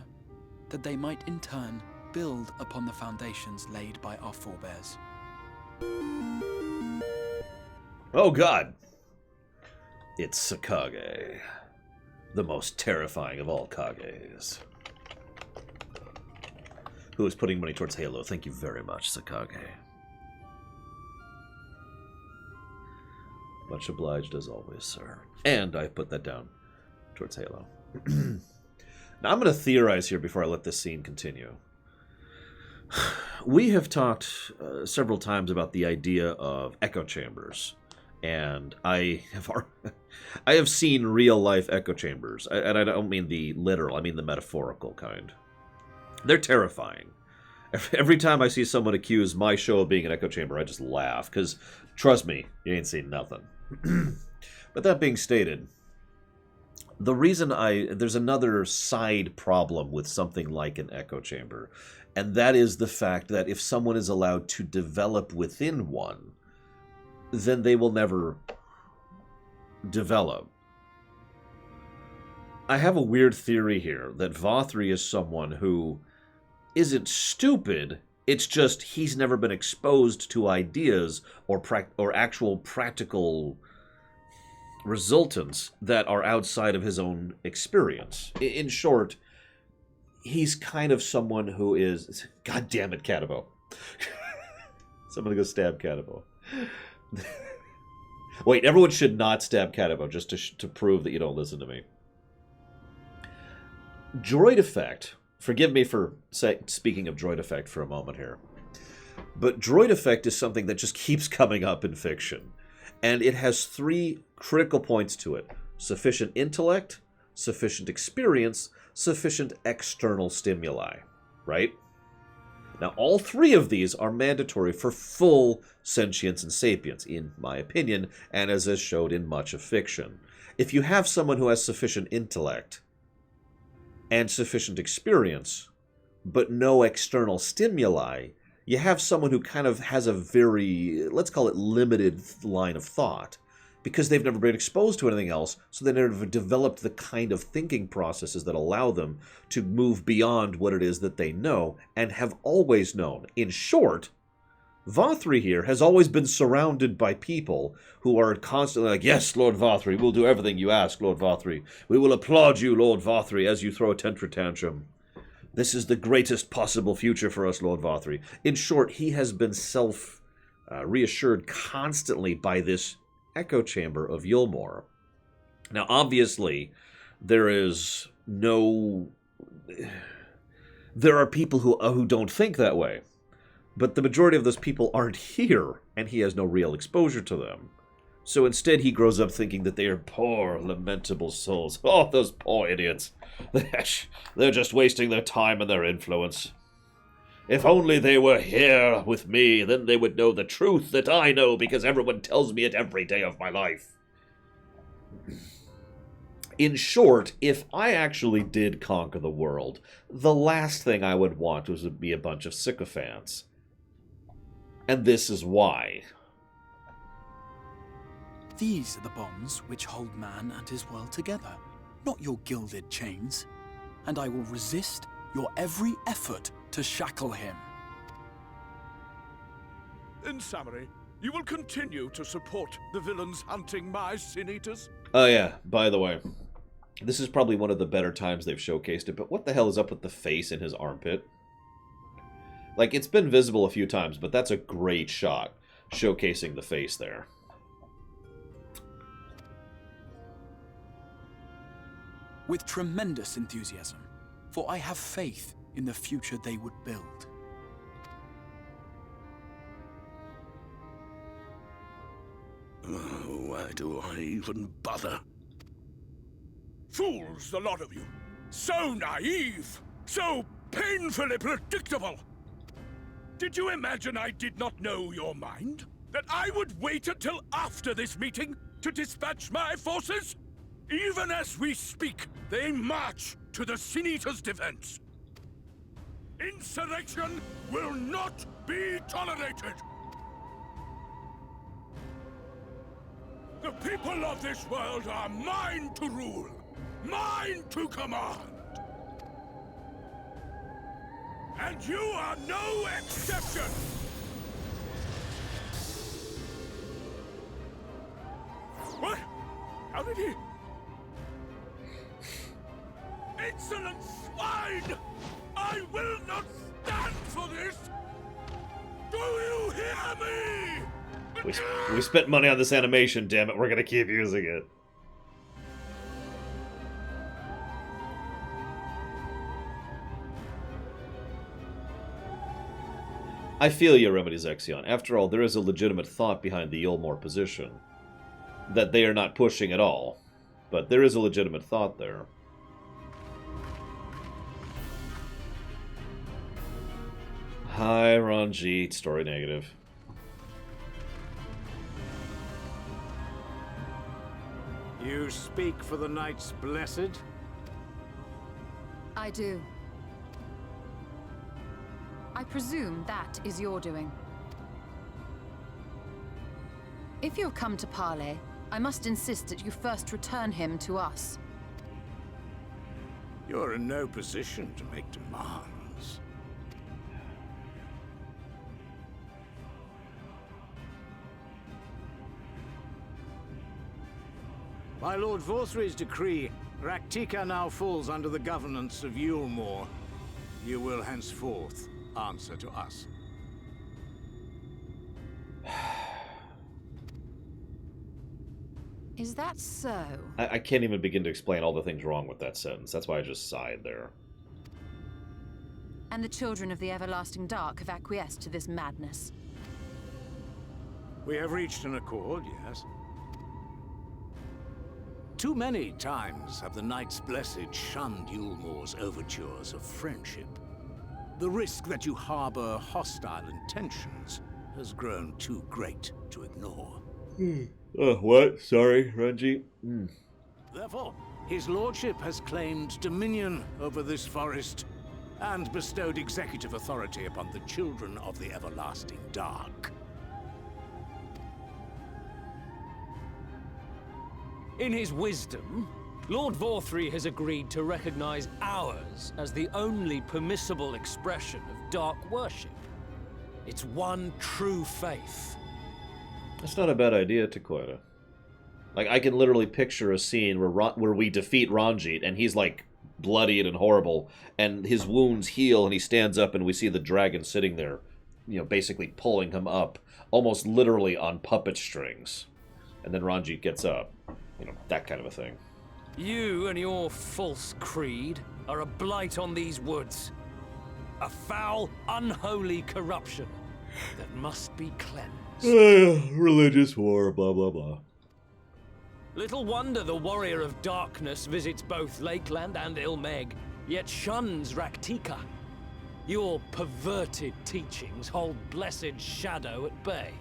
that they might in turn build upon the foundations laid by our forebears. Oh god! It's Sakage. The most terrifying of all Kages. Who is putting money towards Halo. Thank you very much, Sakage. Much obliged as always, sir. And I put that down towards Halo. Now I'm going to theorize here before I let this scene continue. We have talked several times about the idea of echo chambers. And I have seen real-life echo chambers. And I don't mean the literal, I mean the metaphorical kind. They're terrifying. Every time I see someone accuse my show of being an echo chamber, I just laugh. Because, trust me, you ain't seen nothing. But that being stated, the reason there's another side problem with something like an echo chamber. And that is the fact that if someone is allowed to develop within one, then they will never develop. I have a weird theory here that Vothri is someone who isn't stupid, it's just he's never been exposed to ideas or actual practical resultants that are outside of his own experience. In short, he's kind of someone who is... God damn it, Catabo. Somebody go stab Catabo. Wait, everyone should not stab Catabo, just to prove that you don't listen to me. Droid Effect. Forgive me for speaking of Droid Effect for a moment here. But Droid Effect is something that just keeps coming up in fiction. And it has three critical points to it. Sufficient intellect, sufficient experience, sufficient external stimuli, right? Now, all three of these are mandatory for full sentience and sapience, in my opinion, and as is showed in much of fiction. If you have someone who has sufficient intellect and sufficient experience, but no external stimuli, you have someone who kind of has a very, let's call it, limited line of thought, because they've never been exposed to anything else, so they never developed the kind of thinking processes that allow them to move beyond what it is that they know, and have always known. In short, Vothri here has always been surrounded by people who are constantly like, yes, Lord Vothri, we'll do everything you ask, Lord Vothri. We will applaud you, Lord Vothri, as you throw a tantrum. This is the greatest possible future for us, Lord Vothri. In short, he has been reassured constantly by this echo chamber of Yulmore. Now, obviously, there are people who don't think that way. But the majority of those people aren't here, and he has no real exposure to them. So instead he grows up thinking that they are poor, lamentable souls. Oh, those poor idiots. They're just wasting their time and their influence. If only they were here with me, then they would know the truth that I know, because everyone tells me it every day of my life. In short, if I actually did conquer the world, the last thing I would want was to be a bunch of sycophants. And this is why. These are the bonds which hold man and his world together, not your gilded chains. And I will resist your every effort to shackle him. In summary, you will continue to support the villains hunting my Sin-Eaters? Oh yeah, by the way, this is probably one of the better times they've showcased it, but what the hell is up with the face in his armpit? Like, it's been visible a few times, but that's a great shot, showcasing the face there. With tremendous enthusiasm, for I have faith in the future they would build. Why do I even bother? Fools, the lot of you! So naive! So painfully predictable! Did you imagine I did not know your mind? That I would wait until after this meeting to dispatch my forces? Even as we speak, they march to the Sin-Eater's defense. Insurrection will not be tolerated! The people of this world are mine to rule, mine to command. And you are no exception! What? How did he... Insolent swine! I will not stand for this! Do you hear me? We spent money on this animation, damn it, we're gonna keep using it. I feel your remedies, Exion. After all, there is a legitimate thought behind the Yulmore position. That they are not pushing at all. But there is a legitimate thought there. Hi, Ranjit. Story negative. You speak for the Knights Blessed? I do. I presume that is your doing. If you have come to parley, I must insist that you first return him to us. You're in no position to make demands. By Lord Vothri's decree, Raktika now falls under the governance of Yulmore. You will henceforth answer to us. Is that so? I can't even begin to explain all the things wrong with that sentence. That's why I just sighed there. And the children of the Everlasting Dark have acquiesced to this madness. We have reached an accord, yes. too many times have the Knights Blessed shunned Yulmore's overtures of friendship. The risk that you harbor hostile intentions has grown too great to ignore. What? Sorry, Ranjit? Therefore, his lordship has claimed dominion over this forest and bestowed executive authority upon the children of the everlasting dark. In his wisdom, Lord Vorthry has agreed to recognize ours as the only permissible expression of dark worship. It's one true faith. That's not a bad idea, Tequila. Like, I can literally picture a scene where we defeat Ranjit, and he's, like, bloodied and horrible, and his wounds heal, and he stands up, and we see the dragon sitting there, you know, basically pulling him up, almost literally on puppet strings. And then Ranjit gets up. You know, that kind of a thing. You and your false creed are a blight on these woods. A foul, unholy corruption that must be cleansed. Religious war, blah, blah, blah. Little wonder the warrior of darkness visits both Lakeland and Ilmeg, yet shuns Raktika. Your perverted teachings hold blessed shadow at bay.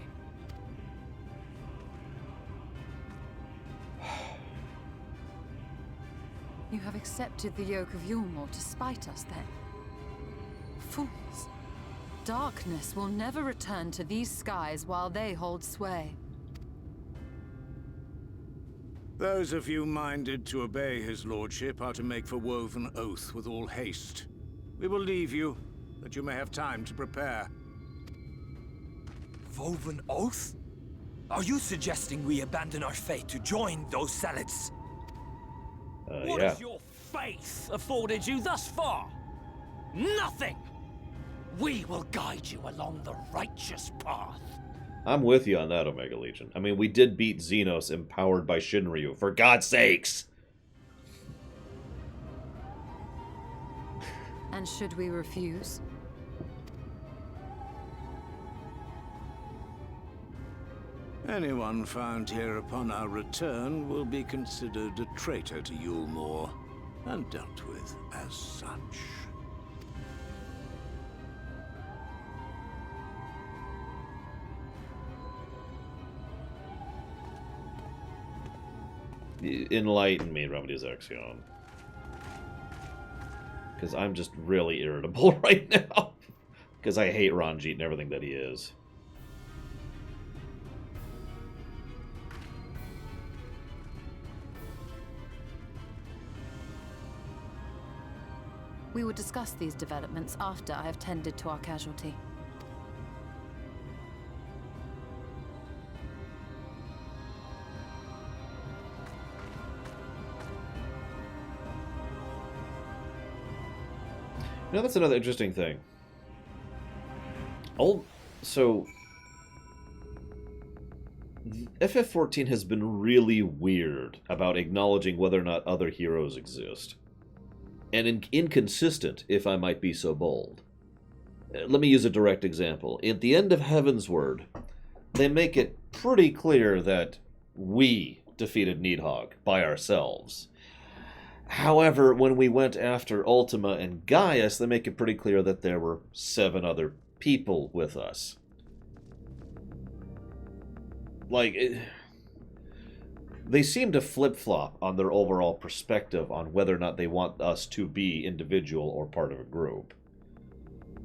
You have accepted the yoke of Yulmore to spite us, then? Fools. Darkness will never return to these skies while they hold sway. Those of you minded to obey his lordship are to make for Woven Oath with all haste. We will leave you, that you may have time to prepare. Woven Oath? Are you suggesting we abandon our fate to join those zealots? What has your faith afforded you thus far? Nothing! We will guide you along the righteous path. I'm with you on that, Omega Legion. I mean, we did beat Xenos empowered by Shinryu, for God's sakes! And should we refuse? Anyone found here upon our return will be considered a traitor to Yulmore, and dealt with as such. Enlighten me, Remedies Exion. Because I'm just really irritable right now. Because I hate Ranjit and everything that he is. We will discuss these developments after I have tended to our casualty. You know, that's another interesting thing. So FF14 has been really weird about acknowledging whether or not other heroes exist. And inconsistent, if I might be so bold. Let me use a direct example. At the end of Heavensward, they make it pretty clear that we defeated Needhog by ourselves. However, when we went after Ultima and Gaius, they make it pretty clear that there were 7 other people with us. Like, they seem to flip-flop on their overall perspective on whether or not they want us to be individual or part of a group.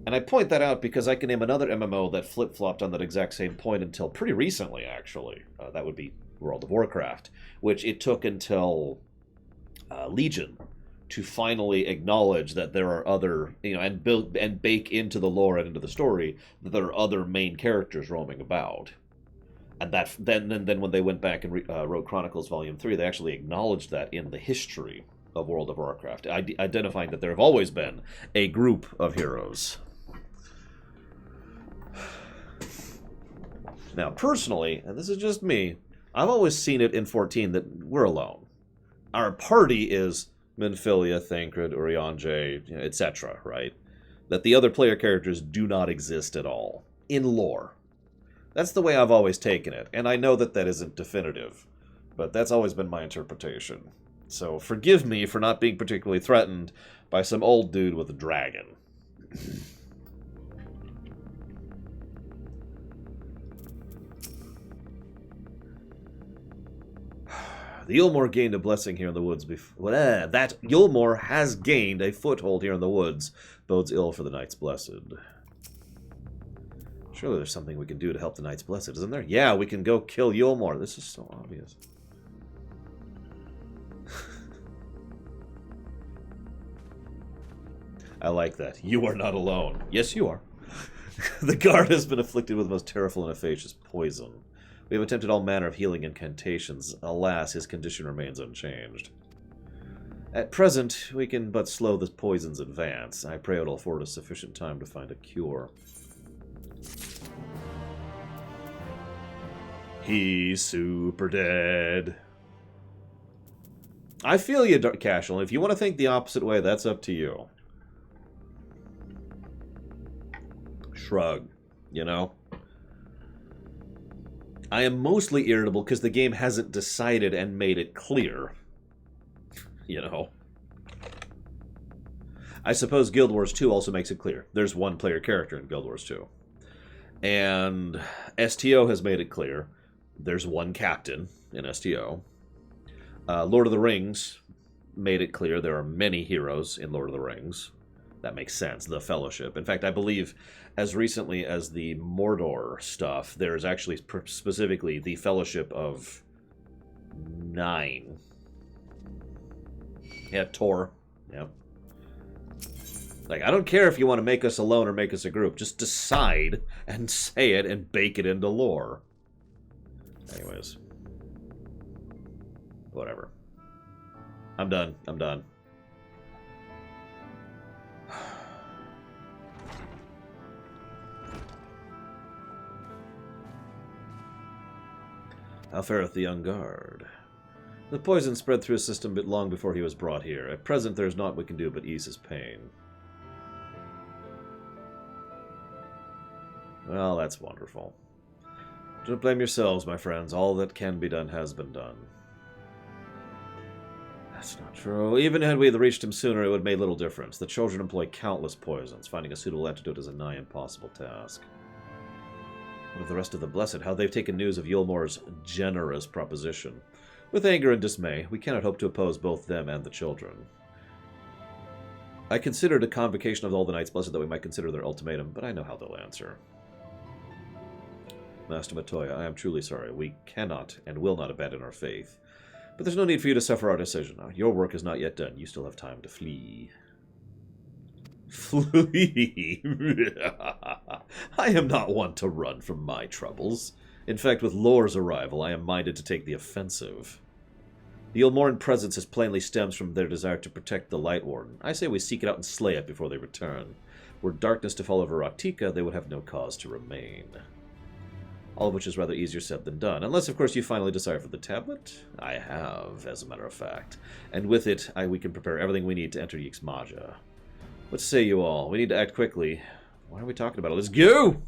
And I point that out because I can name another MMO that flip-flopped on that exact same point until pretty recently, actually. That would be World of Warcraft, which it took until Legion to finally acknowledge that there are other, you know, and build and bake into the lore and into the story that there are other main characters roaming about. And that then when they went back and wrote Chronicles Volume 3, they actually acknowledged that in the history of World of Warcraft, identifying that there have always been a group of heroes. Now, personally, and this is just me, I've always seen it in 14 that we're alone. Our party is Minfilia, Thancred, Urianger, etc., right? That the other player characters do not exist at all, in lore. That's the way I've always taken it, and I know that that isn't definitive. But that's always been my interpretation. So forgive me for not being particularly threatened by some old dude with a dragon. The Yulmore gained a blessing here in the woods before... that Yulmore has gained a foothold here in the woods. Bodes ill for the Knights Blessed. Surely there's something we can do to help the Knights Blessed, isn't there? Yeah, we can go kill Yulmore. This is so obvious. I like that. You are not alone. Yes, you are. The guard has been afflicted with the most terrible and efficacious poison. We have attempted all manner of healing incantations. Alas, his condition remains unchanged. At present, we can but slow the poison's advance. I pray it'll afford us sufficient time to find a cure. He's super dead. I feel you, Cashel. If you want to think the opposite way, that's up to you. Shrug, you know? I am mostly irritable because the game hasn't decided and made it clear. You know? I suppose Guild Wars 2 also makes it clear. There's one player character in Guild Wars 2. And STO has made it clear. There's one captain in STO. Lord of the Rings made it clear there are many heroes in Lord of the Rings. That makes sense. The Fellowship. In fact, I believe as recently as the Mordor stuff, there's actually specifically the Fellowship of 9. Yeah, Tor. Yep. Like, I don't care if you want to make us alone or make us a group. Just decide and say it and bake it into lore. Anyways. Whatever. I'm done. I'm done. How fareth the young guard? The poison spread through his system but long before he was brought here. At present there is naught we can do but ease his pain. Well, that's wonderful. Don't blame yourselves, my friends. All that can be done has been done. That's not true. Even had we reached him sooner, it would have made little difference. The children employ countless poisons. Finding a suitable antidote is a nigh impossible task. What of the rest of the Blessed? How they've taken news of Yulmore's generous proposition. With anger and dismay, we cannot hope to oppose both them and the children. I considered a convocation of all the Knights Blessed that we might consider their ultimatum, but I know how they'll answer. Master Matoya, I am truly sorry. We cannot and will not abandon our faith. But there's no need for you to suffer our decision. Your work is not yet done. You still have time to flee. Flee? I am not one to run from my troubles. In fact, with Lore's arrival, I am minded to take the offensive. The Yulmoran presence as plainly stems from their desire to protect the Light Warden. I say we seek it out and slay it before they return. Were darkness to fall over Raktika, they would have no cause to remain. All of which is rather easier said than done. Unless, of course, you finally decide for the tablet. I have, as a matter of fact. And with it, we can prepare everything we need to enter Yixmaja. What say you all? We need to act quickly. Why are we talking about it? Let's go!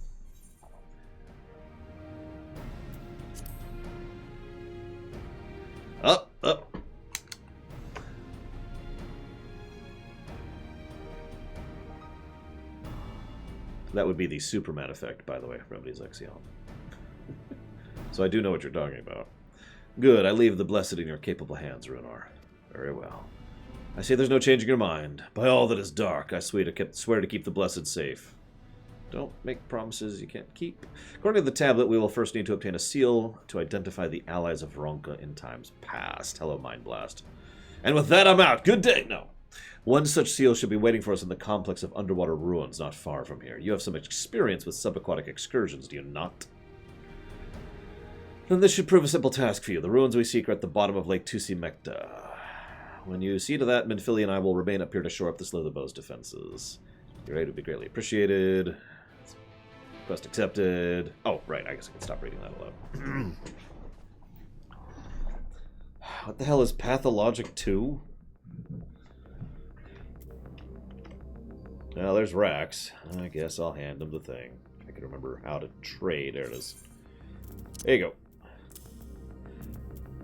Up, up. That would be the Superman effect, by the way. Remedy's Exion. So I do know what you're talking about. Good, I leave the Blessed in your capable hands, Runar. Very well. I say there's no changing your mind. By all that is dark, I swear to keep the Blessed safe. Don't make promises you can't keep. According to the tablet, we will first need to obtain a seal to identify the allies of Ronka in times past. Hello, Mind Blast. And with that, I'm out. Good day. No. One such seal should be waiting for us in the complex of underwater ruins not far from here. You have some experience with subaquatic excursions, do you not? Then this should prove a simple task for you. The ruins we seek are at the bottom of Lake Tusimekta. When you see to that, Minfili and I will remain up here to shore up the Slitherbows defenses. Your aid would be greatly appreciated. Quest accepted. Oh, right, I guess I can stop reading that aloud. What the hell is Pathologic 2? Well, there's Rax. I guess I'll hand him the thing. I can remember how to trade. There it is. There you go.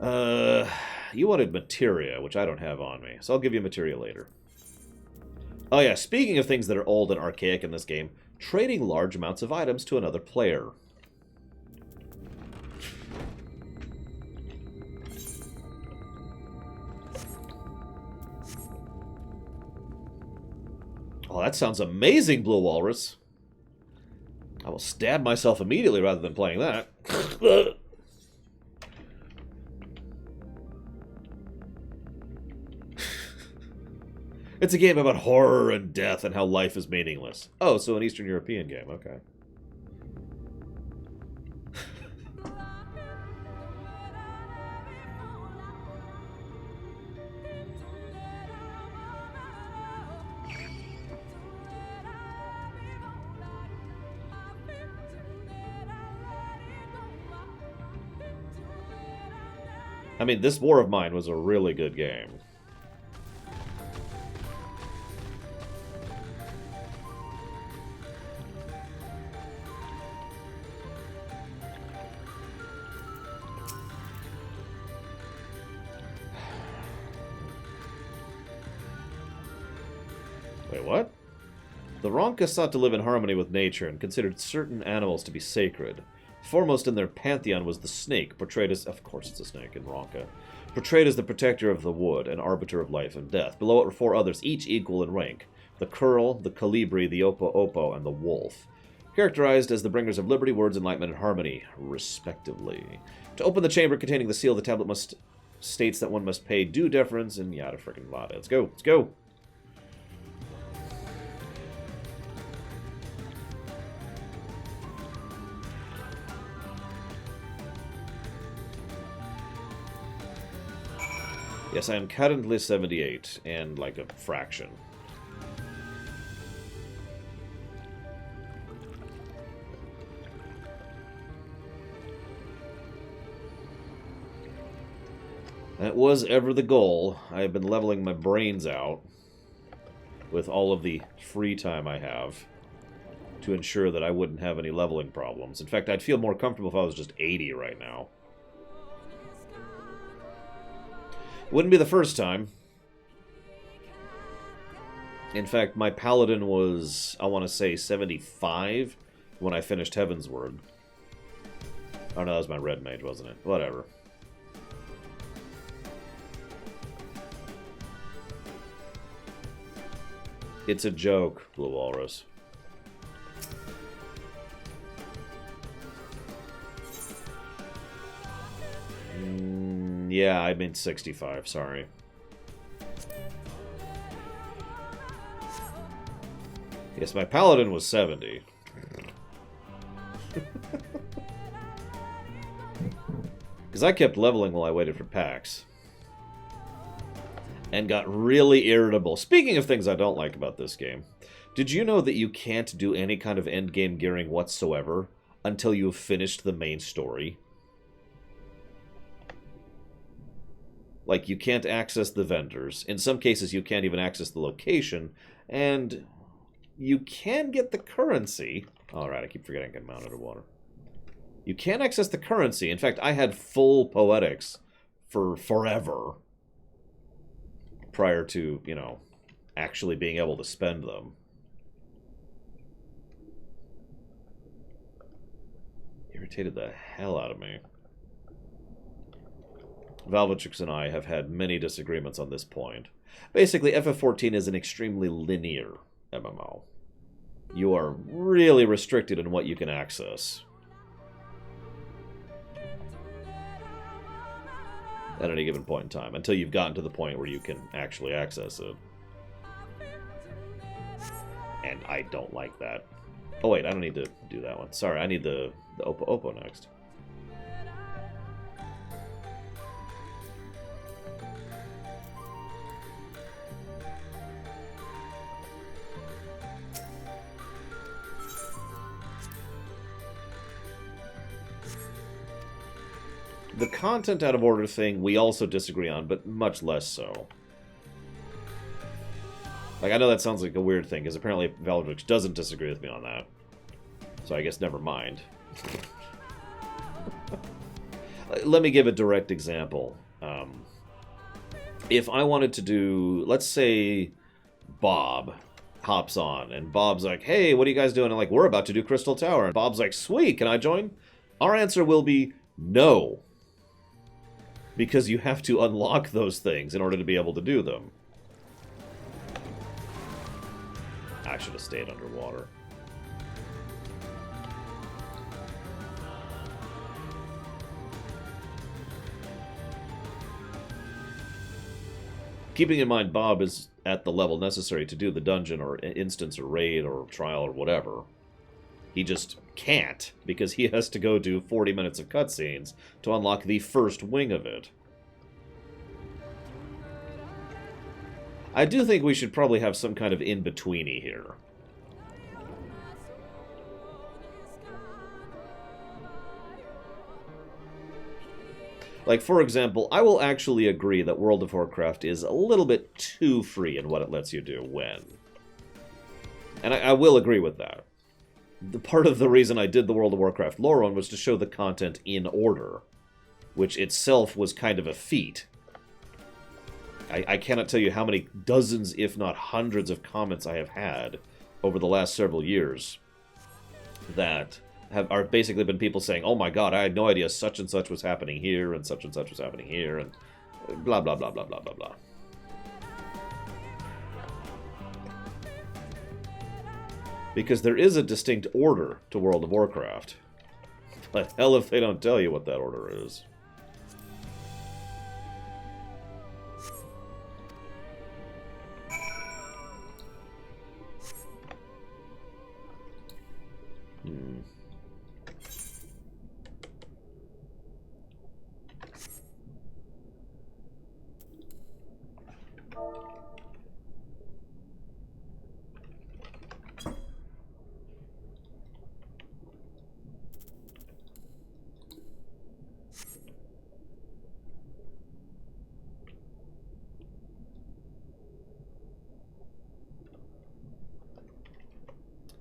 You wanted materia, which I don't have on me, so I'll give you materia later. Oh yeah, speaking of things that are old and archaic in this game, trading large amounts of items to another player. Oh, that sounds amazing, Blue Walrus. I will stab myself immediately rather than playing that. It's a game about horror and death and how life is meaningless. Oh, so an Eastern European game, okay. I mean, this War of Mine was a really good game. Wait, what? The Ronka sought to live in harmony with nature and considered certain animals to be sacred. Foremost in their pantheon was the snake, portrayed as... Of course it's a snake in Ronka. Portrayed as the protector of the wood, an arbiter of life and death. Below it were 4 others, each equal in rank. The curl, the colibri, the opo-opo, and the wolf. Characterized as the bringers of liberty, words, enlightenment, and harmony, respectively. To open the chamber containing the seal, the tablet states that one must pay due deference and yada frickin' lada. Let's go, let's go! Yes, I am currently 78, and like a fraction. That was ever the goal. I have been leveling my brains out with all of the free time I have to ensure that I wouldn't have any leveling problems. In fact, I'd feel more comfortable if I was just 80 right now. Wouldn't be the first time. In fact, my Paladin was, I want to say, 75 when I finished Heavensward. Oh no, that was my Red Mage, wasn't it? Whatever. It's a joke, Blue Walrus. Yeah, I mean 65, sorry. Yes, my Paladin was 70. Because I kept leveling while I waited for packs. And got really irritable. Speaking of things I don't like about this game, did you know that you can't do any kind of endgame gearing whatsoever until you've finished the main story? Like, you can't access the vendors. In some cases, you can't even access the location. And you can get the currency. Alright, I keep forgetting I can mount underwater. You can access the currency. In fact, I had full poetics for forever prior to, you know, actually being able to spend them. Irritated the hell out of me. Valvatrix and I have had many disagreements on this point. Basically, FF14 is an extremely linear MMO. You are really restricted in what you can access at any given point in time, until you've gotten to the point where you can actually access it. And I don't like that. Oh wait, I don't need to do that one. Sorry, I need the Opo next. The content out of order thing we also disagree on, but much less so. Like, I know that sounds like a weird thing, because apparently Valvatrix doesn't disagree with me on that. So I guess never mind. Let me give a direct example. If I wanted to do, let's say, Bob hops on, and Bob's like, hey, what are you guys doing? And like, we're about to do Crystal Tower. And Bob's like, sweet, can I join? Our answer will be no. Because you have to unlock those things in order to be able to do them. I should have stayed underwater. Keeping in mind Bob is at the level necessary to do the dungeon or instance or raid or trial or whatever. He just can't, because he has to go do 40 minutes of cutscenes to unlock the first wing of it. I do think we should probably have some kind of in-betweeny here. Like, for example, I will actually agree that World of Warcraft is a little bit too free in what it lets you do when. And I will agree with that. The part of the reason I did the World of Warcraft lore one was to show the content in order, which itself was kind of a feat. I cannot tell you how many dozens, if not hundreds, of comments I have had over the last several years that are basically been people saying, oh my god, I had no idea such and such was happening here, and such was happening here, and blah, blah, blah, blah, blah, blah, blah. Because there is a distinct order to World of Warcraft. But hell if they don't tell you what that order is.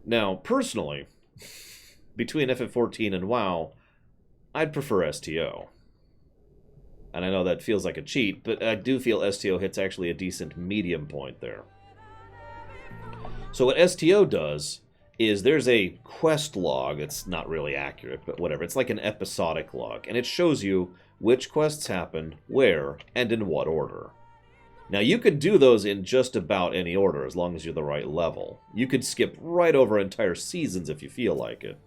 Now, personally, between FF14 and WoW, I'd prefer STO. And I know that feels like a cheat, but I do feel STO hits actually a decent medium point there. So what STO does is there's a quest log. It's not really accurate, but whatever. It's like an episodic log, and it shows you which quests happen, where, and in what order. Now, you could do those in just about any order, as long as you're the right level. You could skip right over entire seasons if you feel like it.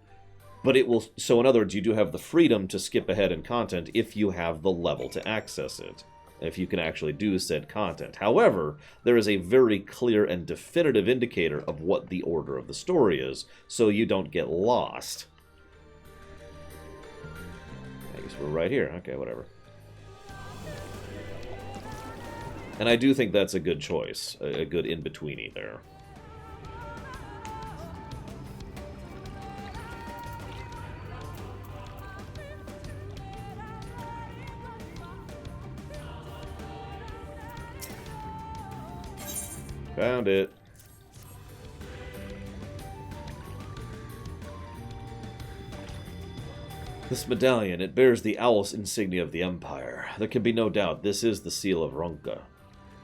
But it will... So, in other words, you do have the freedom to skip ahead in content if you have the level to access it. If you can actually do said content. However, there is a very clear and definitive indicator of what the order of the story is, so you don't get lost. I guess we're right here. Okay, whatever. And I do think that's a good choice, a good in-betweeny there. Found it. This medallion, it bears the owl's insignia of the Empire. There can be no doubt this is the seal of Ronka.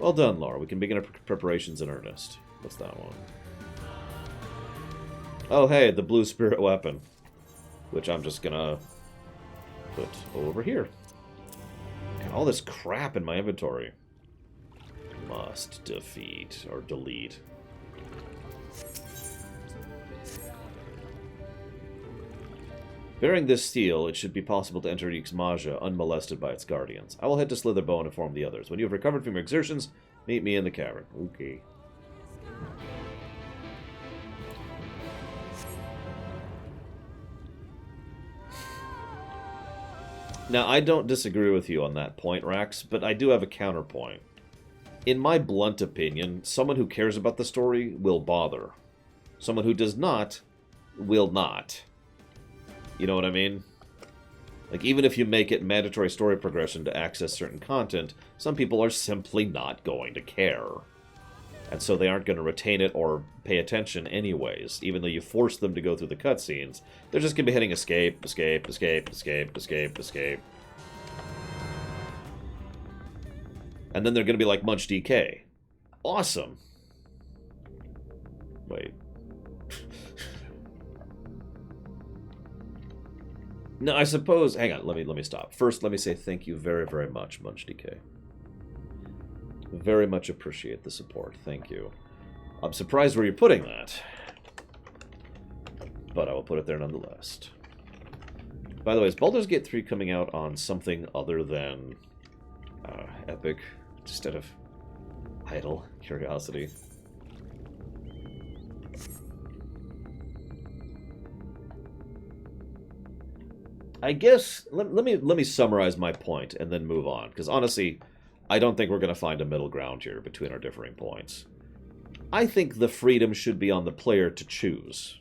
Well done, Laura. We can begin our preparations in earnest. What's that one? Oh, hey, the blue spirit weapon. Which I'm just gonna put over here. Got all this crap in my inventory. Must defeat or delete. Bearing this seal, it should be possible to enter Ixmaja unmolested by its guardians. I will head to Slitherbow and inform the others. When you have recovered from your exertions, meet me in the cavern. Okay. Now, I don't disagree with you on that point, Rax, but I do have a counterpoint. In my blunt opinion, someone who cares about the story will bother. Someone who does not, will not. You know what I mean? Like, even if you make it mandatory story progression to access certain content, some people are simply not going to care. And so they aren't going to retain it or pay attention anyways. Even though you force them to go through the cutscenes, they're just going to be hitting escape, escape, escape, escape, escape, escape. And then they're going to be like Munch DK. Awesome. Wait. No, I suppose... Hang on, let me stop. First, let me say thank you very, very much, Munch DK. Very much appreciate the support. Thank you. I'm surprised where you're putting that. But I will put it there nonetheless. By the way, is Baldur's Gate 3 coming out on something other than Epic instead of Idle? Curiosity. I guess let me summarize my point and then move on, because honestly, I don't think we're going to find a middle ground here between our differing points. I think the freedom should be on the player to choose.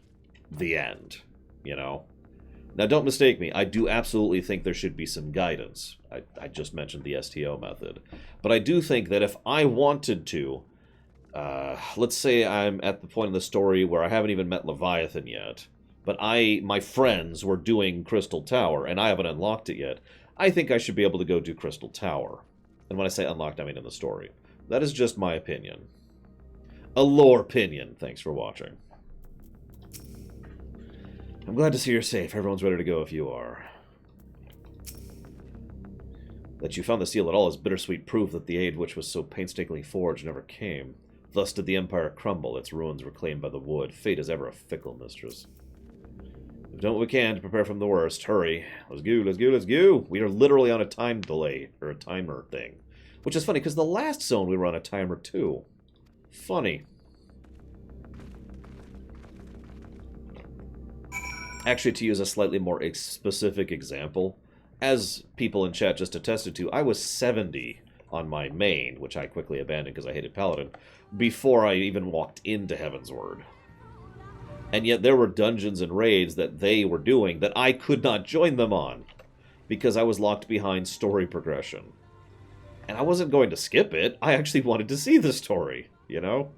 The end, you know? Now, don't mistake me. I do absolutely think there should be some guidance. I just mentioned the STO method. But I do think that if I wanted to, let's say I'm at the point in the story where I haven't even met Leviathan yet, but my friends were doing Crystal Tower, and I haven't unlocked it yet, I think I should be able to go do Crystal Tower. And when I say unlocked, I mean in the story. That is just my opinion. A lore opinion. Thanks for watching. I'm glad to see you're safe. Everyone's ready to go if you are. That you found the seal at all is bittersweet proof that the aid which was so painstakingly forged never came. Thus did the Empire crumble, its ruins were claimed by the wood. Fate is ever a fickle mistress. We've done what we can to prepare from the worst. Hurry. Let's go, let's go, let's go. We are literally on a time delay, or a timer thing. Which is funny, because the last zone we were on a timer too. Funny. Actually, to use a slightly more specific example, as people in chat just attested to, I was 70 on my main, which I quickly abandoned because I hated Paladin, before I even walked into Heavensward. And yet there were dungeons and raids that they were doing that I could not join them on, because I was locked behind story progression. And I wasn't going to skip it, I actually wanted to see the story, you know?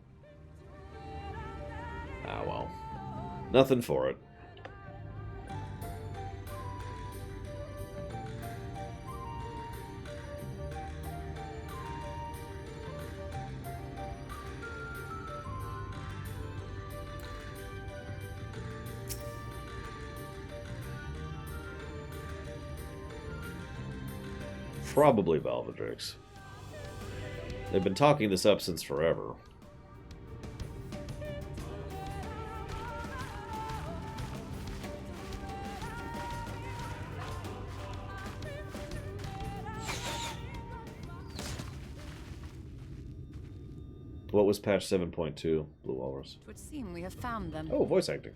Ah, well. Nothing for it. Probably Valvedrix. They've been talking this up since forever. What was patch 7.2, Blue Walrus? It would seem we have found them. Oh, voice acting.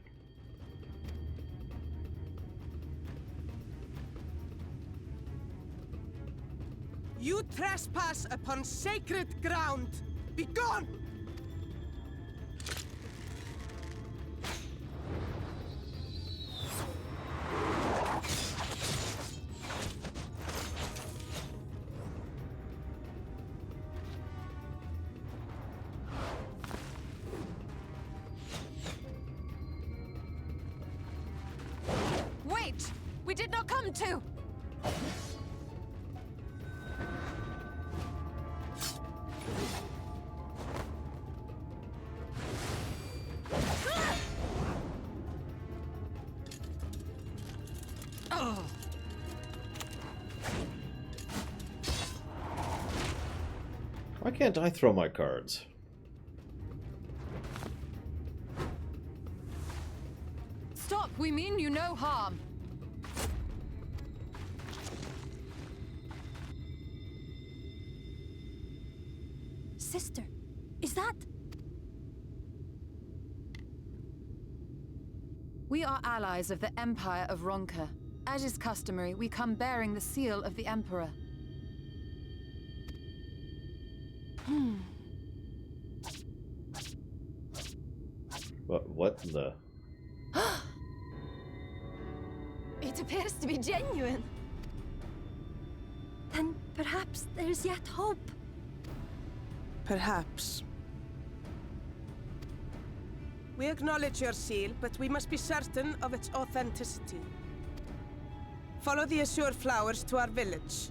You trespass upon sacred ground! Begone! Wait! We did not come to! Why can't I throw my cards? Stop! We mean you no harm. Sister, is that... We are allies of the Empire of Ronka. As is customary, we come bearing the seal of the Emperor. What the... It appears to be genuine. Then perhaps there's yet hope. Perhaps. We acknowledge your seal, but we must be certain of its authenticity. Follow the azure flowers to our village.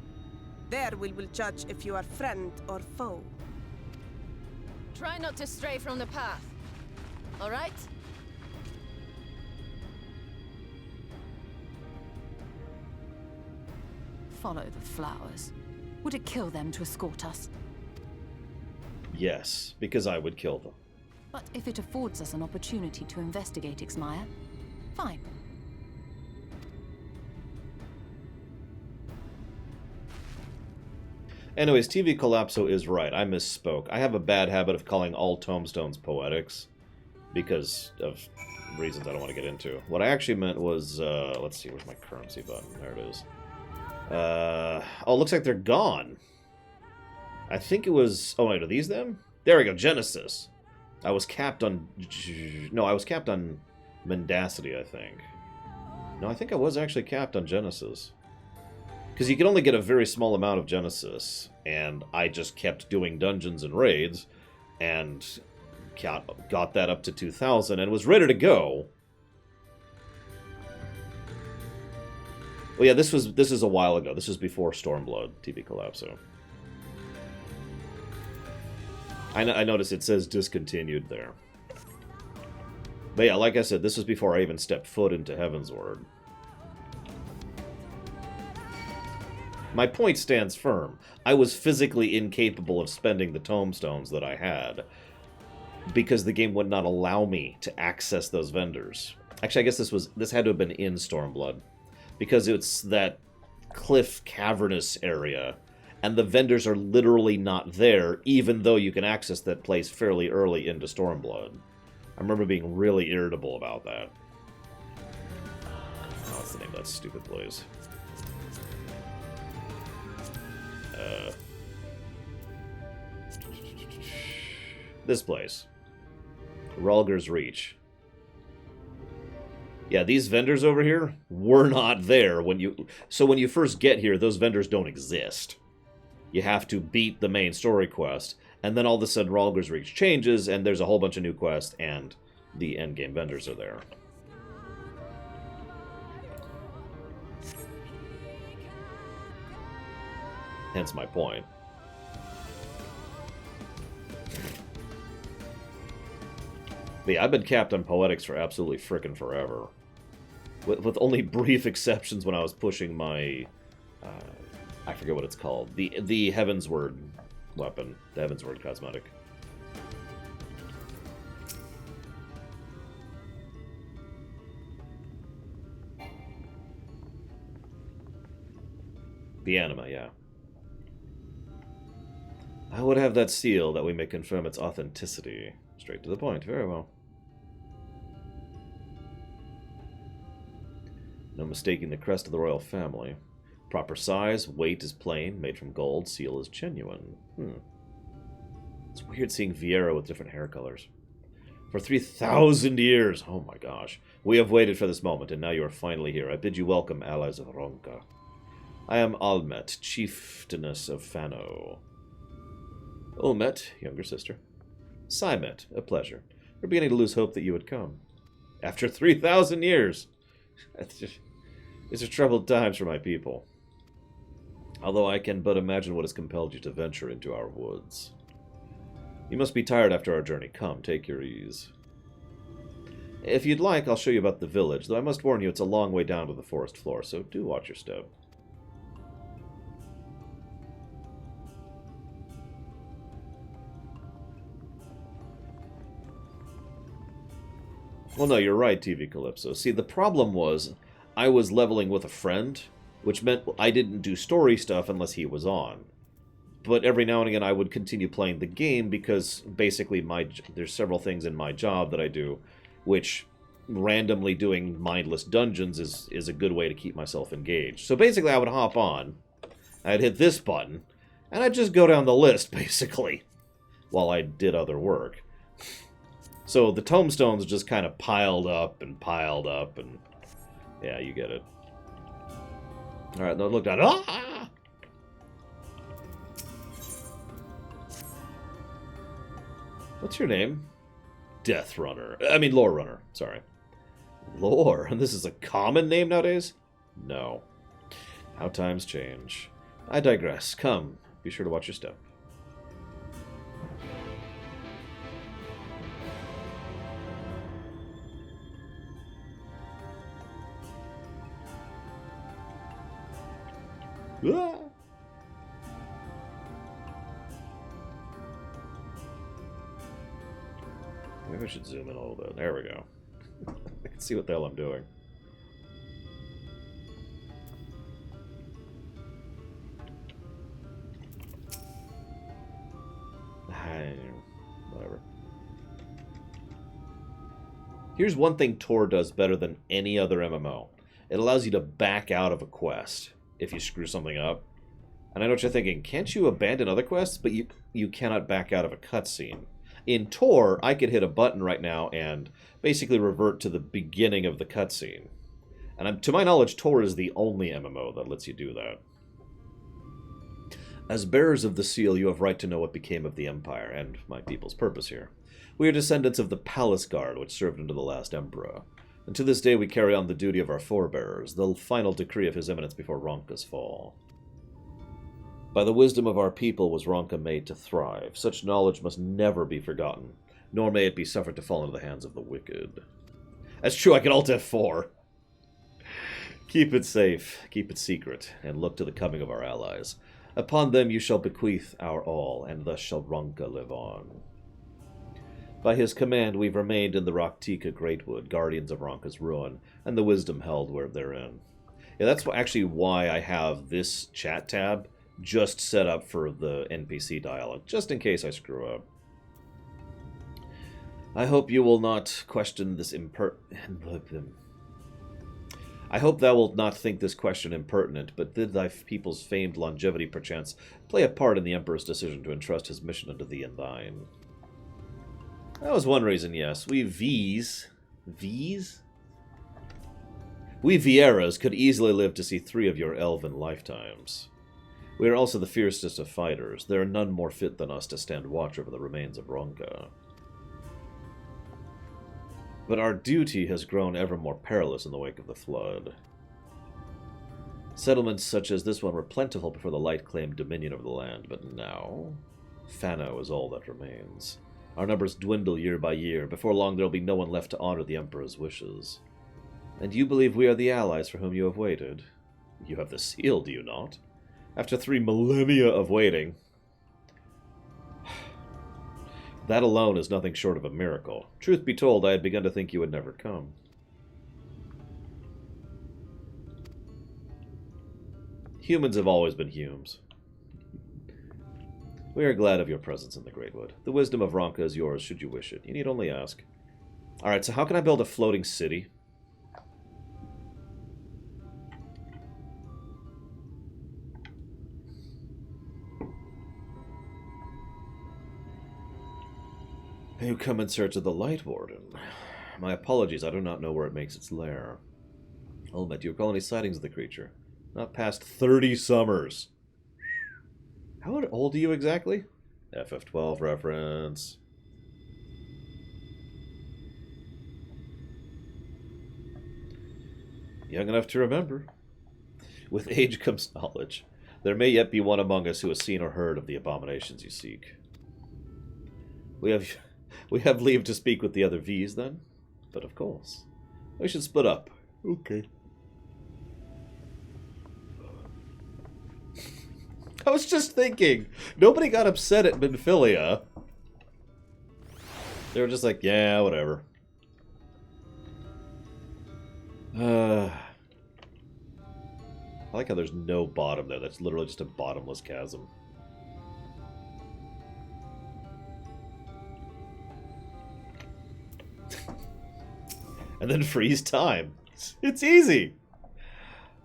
There we will judge if you are friend or foe. Try not to stray from the path. All right? Follow the flowers. Would it kill them to escort us? Yes, because I would kill them. But if it affords us an opportunity to investigate Ixmaya, fine. Anyways, TV Collapso is right. I misspoke. I have a bad habit of calling all tombstones poetics because of reasons I don't want to get into. What I actually meant was, let's see, where's my currency button? There it is. Oh, looks like they're gone. I think it was... Oh, wait, are these them? There we go, Genesis. I was capped on... No, I was capped on Mendacity, I think. No, I think I was actually capped on Genesis. Because you can only get a very small amount of Genesis, and I just kept doing dungeons and raids, and got that up to 2,000, and was ready to go. Well, yeah, this is a while ago. This was before Stormblood, TV Collapso. I noticed it says discontinued there. But yeah, like I said, this was before I even stepped foot into Heavensward. My point stands firm. I was physically incapable of spending the tombstones that I had because the game would not allow me to access those vendors. Actually, I guess this had to have been in Stormblood because it's that cliff cavernous area and the vendors are literally not there even though you can access that place fairly early into Stormblood. I remember being really irritable about that. Oh, what's the name of that stupid place? This place. Rulger's Reach. Yeah, these vendors over here were not there when you... So when you first get here, those vendors don't exist. You have to beat the main story quest, and then all of a sudden Rulger's Reach changes, and there's a whole bunch of new quests, and the endgame vendors are there. Hence my point. But yeah, I've been capped on Poetics for absolutely frickin' forever. With only brief exceptions when I was pushing my... I forget what it's called. The Heavensward weapon. The Heavensward cosmetic. The anima, yeah. I would have that seal that we may confirm its authenticity. Straight to the point. Very well. No mistaking the crest of the royal family. Proper size, weight is plain, made from gold, seal is genuine. It's weird seeing Vieira with different hair colors. For 3,000 years, oh my gosh, we have waited for this moment, and now you are finally here. I bid you welcome, allies of Ronka. I am Almet, chieftainess of Fano. Ulmet, younger sister. Simet, a pleasure. We're beginning to lose hope that you would come. After 3,000 years! These are troubled times for my people. Although I can but imagine what has compelled you to venture into our woods. You must be tired after our journey. Come, take your ease. If you'd like, I'll show you about the village, though I must warn you it's a long way down to the forest floor, so do watch your step. Well, no, you're right, TV Calypso. See, the problem was, I was leveling with a friend, which meant I didn't do story stuff unless he was on. But every now and again I would continue playing the game because basically there's several things in my job that I do, which randomly doing mindless dungeons is a good way to keep myself engaged. So basically I would hop on, I'd hit this button, and I'd just go down the list, basically, while I did other work. So the tombstones just kind of piled up, and yeah, you get it. Alright, now look down. Ah! What's your name? Death Runner. I mean, Lore Runner. Sorry. Lore? And this is a common name nowadays? No. How times change. I digress. Come, be sure to watch your step. Ah! Maybe I should zoom in a little bit. There we go. I can see what the hell I'm doing. Whatever. Here's one thing Tor does better than any other MMO. It allows you to back out of a quest if you screw something up. And I know what you're thinking. Can't you abandon other quests? But you cannot back out of a cutscene. In Tor, I could hit a button right now and basically revert to the beginning of the cutscene. And to my knowledge, Tor is the only MMO that lets you do that. As bearers of the seal, you have right to know what became of the Empire, and my people's purpose here. We are descendants of the Palace Guard, which served under the last Emperor. And to this day we carry on the duty of our forebearers, the final decree of His Eminence before Ronka's fall. By the wisdom of our people was Ronka made to thrive. Such knowledge must never be forgotten, nor may it be suffered to fall into the hands of the wicked. That's true, I can Alt F4. Keep it safe, keep it secret, and look to the coming of our allies. Upon them you shall bequeath our all, and thus shall Ronka live on. By his command we've remained in the Raktika Greatwood, guardians of Ronka's ruin, and the wisdom held where therein. Yeah, that's actually why I have this chat tab just set up for the NPC dialogue, just in case I screw up. I hope you will not question this I hope thou wilt not think this question impertinent, but did thy people's famed longevity perchance play a part in the Emperor's decision to entrust his mission unto thee and thine? That was one reason, yes. We V's? V's? We Vieras could easily live to see 3 of your elven lifetimes. We are also the fiercest of fighters. There are none more fit than us to stand watch over the remains of Ronka. But our duty has grown ever more perilous in the wake of the flood. Settlements such as this one were plentiful before the light claimed dominion over the land, but now Fano is all that remains. Our numbers dwindle year by year. Before long there will be no one left to honor the Emperor's wishes. And you believe we are the allies for whom you have waited? You have the seal, do you not? After 3 millennia of waiting. That alone is nothing short of a miracle. Truth be told, I had begun to think you would never come. Humans have always been Humes. We are glad of your presence in the Greatwood. The wisdom of Ronka is yours, should you wish it. You need only ask. Alright, so how can I build a floating city? You come in search of the Light Warden. My apologies, I do not know where it makes its lair. I'll admit you recall any sightings of the creature. Not past 30 summers. How old are you exactly? FF12 reference. Young enough to remember. With age comes knowledge. There may yet be one among us who has seen or heard of the abominations you seek. We have leave to speak with the other V's, then? But of course. We should split up. Okay. I was just thinking, nobody got upset at Minfilia. They were just like, yeah, whatever. I like how there's no bottom there. That's literally just a bottomless chasm. And then freeze time. It's easy.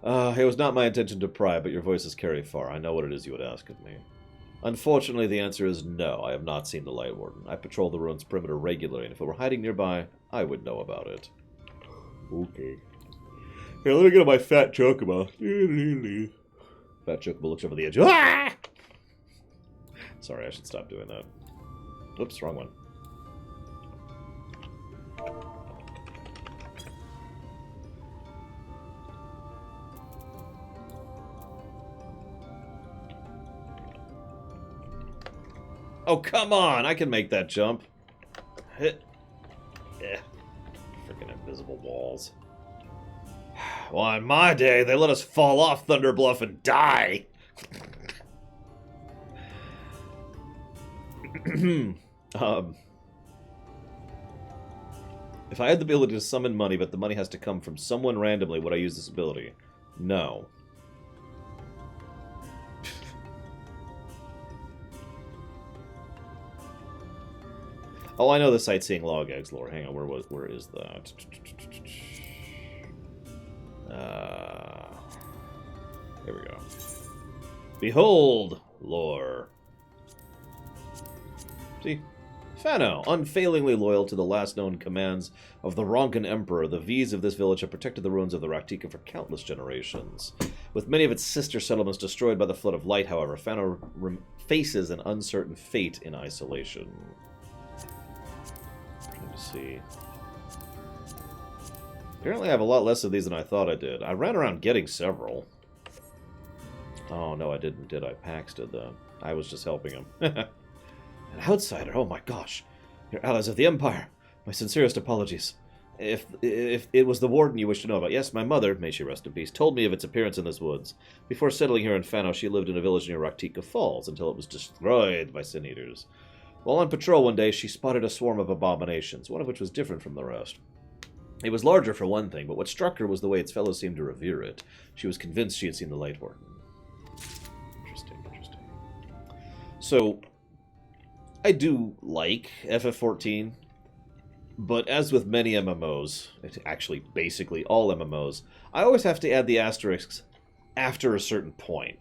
It was not my intention to pry, but your voices carry far. I know what it is you would ask of me. Unfortunately, the answer is no. I have not seen the Light Warden. I patrol the ruins perimeter regularly, and if it were hiding nearby, I would know about it. Okay. Here, let me get on my fat chocobo. Fat chocobo looks over the edge. Ah! Sorry, I should stop doing that. Oops, wrong one. Oh, come on! I can make that jump. Hit. Yeah. Freaking invisible walls. Well, in my day, they let us fall off Thunder Bluff and die. If I had the ability to summon money, but the money has to come from someone randomly, would I use this ability? No. Oh, I know the sightseeing log eggs lore. Hang on, where is that? Here we go. Behold, lore. See? Fano, unfailingly loyal to the last known commands of the Ronkan Emperor, the V's of this village have protected the ruins of the Raktika for countless generations. With many of its sister settlements destroyed by the Flood of Light, however, Fano faces an uncertain fate in isolation. Let me see. Apparently I have a lot less of these than I thought I did. I ran around getting several. Oh, no, I didn't, did I? Pax did that. I was just helping him. An outsider? Oh my gosh. You're allies of the Empire. My sincerest apologies. If it was the Warden you wish to know about. Yes, my mother, may she rest in peace, told me of its appearance in this woods. Before settling here in Fano, she lived in a village near Raktika Falls until it was destroyed by Sin Eaters. While on patrol one day, she spotted a swarm of abominations, one of which was different from the rest. It was larger for one thing, but what struck her was the way its fellows seemed to revere it. She was convinced she had seen the Light Warden. Interesting, interesting. So, I do like FF14, but as with many MMOs, actually basically all MMOs, I always have to add the asterisks after a certain point.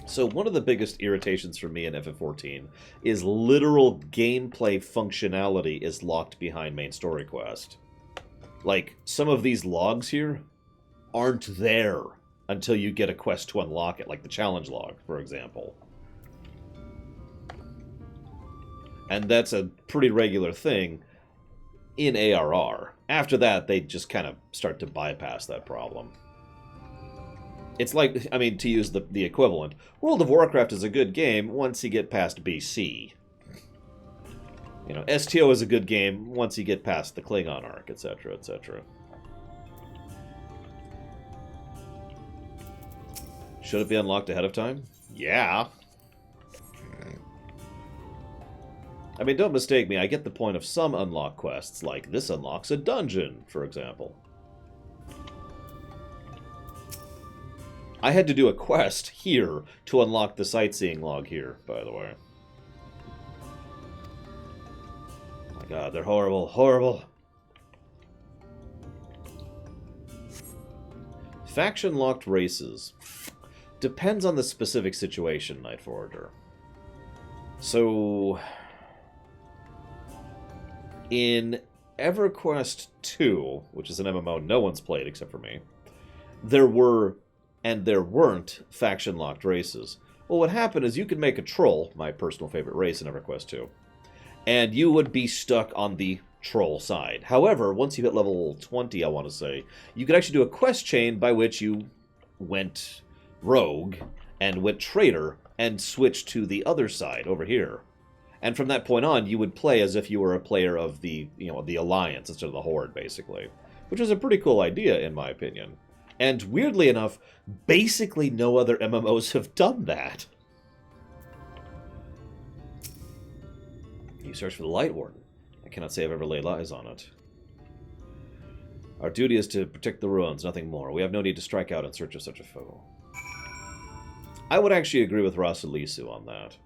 So one of the biggest irritations for me in FF14 is literal gameplay functionality is locked behind main story quest. Like, some of these logs here aren't there until you get a quest to unlock it, like the challenge log, for example. And that's a pretty regular thing in ARR. After that, they just kind of start to bypass that problem. It's like, I mean, to use the equivalent, World of Warcraft is a good game once you get past BC. You know, STO is a good game once you get past the Klingon arc, etc., etc. Should it be unlocked ahead of time? Yeah. I mean, don't mistake me, I get the point of some unlock quests, like this unlocks a dungeon, for example. I had to do a quest here to unlock the sightseeing log here, by the way. Oh my god, they're horrible, horrible. Faction-locked races. Depends on the specific situation, Night Forager. So, in EverQuest 2, which is an MMO no one's played except for me, there were and there weren't faction-locked races. Well, what happened is you could make a troll, my personal favorite race in EverQuest 2, and you would be stuck on the troll side. However, once you hit level 20, I want to say, you could actually do a quest chain by which you went rogue and went traitor and switched to the other side over here. And from that point on, you would play as if you were a player of the, the Alliance instead of the Horde, basically. Which is a pretty cool idea, in my opinion. And weirdly enough, basically no other MMOs have done that. You search for the Light Warden. I cannot say I've ever laid eyes on it. Our duty is to protect the ruins, nothing more. We have no need to strike out in search of such a foe. I would actually agree with Rasalisu on that.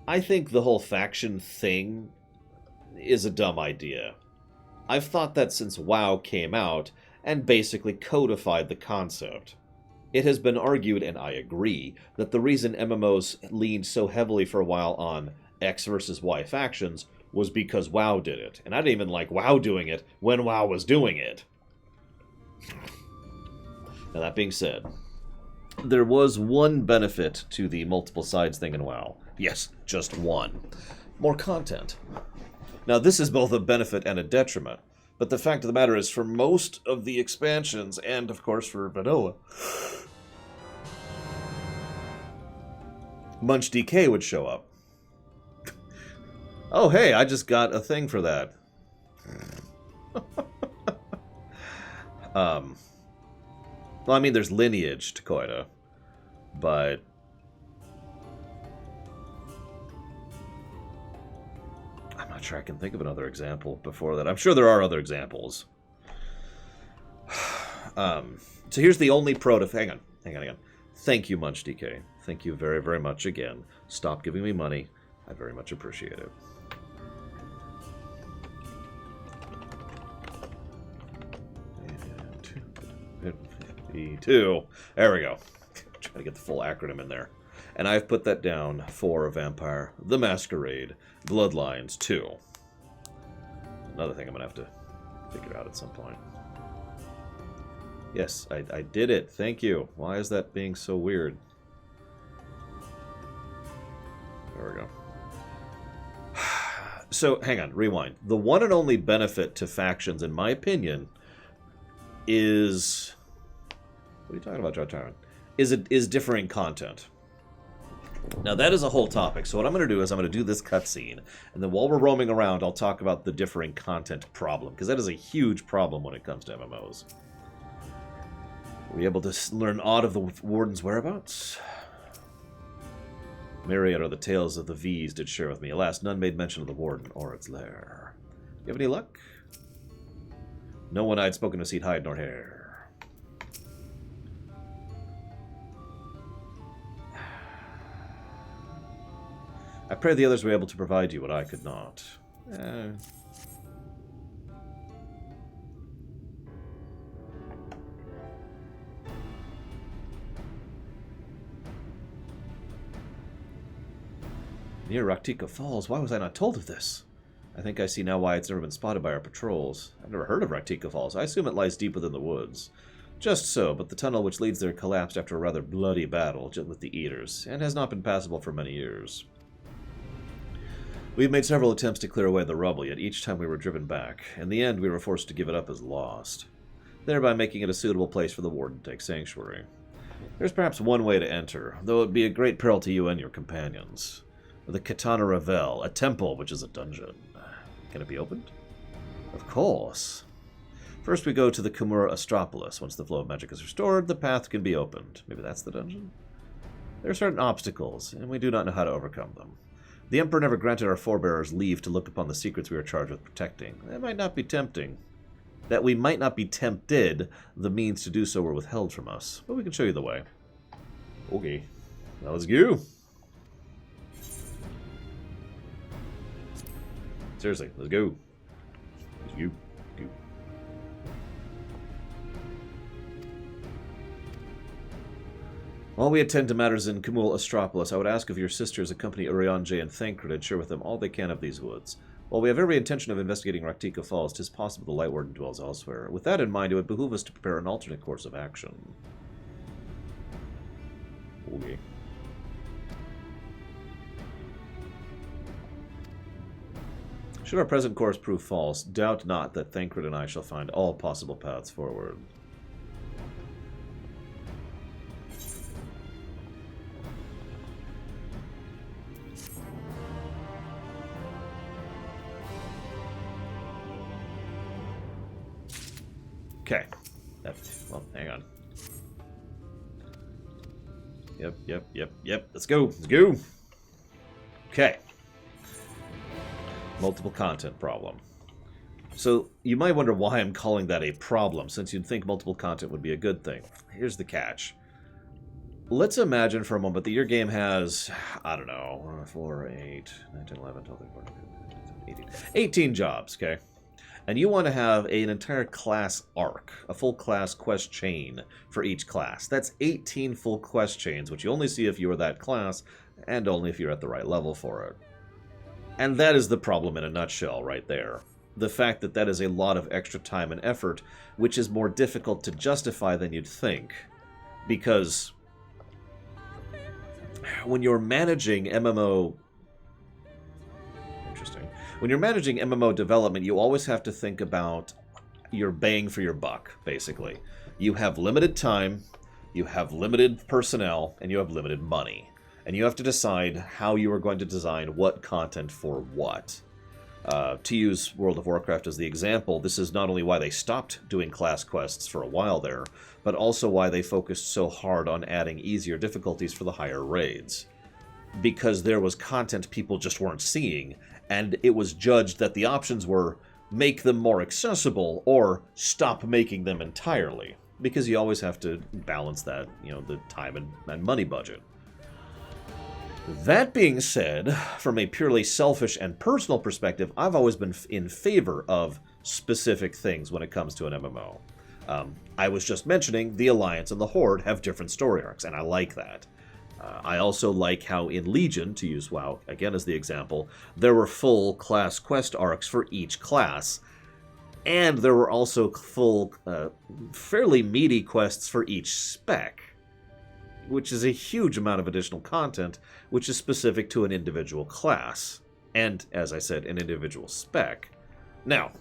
I think the whole faction thing is a dumb idea. I've thought that since WoW came out, and basically codified the concept. It has been argued, and I agree, that the reason MMOs leaned so heavily for a while on X versus Y factions was because WoW did it. And I didn't even like WoW doing it when WoW was doing it. Now that being said, there was one benefit to the multiple sides thing in WoW. Yes, just one. More content. Now this is both a benefit and a detriment. But the fact of the matter is, for most of the expansions, and of course for vanilla, Munch DK would show up. Oh, hey, I just got a thing for that. Well, I mean, there's lineage to Koida, but I'm not sure I can think of another example before that. I'm sure there are other examples. So here's the only pro to... Hang on. Thank you, Munch DK. Thank you very, very much again. Stop giving me money. I very much appreciate it. And 2. There we go. Trying to get the full acronym in there. And I've put that down for Vampire the Masquerade Bloodlines 2. Another thing I'm going to have to figure out at some point. Yes, I did it. Thank you. Why is that being so weird? There we go. So, hang on. Rewind. The one and only benefit to factions, in my opinion, is... What are you talking about, Jar Tyrant? Is differing content. Now, that is a whole topic. So what I'm going to do is I'm going to do this cutscene. And then while we're roaming around, I'll talk about the differing content problem. Because that is a huge problem when it comes to MMOs. Were you able to learn aught of the Warden's whereabouts? Myriad are the tales of the V's did share with me. Alas, none made mention of the Warden or its lair. You have any luck? No one I'd spoken to seed hide nor hair. I pray the others were able to provide you what I could not. Near Raktika Falls, why was I not told of this? I think I see now why it's never been spotted by our patrols. I've never heard of Raktika Falls. I assume it lies deep within the woods. Just so, but the tunnel which leads there collapsed after a rather bloody battle with the Eaters, and has not been passable for many years. We've made several attempts to clear away the rubble, yet each time we were driven back. In the end, we were forced to give it up as lost, thereby making it a suitable place for the Warden to take sanctuary. There's perhaps one way to enter, though it would be a great peril to you and your companions. The Katana Revel, a temple, which is a dungeon. Can it be opened? Of course. First we go to the Kumura Astropolis. Once the flow of magic is restored, the path can be opened. Maybe that's the dungeon? There are certain obstacles, and we do not know how to overcome them. The Emperor never granted our forebears leave to look upon the secrets we are charged with protecting. That might not be tempting. That we might not be tempted, the means to do so were withheld from us. But we can show you the way. Okay. Now let's go. Seriously, let's go. Let's go. Go. While we attend to matters in Kumul Astropolis, I would ask if your sisters accompany Urianger and Thancred and share with them all they can of these woods. While we have every intention of investigating Raktika Falls, 'tis possible the Light Warden dwells elsewhere. With that in mind, it would behoove us to prepare an alternate course of action. Okay. Should our present course prove false, doubt not that Thancred and I shall find all possible paths forward. Okay. Well, hang on. Yep. Let's go. Okay. Multiple content problem. So, you might wonder why I'm calling that a problem, since you'd think multiple content would be a good thing. Here's the catch. Let's imagine for a moment that your game has, I don't know, 4, 8, 9, 10, 11, 12, 13, 14, 15, 18 jobs, okay? And you want to have an entire class arc, a full class quest chain for each class. That's 18 full quest chains, which you only see if you are that class, and only if you're at the right level for it. And that is the problem in a nutshell right there. The fact that that is a lot of extra time and effort, which is more difficult to justify than you'd think. Because when you're managing MMO... Interesting. When you're managing MMO development, you always have to think about your bang for your buck, basically. You have limited time, you have limited personnel, and you have limited money. And you have to decide how you are going to design what content for what. To use World of Warcraft as the example, this is not only why they stopped doing class quests for a while there, but also why they focused so hard on adding easier difficulties for the higher raids. Because there was content people just weren't seeing, and it was judged that the options were make them more accessible or stop making them entirely. Because you always have to balance that, the time and money budget. That being said, from a purely selfish and personal perspective, I've always been in favor of specific things when it comes to an MMO. I was just mentioning the Alliance and the Horde have different story arcs, and I like that. I also like how in Legion, to use WoW again as the example, there were full class quest arcs for each class, and there were also full, fairly meaty quests for each spec, which is a huge amount of additional content, which is specific to an individual class, and, as I said, an individual spec. Now,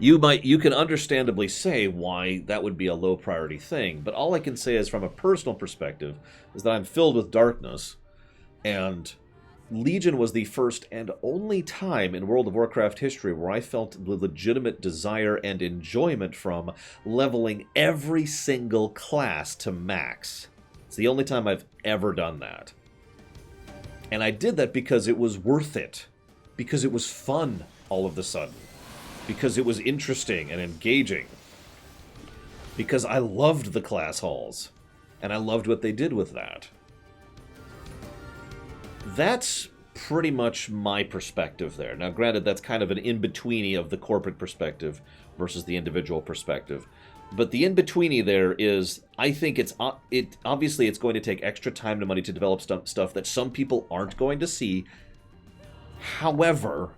you can understandably say why that would be a low priority thing, but all I can say is from a personal perspective is that I'm filled with darkness, and Legion was the first and only time in World of Warcraft history where I felt the legitimate desire and enjoyment from leveling every single class to max. It's the only time I've ever done that. And I did that because it was worth it. Because it was fun all of a sudden. Because it was interesting and engaging. Because I loved the class halls. And I loved what they did with that. That's pretty much my perspective there. Now, granted, that's kind of an in-betweeny of the corporate perspective versus the individual perspective. But the in-betweeny there is, I think obviously it's going to take extra time and money to develop stuff that some people aren't going to see. However,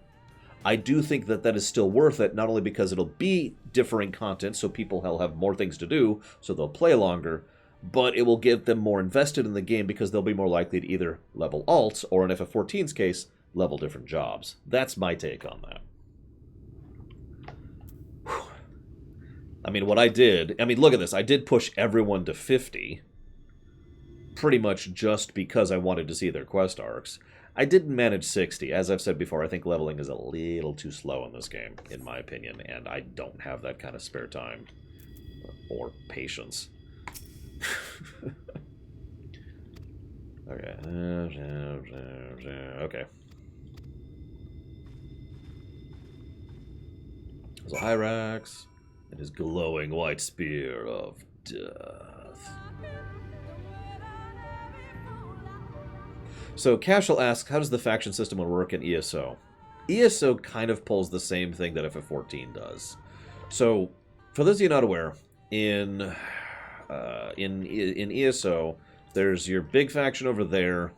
I do think that that is still worth it, not only because it'll be differing content, so people will have more things to do, so they'll play longer, but it will get them more invested in the game because they'll be more likely to either level alts, or in FF14's case, level different jobs. That's my take on that. Whew. I mean, what I did... I mean, look at this. I did push everyone to 50, pretty much just because I wanted to see their quest arcs. I didn't manage 60. As I've said before, I think leveling is a little too slow in this game, in my opinion, and I don't have that kind of spare time or patience. Okay. Okay. So Hyrax and his glowing white spear of death. So Cashel asks, how does the faction system work in ESO? ESO kind of pulls the same thing that FF14 does. So, for those of you not aware, in ESO, there's your big faction over there,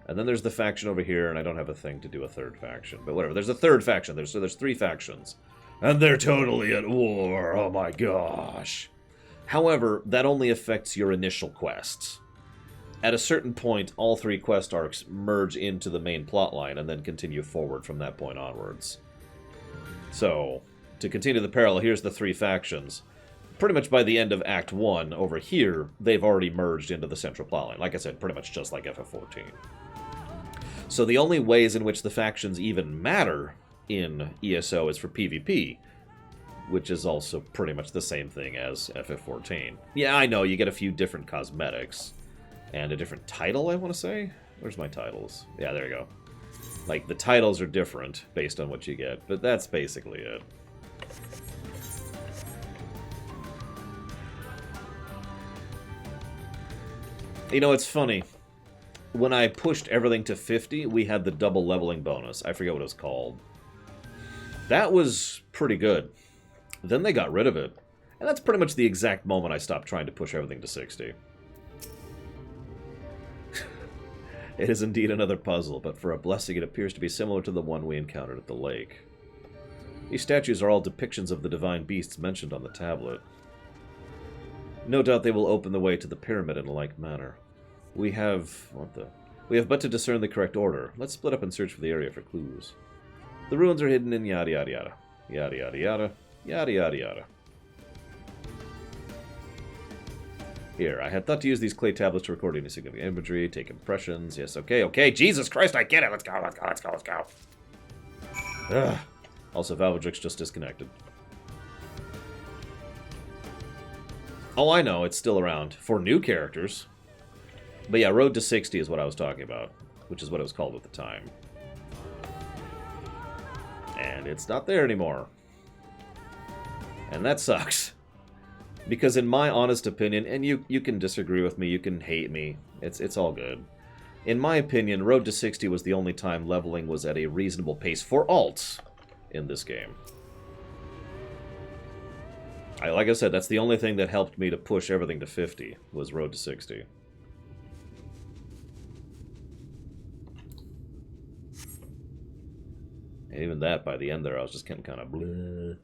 and then there's the faction over here, and I don't have a thing to do a third faction, but whatever. There's a third faction. There's 3 factions, and they're totally at war. Oh my gosh. However, that only affects your initial quests. At a certain point, all 3 quest arcs merge into the main plotline and then continue forward from that point onwards. So, to continue the parallel, here's the 3 factions. Pretty much by the end of Act 1, over here, they've already merged into the central plotline. Like I said, pretty much just like FF14. So the only ways in which the factions even matter in ESO is for PvP, which is also pretty much the same thing as FF14. Yeah, I know, you get a few different cosmetics, and a different title, I want to say? Where's my titles? Yeah, there you go. Like, the titles are different based on what you get, but that's basically it. You know, it's funny. When I pushed everything to 50, we had the double leveling bonus. I forget what it was called. That was pretty good. Then they got rid of it. And that's pretty much the exact moment I stopped trying to push everything to 60. It is indeed another puzzle, but for a blessing it appears to be similar to the one we encountered at the lake. These statues are all depictions of the divine beasts mentioned on the tablet. No doubt they will open the way to the pyramid in a like manner. We have but to discern the correct order. Let's split up and search for the area for clues. The ruins are hidden in yada yada yada. Yada yada yada. Yada yada yada. Here, I had thought to use these clay tablets to record any significant imagery, take impressions. Yes, okay, okay. Jesus Christ, I get it. Let's go, let's go, let's go, let's go. Ugh. Also, Valvedrick's just disconnected. Oh, I know. It's still around. For new characters. But yeah, Road to 60 is what I was talking about. Which is what it was called at the time. And it's not there anymore. And that sucks. Because in my honest opinion, and you can disagree with me, you can hate me, it's all good. In my opinion, Road to 60 was the only time leveling was at a reasonable pace for alts in this game. Like I said, that's the only thing that helped me to push everything to 50, was Road to 60. And even that, by the end there, I was just getting kind of bleh.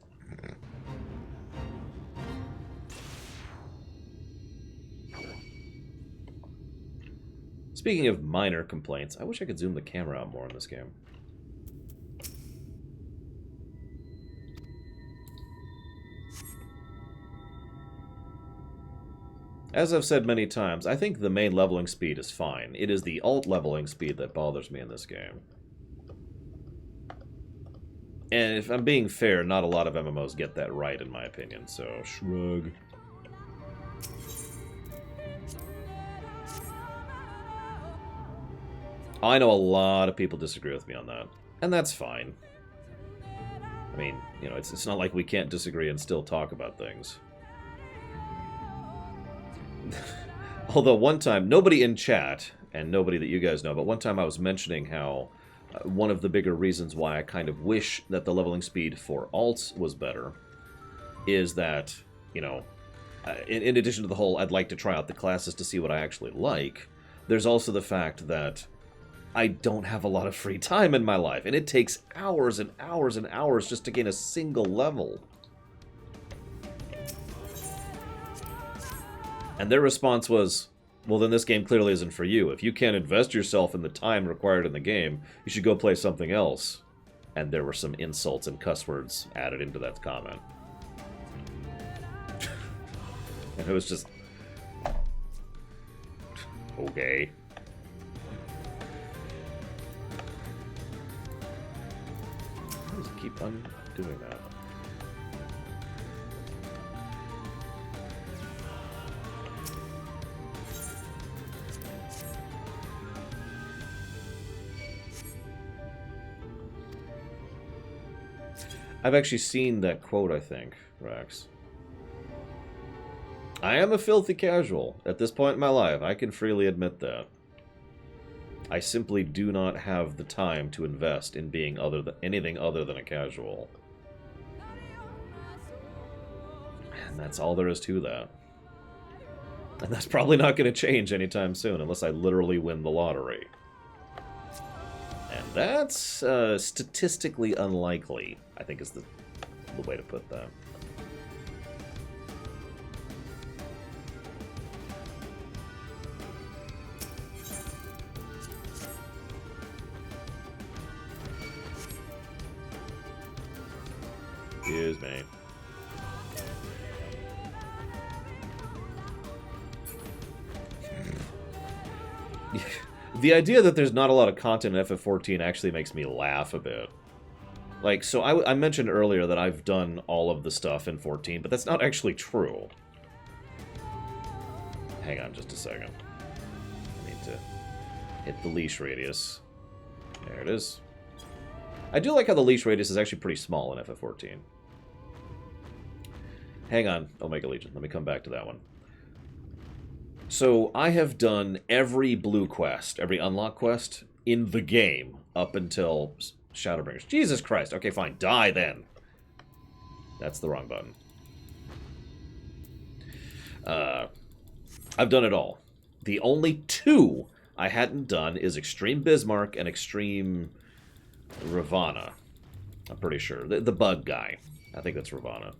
Speaking of minor complaints, I wish I could zoom the camera out more in this game. As I've said many times, I think the main leveling speed is fine. It is the alt leveling speed that bothers me in this game. And if I'm being fair, not a lot of MMOs get that right, in my opinion, so shrug. I know a lot of people disagree with me on that, and that's fine. I mean, you know, it's not like we can't disagree and still talk about things. Although one time, nobody in chat, and nobody that you guys know, but one time I was mentioning how one of the bigger reasons why I kind of wish that the leveling speed for alts was better is that, you know, in addition to the whole I'd like to try out the classes to see what I actually like, there's also the fact that I don't have a lot of free time in my life, and it takes hours and hours and hours just to gain a single level. And their response was, well, then this game clearly isn't for you. If you can't invest yourself in the time required in the game, you should go play something else. And there were some insults and cuss words added into that comment. And it was just... okay. Why does it keep on doing that? I've actually seen that quote, I think, Rax. I am a filthy casual. At this point in my life, I can freely admit that. I simply do not have the time to invest in being anything other than a casual. And that's all there is to that. And that's probably not going to change anytime soon, unless I literally win the lottery. And that's statistically unlikely, I think is the way to put that. Excuse me. The idea that there's not a lot of content in FF14 actually makes me laugh a bit. Like, so I mentioned earlier that I've done all of the stuff in 14, but that's not actually true. Hang on just a second. I need to hit the leash radius. There it is. I do like how the leash radius is actually pretty small in FF14. Hang on, Omega Legion. Let me come back to that one. So, I have done every blue quest, every unlock quest in the game up until Shadowbringers. Jesus Christ. Okay, fine. Die then. That's the wrong button. I've done it all. The only two I hadn't done is Extreme Bismarck and Extreme Ravana. I'm pretty sure. The bug guy. I think that's Ravana.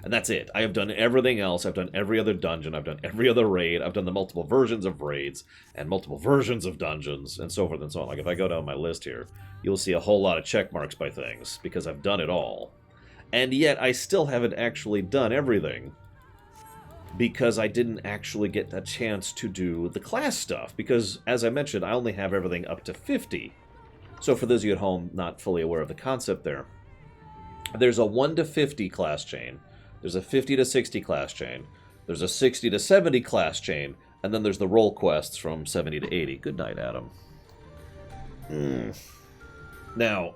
And that's it. I have done everything else. I've done every other dungeon. I've done every other raid. I've done the multiple versions of raids and multiple versions of dungeons and so forth and so on. Like, if I go down my list here, you'll see a whole lot of check marks by things because I've done it all. And yet, I still haven't actually done everything. because I didn't actually get a chance to do the class stuff. Because, as I mentioned, I only have everything up to 50. So for those of you at home not fully aware of the concept there, there's a 1 to 50 class chain, there's a 50 to 60 class chain, there's a 60 to 70 class chain, and then there's the role quests from 70 to 80. Good night, Adam. Now,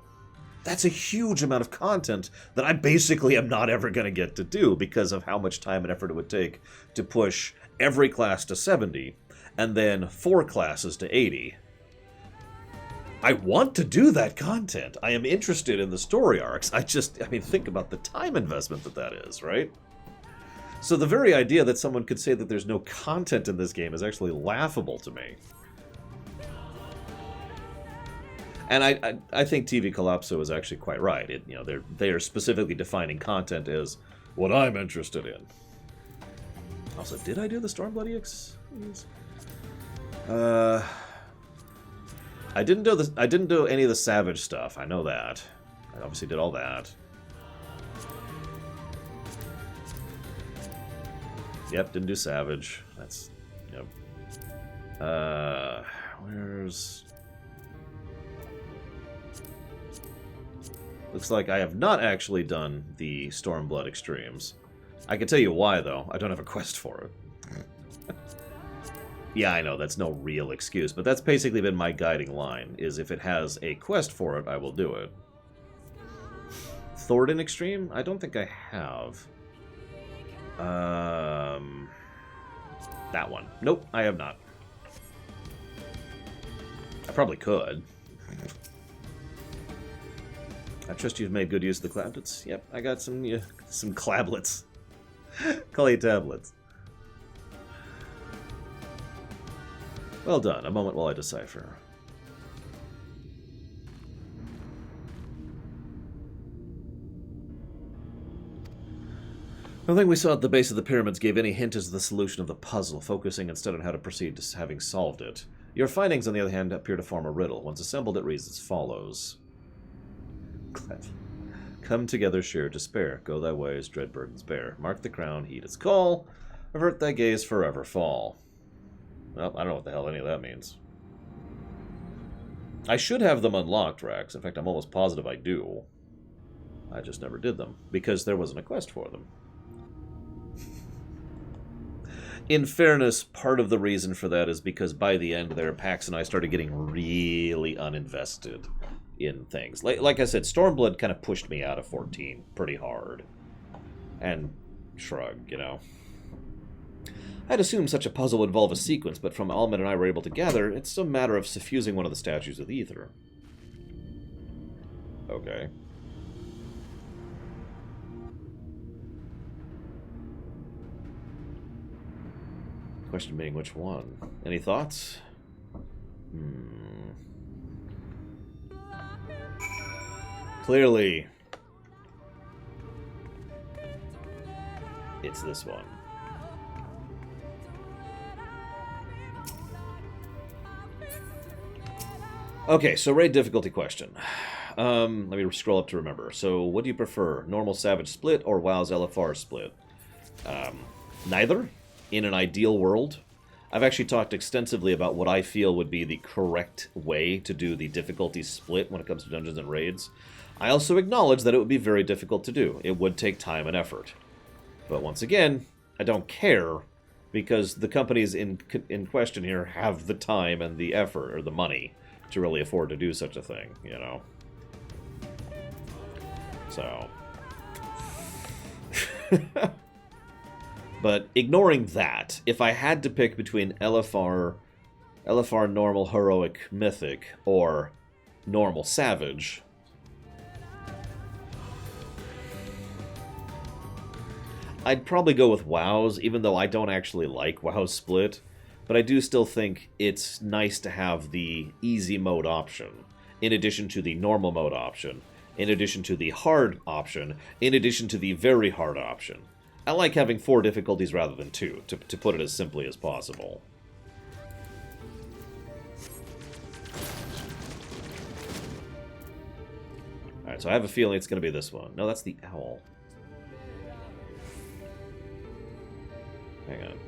that's a huge amount of content that I basically am not ever going to get to do because of how much time and effort it would take to push every class to 70 and then 4 classes to 80. I want to do that content. I am interested in the story arcs. I mean, think about the time investment that is, right? So the very idea that someone could say that there's no content in this game is actually laughable to me. And I think TV Collapso is actually quite right. They are specifically defining content as what I'm interested in. Also, did I do the Stormblood EX? I didn't do any of the Savage stuff. I know that. I obviously did all that. Yep, didn't do Savage. That's yep. Where's? Looks like I have not actually done the Stormblood Extremes. I can tell you why, though. I don't have a quest for it. Yeah, I know, that's no real excuse, but that's basically been my guiding line, is if it has a quest for it, I will do it. Thornton Extreme? I don't think I have. That one. Nope, I have not. I probably could. I trust you've made good use of the clablets. Yep, I got some clablets. Clay tablets. Well done. A moment while I decipher. Nothing we saw at the base of the pyramids gave any hint as to the solution of the puzzle, focusing instead on how to proceed to having solved it. Your findings, on the other hand, appear to form a riddle. Once assembled, it reads as follows. Come together, share despair. Go thy ways, dread burdens bear. Mark the crown, heed its call. Avert thy gaze, forever fall. Well, I don't know what the hell any of that means. I should have them unlocked, Rex. In fact, I'm almost positive I do. I just never did them, because there wasn't a quest for them. In fairness, part of the reason for that is because by the end there, Pax and I started getting really uninvested in things. Like I said, Stormblood kind of pushed me out of 14 pretty hard. And shrug, you know. I'd assume such a puzzle would involve a sequence, but from all Almond and I were able to gather, it's a matter of suffusing one of the statues with ether. Okay. Question being, which one? Any thoughts? Clearly, it's this one. Okay, so raid difficulty question. Let me scroll up to remember. So, what do you prefer? Normal Savage split or WoW's LFR split? Neither. In an ideal world. I've actually talked extensively about what I feel would be the correct way to do the difficulty split when it comes to dungeons and raids. I also acknowledge that it would be very difficult to do. It would take time and effort. But once again, I don't care, because the companies in question here have the time and the effort, or the money, to really afford to do such a thing, you know? So... But ignoring that, if I had to pick between LFR normal, heroic, mythic, or normal savage, I'd probably go with WoW's, even though I don't actually like WoW's split. But I do still think it's nice to have the easy mode option, in addition to the normal mode option, in addition to the hard option, in addition to the very hard option. I like having 4 difficulties rather than 2, to put it as simply as possible. Alright, so I have a feeling it's going to be this one. No, that's the owl. Hang on.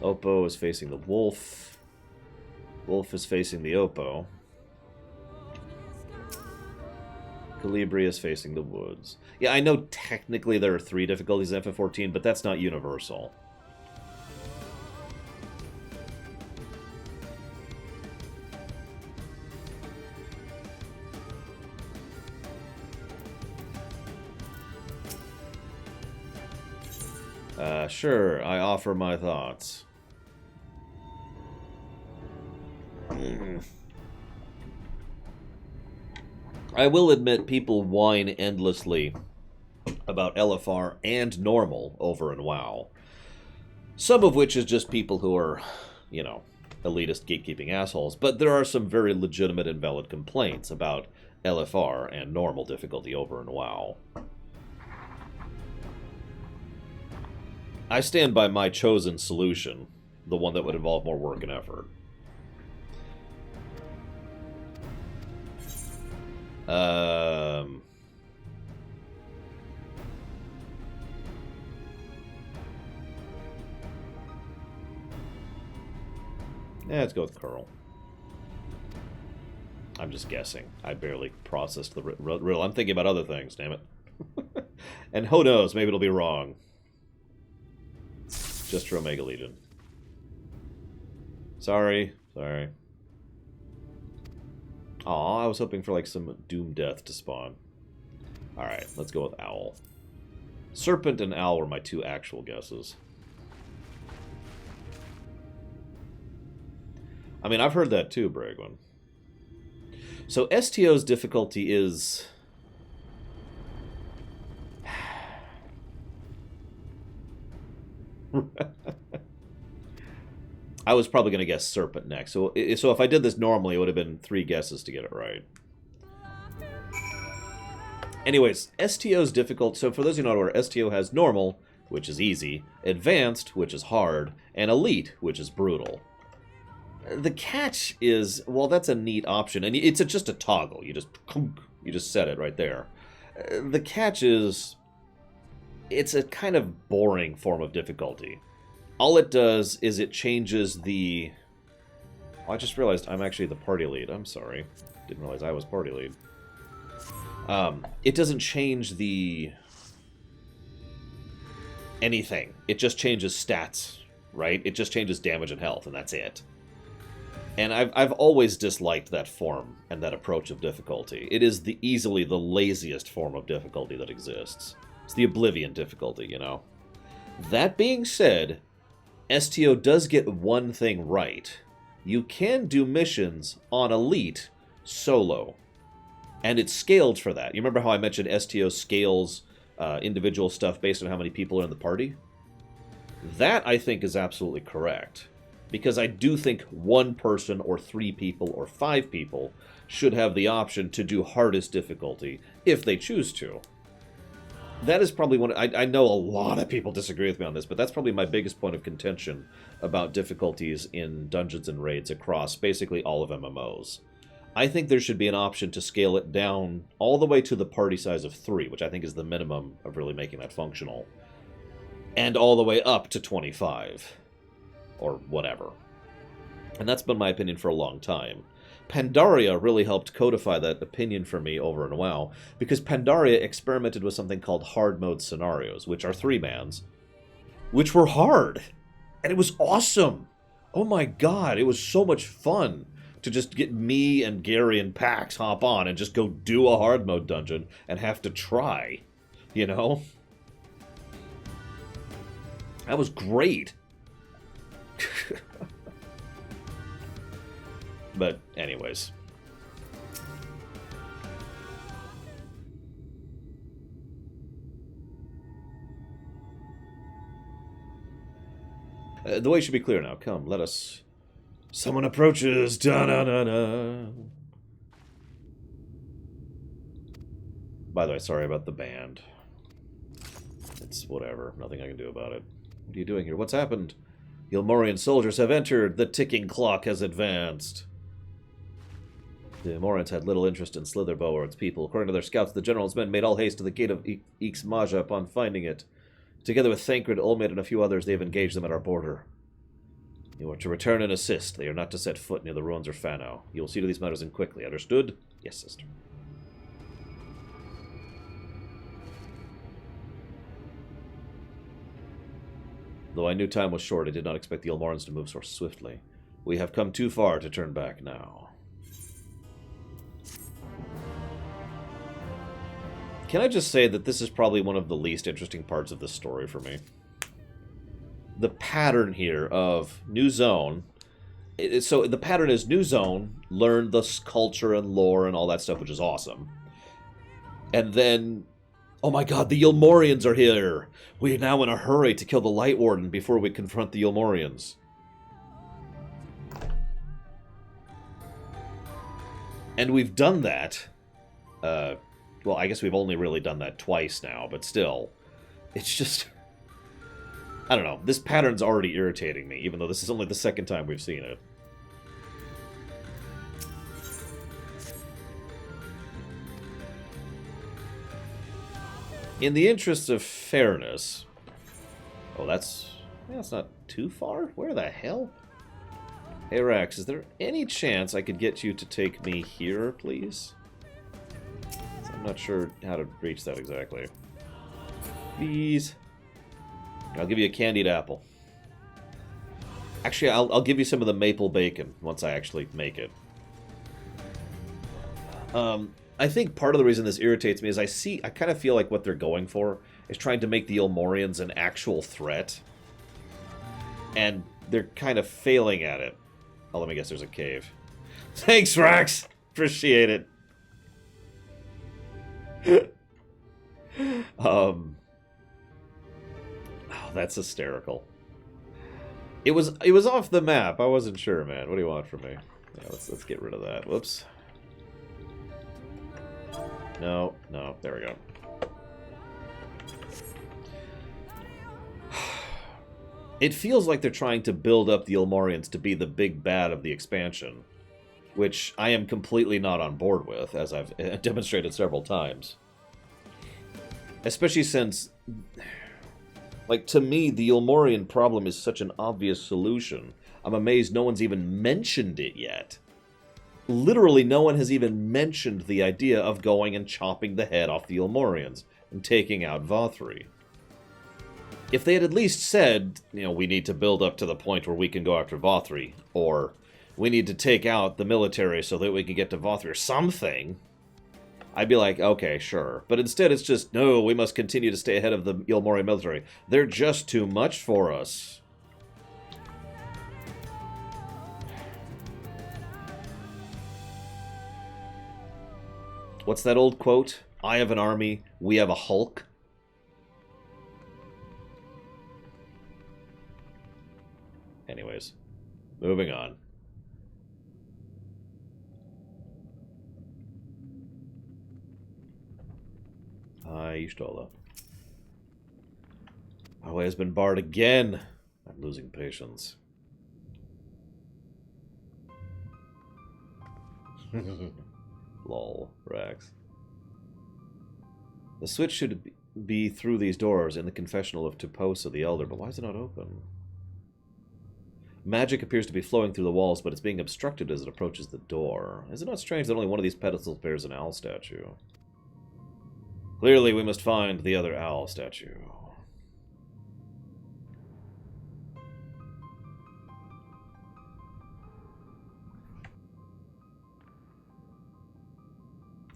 Oppo is facing the wolf. Wolf is facing the Oppo. Calibri is facing the woods. Yeah, I know technically there are 3 difficulties in FF14, but that's not universal. Sure, I offer my thoughts. I will admit people whine endlessly about LFR and normal over in WoW. Some of which is just people who are, you know, elitist gatekeeping assholes, but there are some very legitimate and valid complaints about LFR and normal difficulty over in WoW. I stand by my chosen solution, the one that would involve more work and effort. Yeah, let's go with Curl. I'm just guessing. I barely processed the riddle. I'm thinking about other things, damn it. And who knows, maybe it'll be wrong. Just for Omega Legion. Sorry. Sorry. Aw, I was hoping for like some Doom Death to spawn. Alright, let's go with Owl. Serpent and Owl were my 2 actual guesses. I mean, I've heard that too, Bragwin. So STO's difficulty is... I was probably going to guess Serpent next. So if I did this normally, it would have been 3 guesses to get it right. Anyways, STO's difficult. So for those of you who know where STO has normal, which is easy, advanced, which is hard, and elite, which is brutal. The catch is, well, that's a neat option, and it's just a toggle. You just set it right there. The catch is, it's a kind of boring form of difficulty. All it does is it changes the... Oh, I just realized I'm actually the party lead. I'm sorry. Didn't realize I was party lead. It doesn't change the... anything. It just changes stats, right? It just changes damage and health, and that's it. And I've always disliked that form and that approach of difficulty. It is easily the laziest form of difficulty that exists. It's the Oblivion difficulty, you know? That being said, STO does get one thing right. You can do missions on Elite solo. And it's scaled for that. You remember how I mentioned STO scales individual stuff based on how many people are in the party? That, I think, is absolutely correct. Because I do think 1 person or 3 people or 5 people should have the option to do hardest difficulty if they choose to. That is probably one... I know a lot of people disagree with me on this, but that's probably my biggest point of contention about difficulties in dungeons and raids across basically all of MMOs. I think there should be an option to scale it down all the way to the party size of 3, which I think is the minimum of really making that functional, and all the way up to 25. Or whatever. And that's been my opinion for a long time. Pandaria really helped codify that opinion for me over in WoW, because Pandaria experimented with something called hard mode scenarios, which are 3-mans, which were hard. And it was awesome. Oh my god, it was so much fun to just get me and Gary and Pax hop on and just go do a hard mode dungeon and have to try. You know? That was great. But anyways, the way should be clear now. Come, let us. Someone approaches. Da-na-na-na. By the way, sorry about the band. It's whatever. Nothing I can do about it. What are you doing here? What's happened? Ilmorian soldiers have entered. The ticking clock has advanced. The Ilmorians had little interest in Slitherbow or its people. According to their scouts, the general's men made all haste to the gate of Ixmaja upon finding it. Together with Thancred, Olmid, and a few others, they have engaged them at our border. You are to return and assist. They are not to set foot near the ruins or Fano. You will see to these matters and quickly. Understood? Yes, sister. Though I knew time was short, I did not expect the Ilmarins to move so swiftly. We have come too far to turn back now. Can I just say that this is probably one of the least interesting parts of the story for me? The pattern here of new zone. So the pattern is new zone, learn the culture and lore and all that stuff, which is awesome. And then, oh my god, the Ilmorians are here! We are now in a hurry to kill the Light Warden before we confront the Ilmorians. And we've done that. Well, I guess we've only really done that twice now, but still. It's just... I don't know. This pattern's already irritating me, even though this is only the second time we've seen it. In the interest of fairness... Oh, that's not too far? Where the hell? Hey, Rax, is there any chance I could get you to take me here, please? I'm not sure how to reach that exactly. Please. I'll give you a candied apple. Actually, I'll give you some of the maple bacon once I actually make it. I think part of the reason this irritates me is I kind of feel like what they're going for is trying to make the Ilmorians an actual threat. And they're kind of failing at it. Oh, let me guess, there's a cave. Thanks, Rax! Appreciate it. Oh, that's hysterical. It was off the map. I wasn't sure, man. What do you want from me? Yeah, let's get rid of that. Whoops. No, there we go. It feels like they're trying to build up the Ilmorians to be the big bad of the expansion, which I am completely not on board with, as I've demonstrated several times. Especially since, like, to me, the Ilmorian problem is such an obvious solution. I'm amazed no one's even mentioned it yet. Literally, no one has even mentioned the idea of going and chopping the head off the Ilmorians and taking out Vothri. If they had at least said, you know, we need to build up to the point where we can go after Vothri, or we need to take out the military so that we can get to Vothri, or something, I'd be like, okay, sure. But instead it's just, no, we must continue to stay ahead of the Ilmorian military. They're just too much for us. What's that old quote? I have an army, we have a Hulk. Anyways, moving on. Y'shtola. My way has been barred again. I'm losing patience. Lol, Rax. The switch should be through these doors in the confessional of Tuposa the Elder, but why is it not open? Magic appears to be flowing through the walls, but it's being obstructed as it approaches the door. Is it not strange that only one of these pedestals bears an owl statue? Clearly, we must find the other owl statue.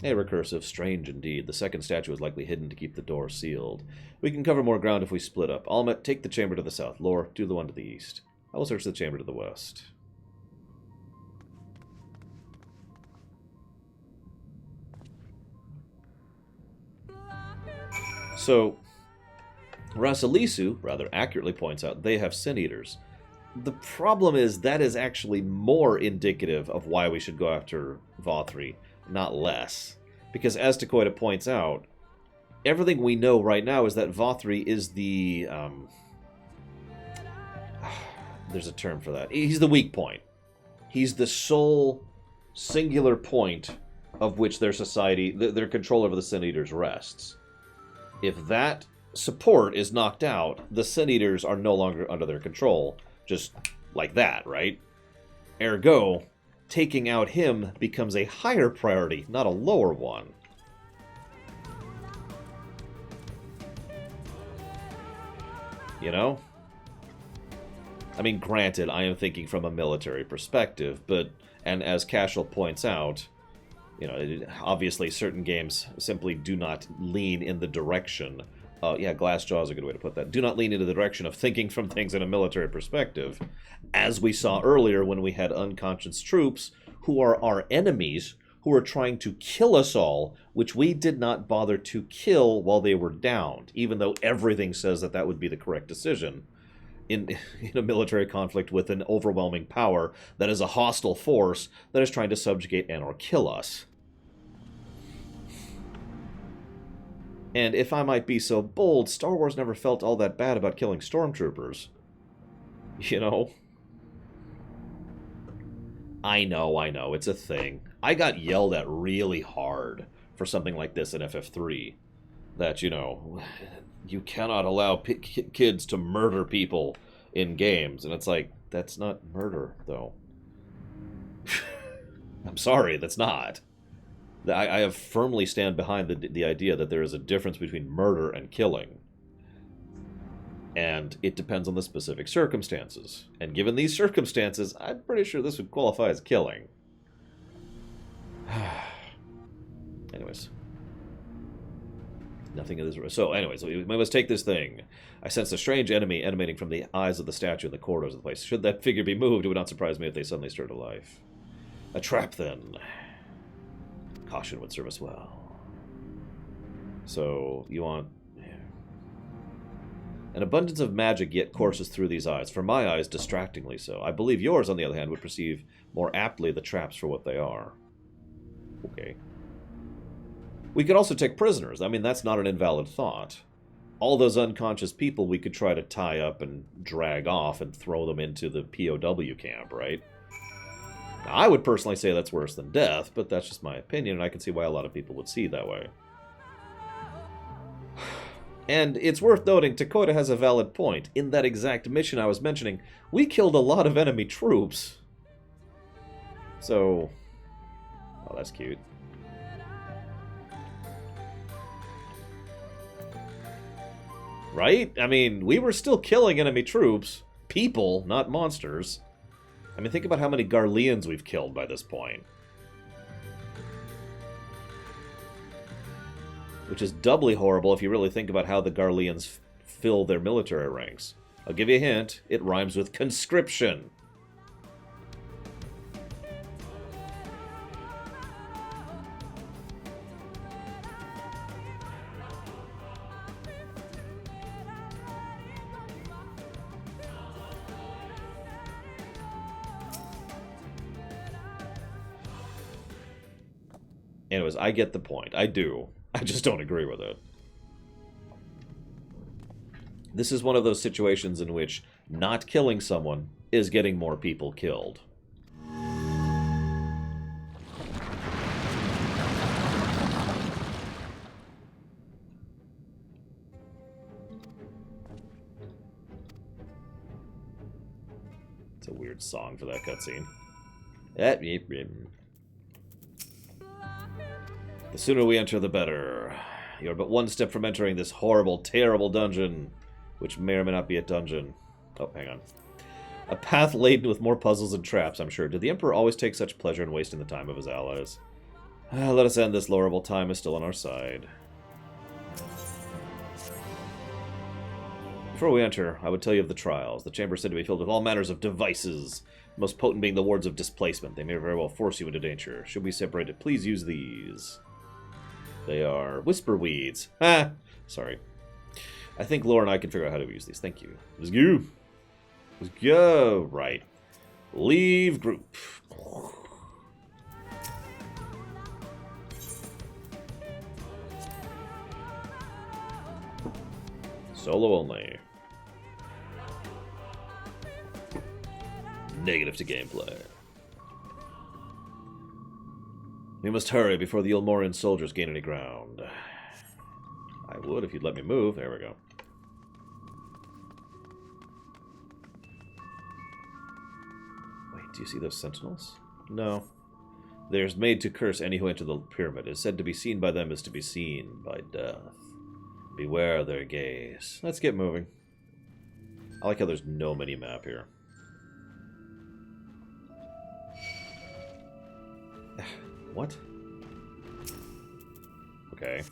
Hey, Recursive, strange indeed. The second statue is likely hidden to keep the door sealed. We can cover more ground if we split up. Almet, take the chamber to the south. Lore, do the one to the east. I will search the chamber to the west. So, Rasalisu rather accurately points out they have Sin Eaters. The problem is that is actually more indicative of why we should go after Vothri, not less. Because as Takoida points out, everything we know right now is that Vothri is the... there's a term for that. He's the weak point. He's the sole singular point of which their society, their control over the Sin Eaters rests. If that support is knocked out, the Sin Eaters are no longer under their control. Just like that, right? Ergo, taking out him becomes a higher priority, not a lower one. You know? I mean, granted, I am thinking from a military perspective, but, and as Cashel points out, you know, obviously certain games simply do not lean in the direction, yeah, Glassjaw is a good way to put that, do not lean into the direction of thinking from things in a military perspective, as we saw earlier when we had unconscious troops who are our enemies, who are trying to kill us all, which we did not bother to kill while they were downed, even though everything says that that would be the correct decision. In a military conflict with an overwhelming power that is a hostile force that is trying to subjugate and or kill us. And if I might be so bold, Star Wars never felt all that bad about killing stormtroopers. You know? I know, it's a thing. I got yelled at really hard for something like this in FF3. That, you know, you cannot allow kids to murder people in games. And it's like, that's not murder, though. I'm sorry, that's not. I have firmly stand behind the idea that there is a difference between murder and killing. And it depends on the specific circumstances. And given these circumstances, I'm pretty sure this would qualify as killing. Anyways. Nothing in this... So, anyways, we must take this thing. I sense a strange enemy emanating from the eyes of the statue in the corridors of the place. Should that figure be moved, it would not surprise me if they suddenly stir to life. A trap, then. Caution would serve us well. So, you want... Yeah. An abundance of magic yet courses through these eyes. For my eyes, distractingly so. I believe yours, on the other hand, would perceive more aptly the traps for what they are. Okay. We could also take prisoners. I mean, that's not an invalid thought. All those unconscious people we could try to tie up and drag off and throw them into the POW camp, right? Now, I would personally say that's worse than death, but that's just my opinion, and I can see why a lot of people would see it that way. And it's worth noting, Takota has a valid point. In that exact mission I was mentioning, we killed a lot of enemy troops. So... Oh, that's cute. Right? I mean, we were still killing enemy troops. People, not monsters. I mean, think about how many Garleans we've killed by this point. Which is doubly horrible if you really think about how the Garleans fill their military ranks. I'll give you a hint. It rhymes with conscription. Anyways, I get the point. I do. I just don't agree with it. This is one of those situations in which not killing someone is getting more people killed. It's a weird song for that cutscene. The sooner we enter, the better. You're but one step from entering this horrible, terrible dungeon, which may or may not be a dungeon. Oh, hang on. A path laden with more puzzles and traps, I'm sure. Did the Emperor always take such pleasure in wasting the time of his allies? Let us end this. Horrible time is still on our side. Before we enter, I would tell you of the trials. The chamber is said to be filled with all manners of devices, the most potent being the wards of displacement. They may very well force you into danger. Should we separate it, please use these. They are whisper weeds. Ah, sorry. I think Laura and I can figure out how to use these. Thank you. Let's go. Let's go. Right. Leave group. Solo only. Negative to gameplay. We must hurry before the Ilmorian soldiers gain any ground. I would if you'd let me move. There we go. Wait, do you see those sentinels? No. There's made to curse any who enter the pyramid. It is said to be seen by them is to be seen by death. Beware their gaze. Let's get moving. I like how there's no mini-map here. What? Okay.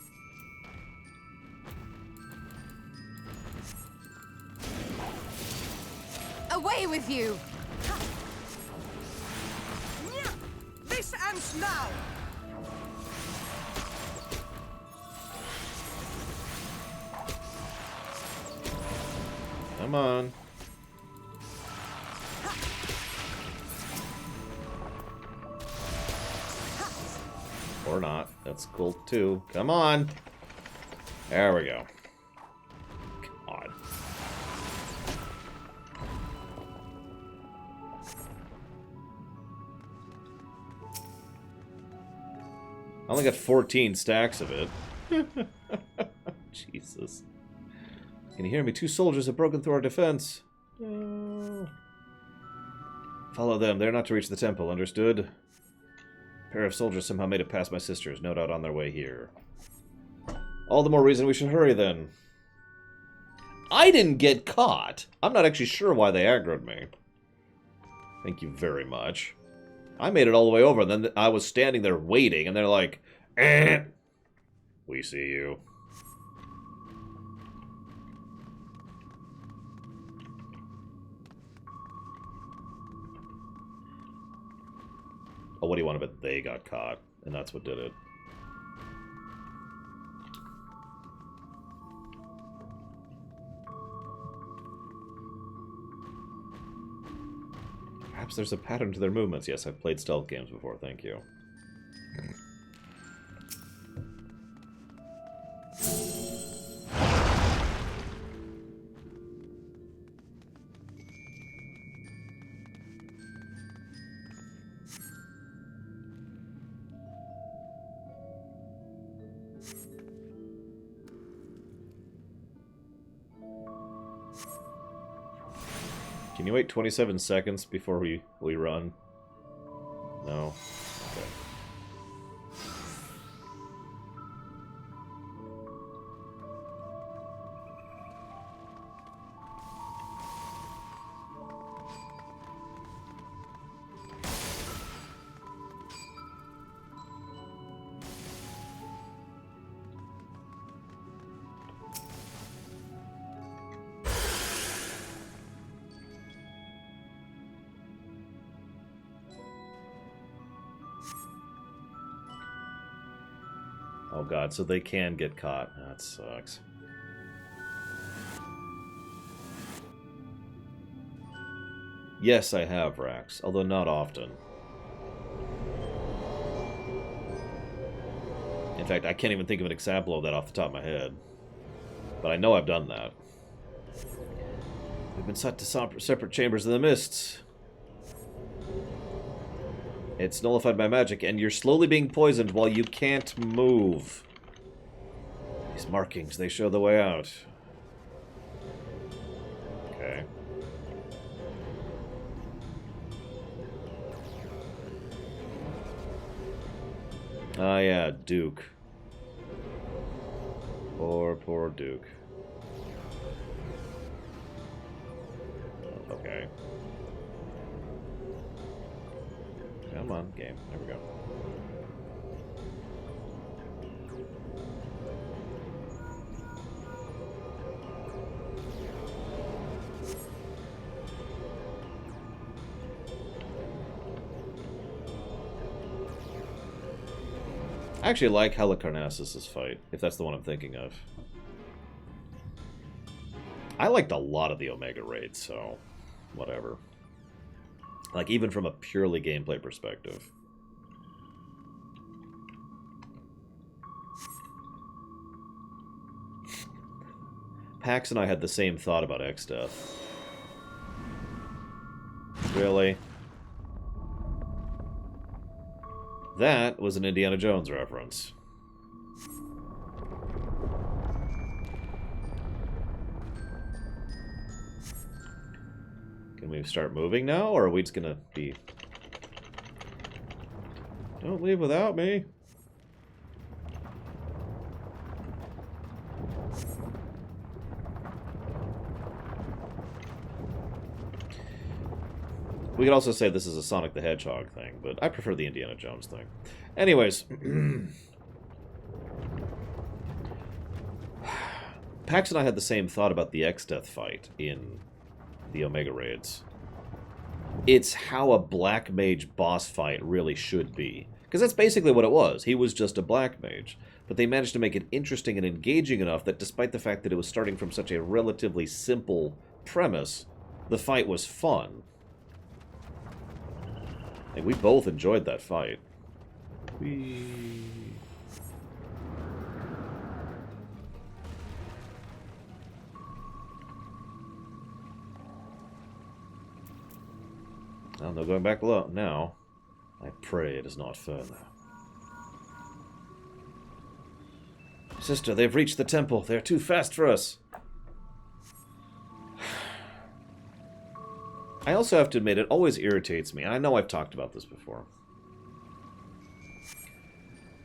Away with you! This ends now! Come on. Or not. That's cool too. Come on. There we go. Come on. I only got 14 stacks of it. Jesus. Can you hear me? 2 soldiers have broken through our defense. Follow them. They're not to reach the temple. Understood? A pair of soldiers somehow made it past my sisters. No doubt on their way here. All the more reason we should hurry, then. I didn't get caught. I'm not actually sure why they aggroed me. Thank you very much. I made it all the way over, and then I was standing there waiting, and they're like, eh. We see you. Oh, what do you want to bet they got caught? And that's what did it. Perhaps there's a pattern to their movements. Yes, I've played stealth games before, thank you. Can you wait 27 seconds before we run? No? Okay. Oh god, so they can get caught. That sucks. Yes, I have, Rax, although not often. In fact, I can't even think of an example of that off the top of my head. But I know I've done that. We've been set to separate chambers in the mists. It's nullified by magic, and you're slowly being poisoned while you can't move. These markings, they show the way out. Okay. Ah, yeah, Duke. Poor Duke. Okay. Come on, game. There we go. I actually like Halicarnassus' fight, if that's the one I'm thinking of. I liked a lot of the Omega raids, so whatever. Like, even from a purely gameplay perspective. Pax and I had the same thought about X-Death. Really? That was an Indiana Jones reference. Can we start moving now, or are we just gonna be... Don't leave without me. We could also say this is a Sonic the Hedgehog thing, but I prefer the Indiana Jones thing. Anyways. Pax and I had the same thought about the X-Death fight in the Omega Raids. It's how a Black Mage boss fight really should be. Because that's basically what it was. He was just a Black Mage. But they managed to make it interesting and engaging enough that despite the fact that it was starting from such a relatively simple premise, the fight was fun. And we both enjoyed that fight. Well, no going back below now. I pray it is not further. Sister, they've reached the temple. They're too fast for us. I also have to admit, it always irritates me, and I know I've talked about this before,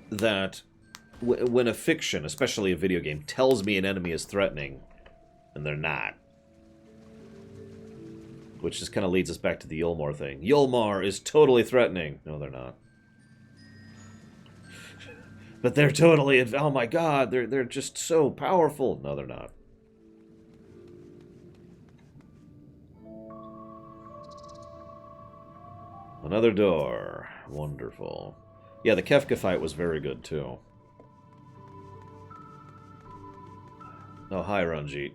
that when a fiction, especially a video game, tells me an enemy is threatening, and they're not. Which just kind of leads us back to the Yulmar thing. Yulmar is totally threatening. No, they're not. But they're totally... Oh my god, they're just so powerful. No, they're not. Another door. Wonderful. Yeah, the Kefka fight was very good, too. Oh, hi, Ranjit.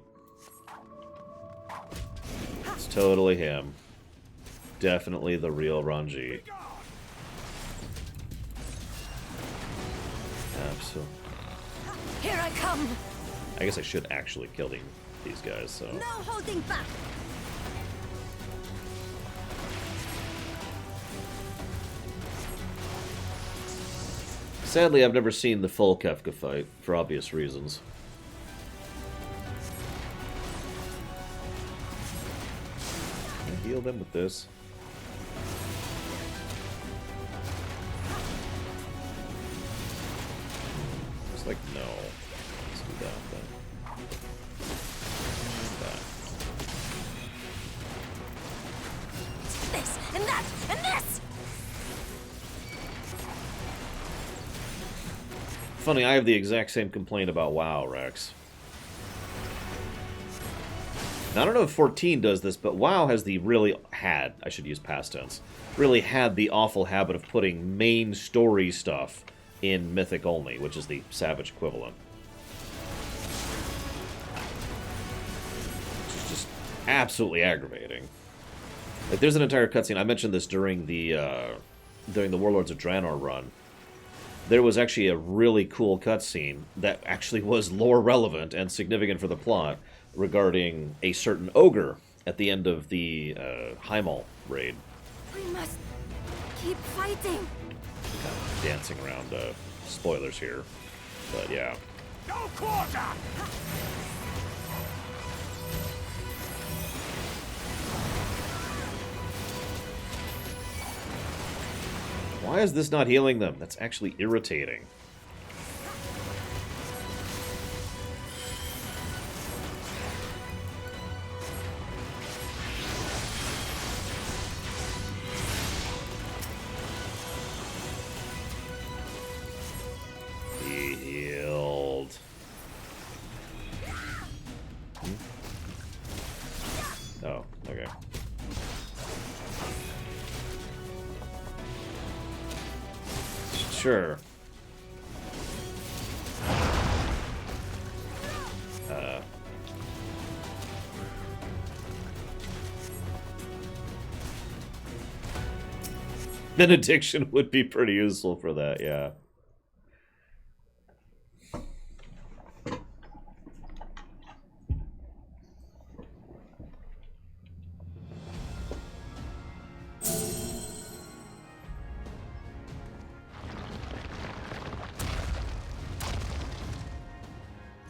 It's totally him. Definitely the real Ranjit. Absolutely. Here I come. I guess I should actually kill these guys, so... No holding back. Sadly, I've never seen the full Kefka fight, for obvious reasons. Can I heal them with this? It's like, no. Let's do that then. That. This, and that, and this! Funny, I have the exact same complaint about WoW, Rex. Now, I don't know if 14 does this, but WoW has I should use past tense, really had the awful habit of putting main story stuff in Mythic only, which is the Savage equivalent. Which is just absolutely aggravating. Like, there's an entire cutscene, I mentioned this during the Warlords of Draenor run. There was actually a really cool cutscene that actually was lore relevant and significant for the plot regarding a certain ogre at the end of the Heimal raid. We must keep fighting. Kind of dancing around spoilers here, but yeah. No quarter! Why is this not healing them? That's actually irritating. He healed. Oh, okay. Sure. Benediction would be pretty useful for that, yeah.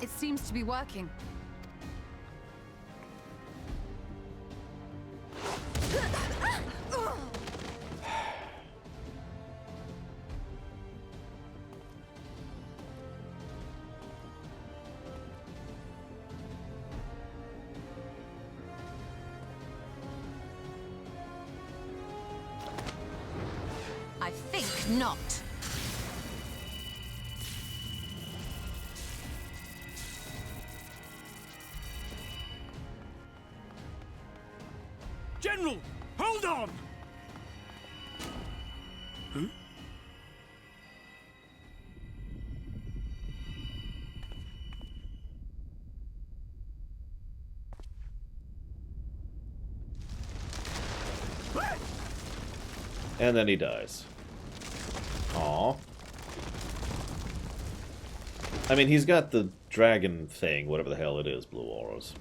It seems to be working. not. General, hold on! Huh? And then he dies. Aw. I mean, he's got the dragon thing, whatever the hell it is, blue auras.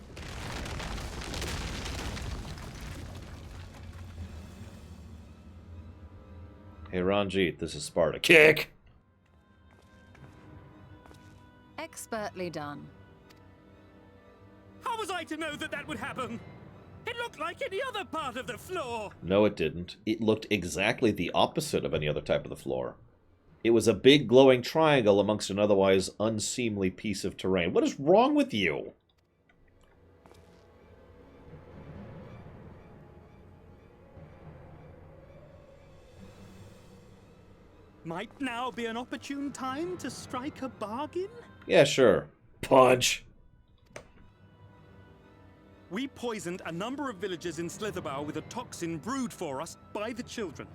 Hey, Ranjit, this is Sparta. Kick! Expertly done. How was I to know that that would happen? It looked like any other part of the floor. No, it didn't. It looked exactly the opposite of any other type of the floor. It was a big glowing triangle amongst an otherwise unseemly piece of terrain. What is wrong with you? Might now be an opportune time to strike a bargain? Yeah, sure. Punch. We poisoned a number of villagers in Slitherbough with a toxin brewed for us by the children.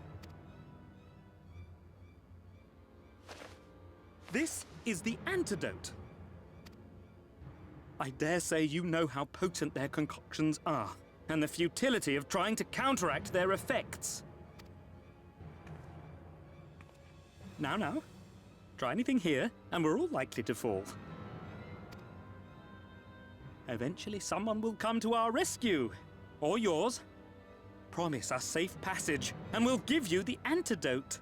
This is the antidote. I dare say you know how potent their concoctions are, and the futility of trying to counteract their effects. Now, try anything here, and we're all likely to fall. Eventually someone will come to our rescue, or yours. Promise us safe passage, and we'll give you the antidote.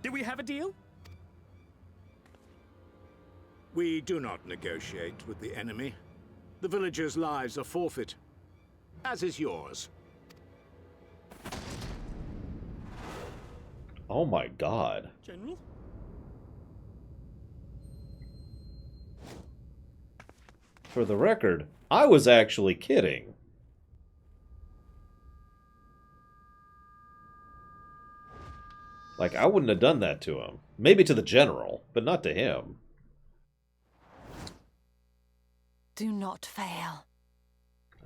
Do we have a deal? We do not negotiate with the enemy. The villagers' lives are forfeit, as is yours. Oh my god. General? For the record, I was actually kidding. Like, I wouldn't have done that to him. Maybe to the general, but not to him. Do not fail.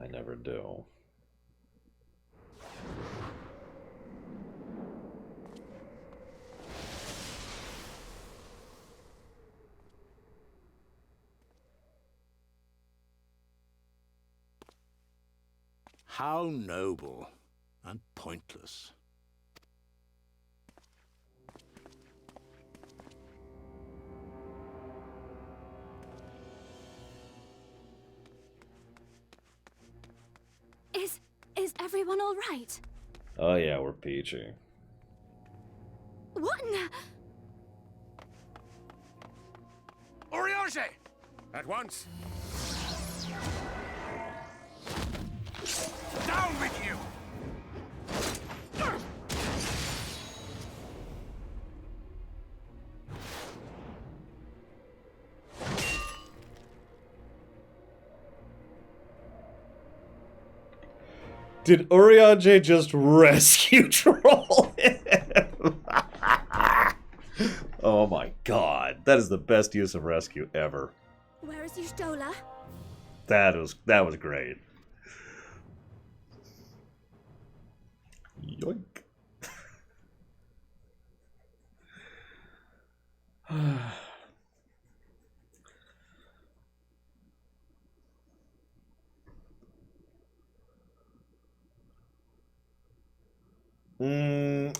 I never do. How noble and pointless. Is everyone all right? Oh yeah, we're peachy. What in the... Oriage! At once! Down with you! Did Urianger just rescue troll him? Oh my god. That is the best use of rescue ever. Where is Y'shtola? That was great. Yoink.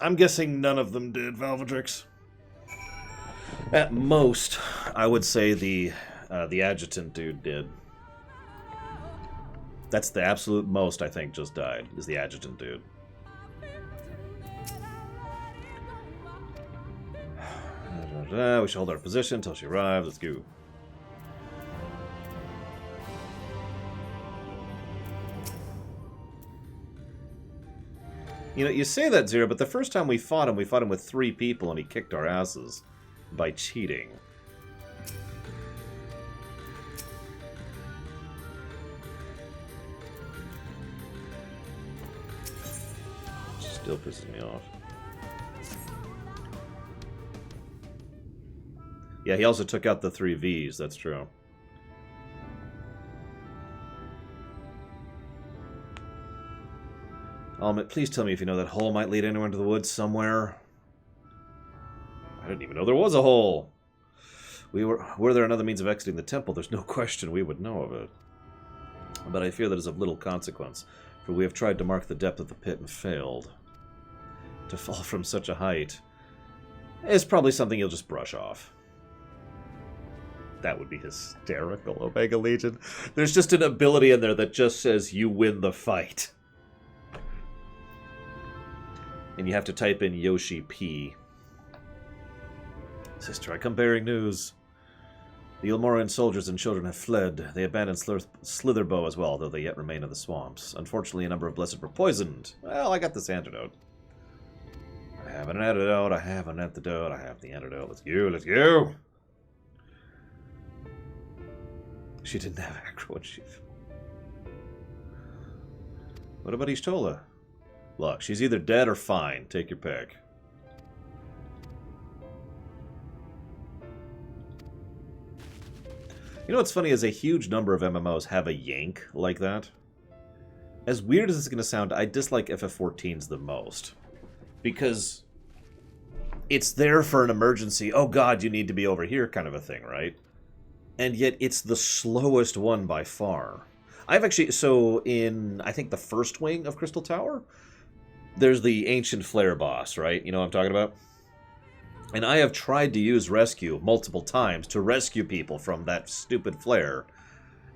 I'm guessing none of them did, Valvedrix. At most, I would say the adjutant dude did. That's the absolute most I think just died, is the adjutant dude. We should hold our position until she arrives. Let's go. You know, you say that, Zero, but the first time we fought him with 3 people and he kicked our asses by cheating. Still pisses me off. Yeah, he also took out the 3 Vs, that's true. Please tell me if you know that hole might lead anyone to the woods somewhere. I didn't even know there was a hole. Were there another means of exiting the temple, there's no question we would know of it. But I fear that is of little consequence, for we have tried to mark the depth of the pit and failed. To fall from such a height is probably something you'll just brush off. That would be hysterical, Omega Legion. There's just an ability in there that just says you win the fight. And you have to type in Yoshi P. Sister, I come bearing news. The Ilmorian soldiers and children have fled. They abandoned Slitherbow as well, though they yet remain in the swamps. Unfortunately, a number of blessed were poisoned. Well, I got this antidote. I have an antidote, I have an antidote, I have the antidote. Let's go, let's go! She didn't have acro when she... What about Ishtola? Look, she's either dead or fine. Take your pick. You know what's funny is a huge number of MMOs have a yank like that. As weird as it's going to sound, I dislike FF14's the most. Because it's there for an emergency, oh god, you need to be over here kind of a thing, right? And yet it's the slowest one by far. I've actually, so in, I think the first wing of Crystal Tower, there's the Ancient Flare boss, right? You know what I'm talking about? And I have tried to use rescue multiple times to rescue people from that stupid flare.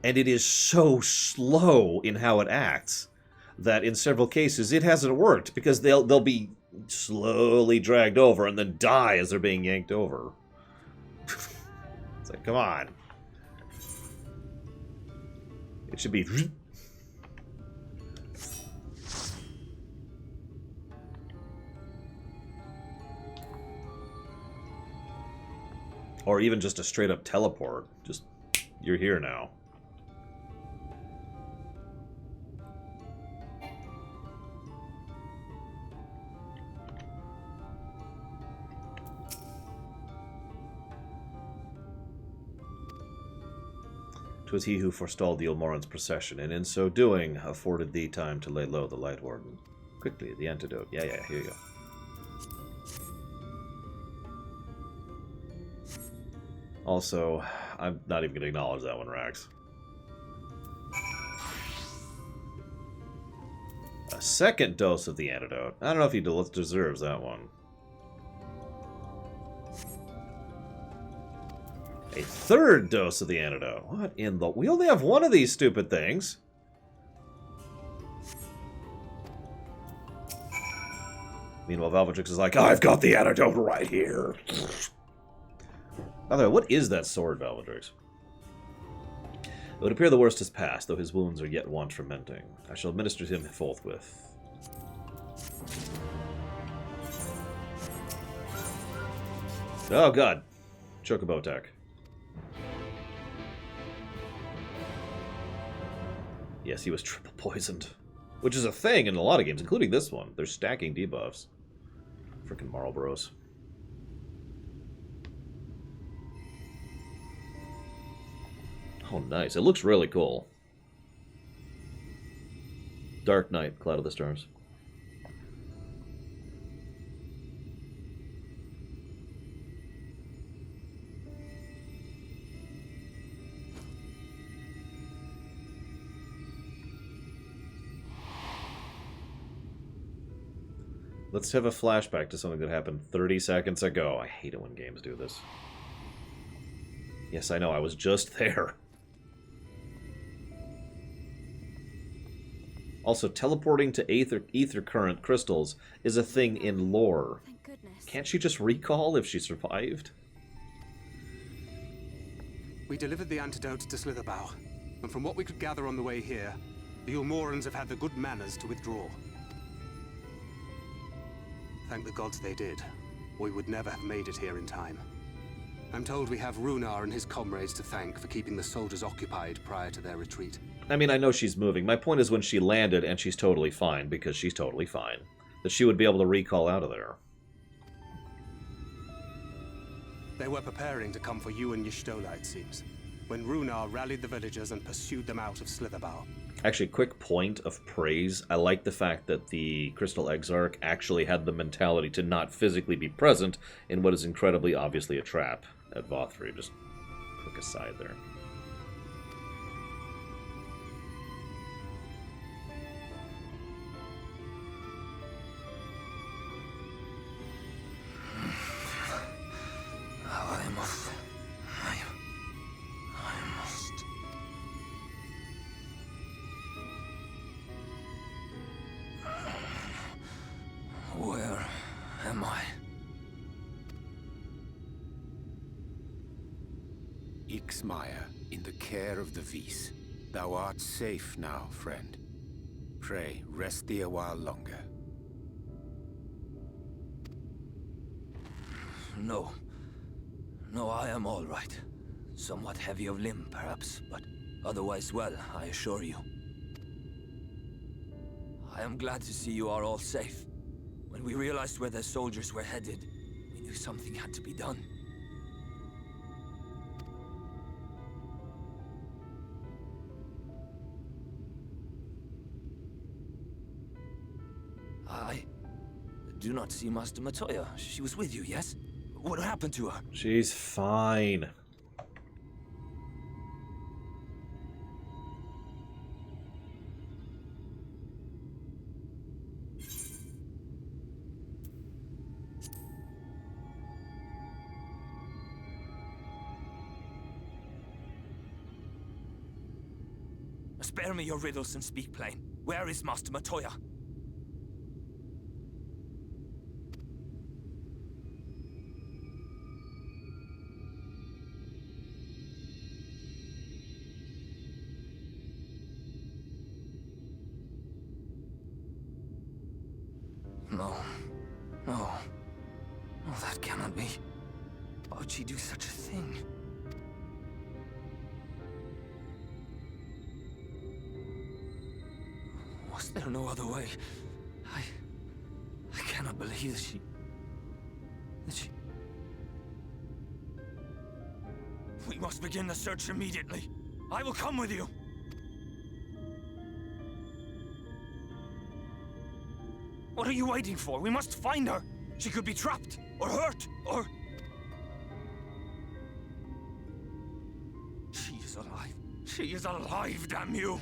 And it is so slow in how it acts that in several cases it hasn't worked because they'll be slowly dragged over and then die as they're being yanked over. It's like, come on. It should be... Or even just a straight-up teleport. Just, you're here now. "'Twas he who forestalled the Ilmoran's procession, and in so doing, afforded thee time to lay low the Light Warden. Quickly, the antidote." Yeah, here you go. Also, I'm not even going to acknowledge that one, Rax. A second dose of the antidote. I don't know if he deserves that one. A third dose of the antidote. What in the... We only have one of these stupid things. Meanwhile, Valvatrix is like, I've got the antidote right here. By the way, what is that sword, Valvatrix? It would appear the worst has passed, though his wounds are yet want fermenting. I shall administer to him forthwith. Oh god. Chocobo attack. Yes, he was triple poisoned. Which is a thing in a lot of games, including this one. They're stacking debuffs. Frickin' Marlboros. Oh, nice. It looks really cool. Dark Knight, Cloud of the Stars. Let's have a flashback to something that happened 30 seconds ago. I hate it when games do this. Yes, I know, I was just there. Also, teleporting to ether current crystals is a thing in lore. Thank goodness. Can't she just recall if she survived? We delivered the antidote to Slitherbow, and from what we could gather on the way here, the Ilmorans have had the good manners to withdraw. Thank the gods they did, or we would never have made it here in time. I'm told we have Runar and his comrades to thank for keeping the soldiers occupied prior to their retreat. I mean, I know she's moving. My point is when she landed and she's totally fine, because she's totally fine, that she would be able to recall out of there. They were preparing to come for you and Y'shtola, it seems, when Runar rallied the villagers and pursued them out of Slitherbow. Actually, quick point of praise. I like the fact that the Crystal Exarch actually had the mentality to not physically be present in what is incredibly obviously a trap at Vothri. Just quick aside there. Where am I? Ixmaya, in the care of the Vis. Thou art safe now, friend. Pray, rest thee a while longer. No. No, I am all right. Somewhat heavy of limb, perhaps, but otherwise well, I assure you. I am glad to see you are all safe. When we realized where the soldiers were headed, we knew something had to be done. I do not see Master Matoya. She was with you, yes? What happened to her? She's fine. Spare me your riddles and speak plain. Where is Master Matoya? No. No. No, that cannot be. Why would she do such a thing? Was there no other way? I cannot believe that she... We must begin the search immediately. I will come with you. What are you waiting for? We must find her. She could be trapped, or hurt, or... She is alive. She is alive, damn you!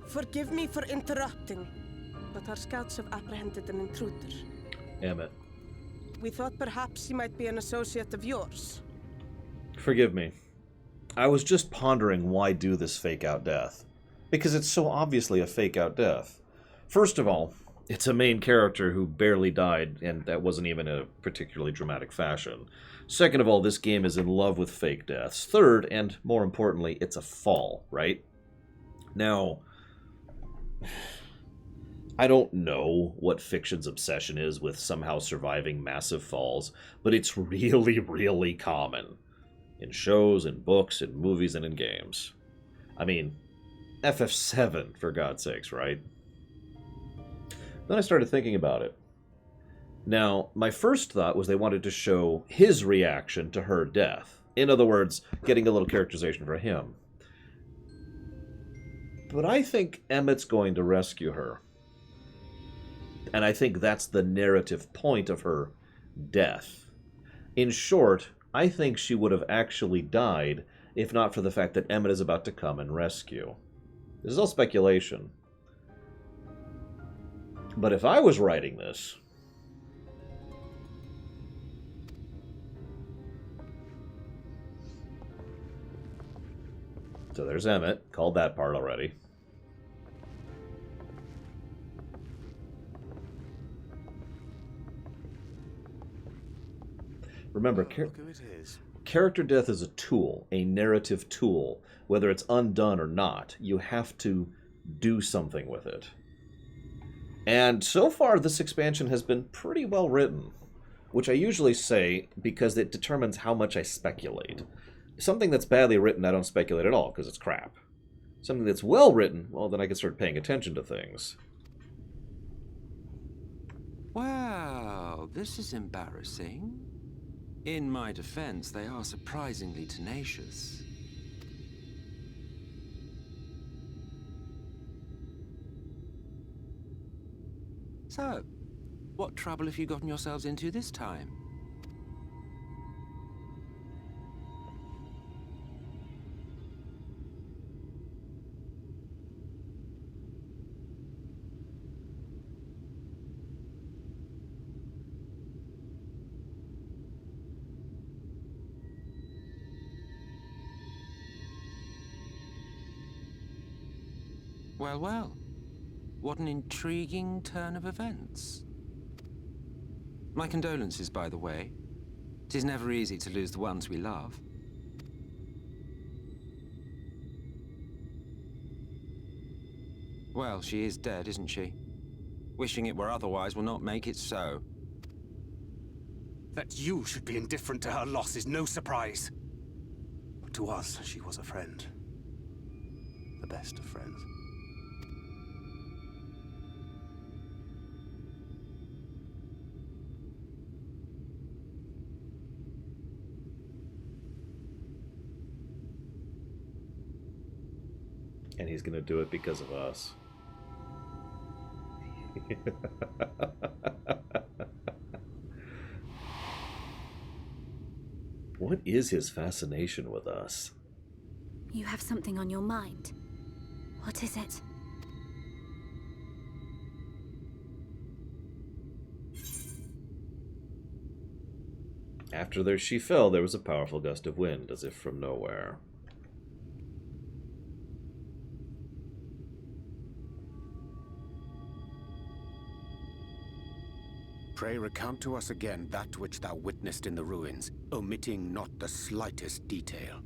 Forgive me for interrupting, but our scouts have apprehended an intruder. Emmett. We thought perhaps he might be an associate of yours. Forgive me. I was just pondering why do this fake-out death. Because it's so obviously a fake-out death. First of all, it's a main character who barely died, and that wasn't even in a particularly dramatic fashion. Second of all, this game is in love with fake deaths. Third, and more importantly, it's a fall, right? Now... I don't know what fiction's obsession is with somehow surviving massive falls, but it's really, really common. In shows, in books, in movies, and in games. I mean, FF7, for God's sakes, right? Then I started thinking about it. Now, my first thought was they wanted to show his reaction to her death. In other words, getting a little characterization for him. But I think Emmett's going to rescue her. And I think that's the narrative point of her death. In short, I think she would have actually died if not for the fact that Emmett is about to come and rescue. This is all speculation. But if I was writing this... So there's Emmett. Called that part already. Remember, character death is a tool, a narrative tool. Whether it's undone or not, you have to do something with it. And so far, this expansion has been pretty well written, which I usually say because it determines how much I speculate. Something that's badly written, I don't speculate at all, because it's crap. Something that's well written, well, then I can start paying attention to things. Well, this is embarrassing. In my defense, they are surprisingly tenacious. So, what trouble have you gotten yourselves into this time? Well, well. What an intriguing turn of events. My condolences, by the way. It is never easy to lose the ones we love. Well, she is dead, isn't she? Wishing it were otherwise will not make it so. That you should be indifferent to her loss is no surprise. But to us, she was a friend. The best of friends. And he's going to do it because of us. What is his fascination with us? You have something on your mind. What is it? After she fell, there was a powerful gust of wind, as if from nowhere. Pray recount to us again that which thou witnessed in the ruins, omitting not the slightest detail.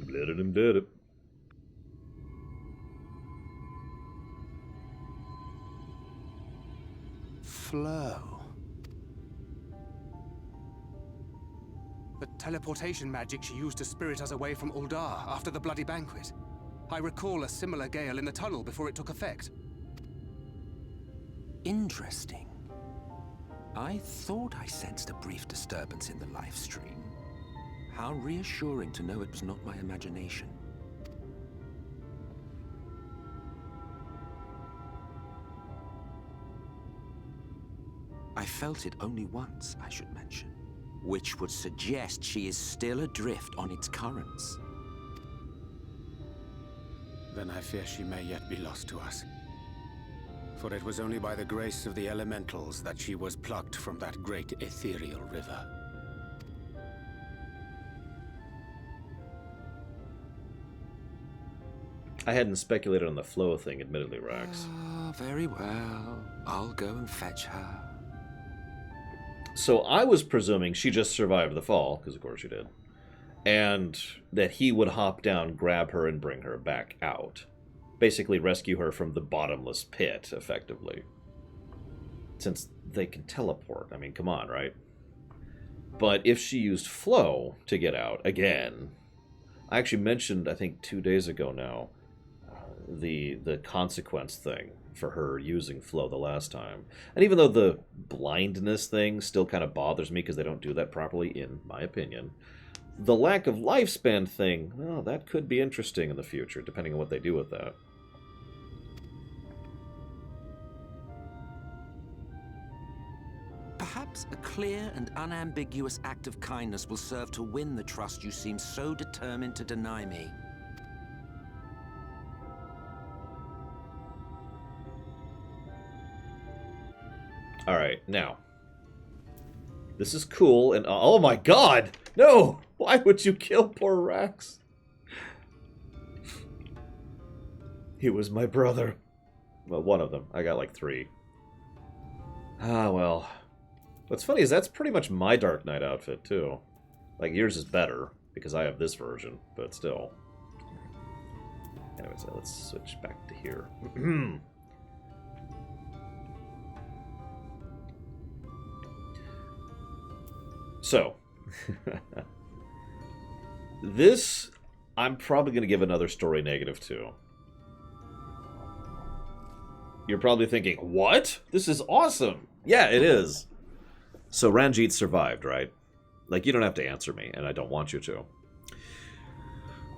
Let him did it. Flow. The teleportation magic she used to spirit us away from Uldar after the bloody banquet. I recall a similar gale in the tunnel before it took effect. Interesting. I thought I sensed a brief disturbance in the live stream. How reassuring to know it was not my imagination. I felt it only once, I should mention, which would suggest she is still adrift on its currents. Then I fear she may yet be lost to us. For it was only by the grace of the elementals that she was plucked from that great ethereal river. I hadn't speculated on the flow thing, admittedly, Rax. Ah, very well. I'll go and fetch her. So I was presuming she just survived the fall, because of course she did. And that he would hop down, grab her, and bring her back out. Basically rescue her from the bottomless pit, effectively. Since they can teleport. I mean, come on, right? But if she used flow to get out, again... I actually mentioned, I think 2 days ago now, the consequence thing for her using flow the last time. And even though the blindness thing still kind of bothers me because they don't do that properly, in my opinion... The lack of lifespan thing, well, that could be interesting in the future, depending on what they do with that. Perhaps a clear and unambiguous act of kindness will serve to win the trust you seem so determined to deny me. Alright, now. This is cool, and oh my god! No! Why would you kill poor Rax? He was my brother. Well, one of them. I got like 3. Ah, well. What's funny is that's pretty much my Dark Knight outfit, too. Like, yours is better, because I have this version, but still. Anyways, let's switch back to here. So, this, I'm probably going to give another story negative to. You're probably thinking, what? This is awesome. Yeah, it is. So Ranjit survived, right? Like, you don't have to answer me, and I don't want you to.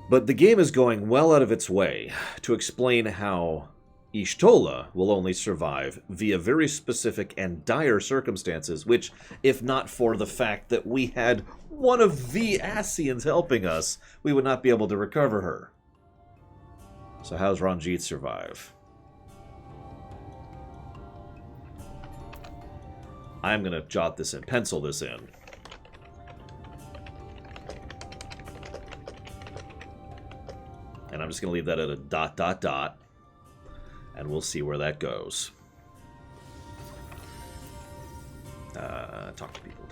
But the game is going well out of its way to explain how Y'shtola will only survive via very specific and dire circumstances, which, if not for the fact that we had one of the Ascians helping us, we would not be able to recover her. So how's Ranjit survive? I'm going to jot this in, pencil this in. And I'm just going to leave that at a ... And we'll see where that goes. Talk to people.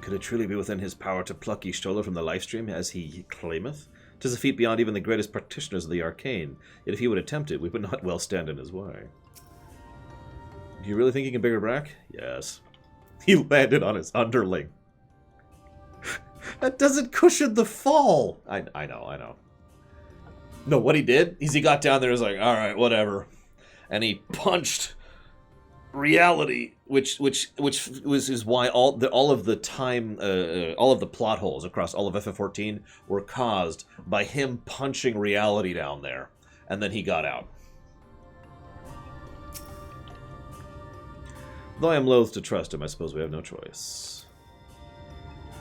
Could it truly be within his power to pluck Y'shtola from the lifestream, as he claimeth? 'Tis a feat beyond even the greatest practitioners of the arcane. Yet if he would attempt it, we would not well stand in his way. Do you really think he can bigger Brack? Yes. He landed on his underling. That doesn't cushion the fall. I know. No, what he did is he got down there and was like, all right, whatever. And he punched reality, which is why all of the plot holes across all of FF14 were caused by him punching reality down there. And then he got out. Though I am loath to trust him, I suppose we have no choice.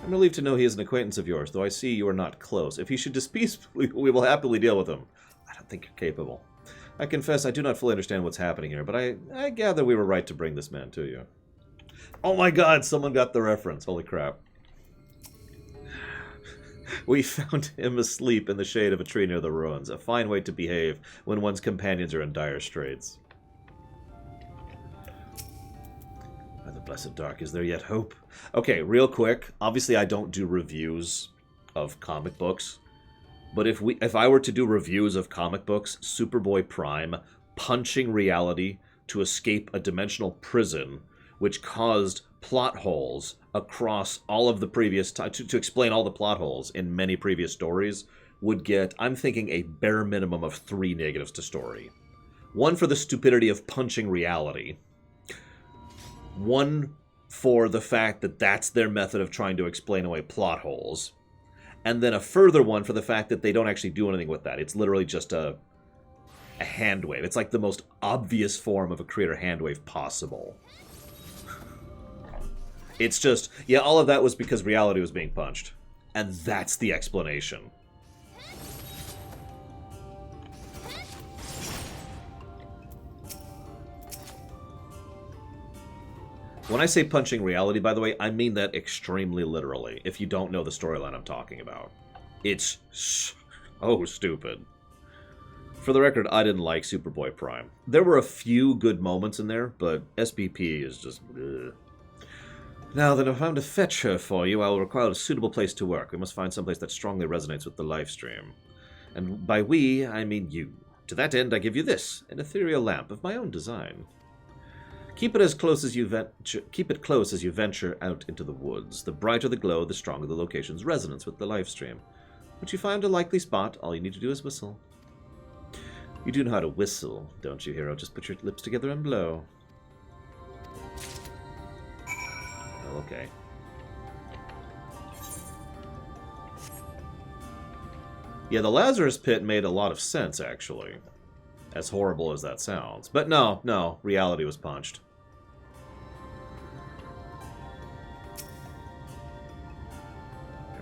I'm relieved to know he is an acquaintance of yours, though I see you are not close. If he should displease, we will happily deal with him. I don't think you're capable. I confess I do not fully understand what's happening here, but I gather we were right to bring this man to you. Oh my god, someone got the reference. Holy crap. We found him asleep in the shade of a tree near the ruins. A fine way to behave when one's companions are in dire straits. By the blessed dark, is there yet hope? Okay, real quick. Obviously, I don't do reviews of comic books. But if I were to do reviews of comic books, Superboy Prime punching reality to escape a dimensional prison, which caused plot holes across all of the previous... to explain all the plot holes in many previous stories, would get, I'm thinking, a bare minimum of 3 negatives to story. 1 for the stupidity of punching reality. 1 for the fact that that's their method of trying to explain away plot holes. And then a further 1 for the fact that they don't actually do anything with that. It's literally just a hand wave. It's like the most obvious form of a creator hand wave possible. It's just, yeah, all of that was because reality was being punched. And that's the explanation. When I say punching reality, by the way, I mean that extremely literally, if you don't know the storyline I'm talking about. It's so stupid. For the record, I didn't like Superboy Prime. There were a few good moments in there, but SBP is just... ugh. Now that I've found a fetch her for you, I will require a suitable place to work. We must find some place that strongly resonates with the live stream. And by we, I mean you. To that end, I give you this, an ethereal lamp of my own design. Keep it close as you venture out into the woods. The brighter the glow, the stronger the location's resonance with the live stream. Once you find a likely spot, all you need to do is whistle. You do know how to whistle, don't you, hero? Just put your lips together and blow. Oh, okay. Yeah, the Lazarus Pit made a lot of sense, actually. As horrible as that sounds. But no, reality was punched.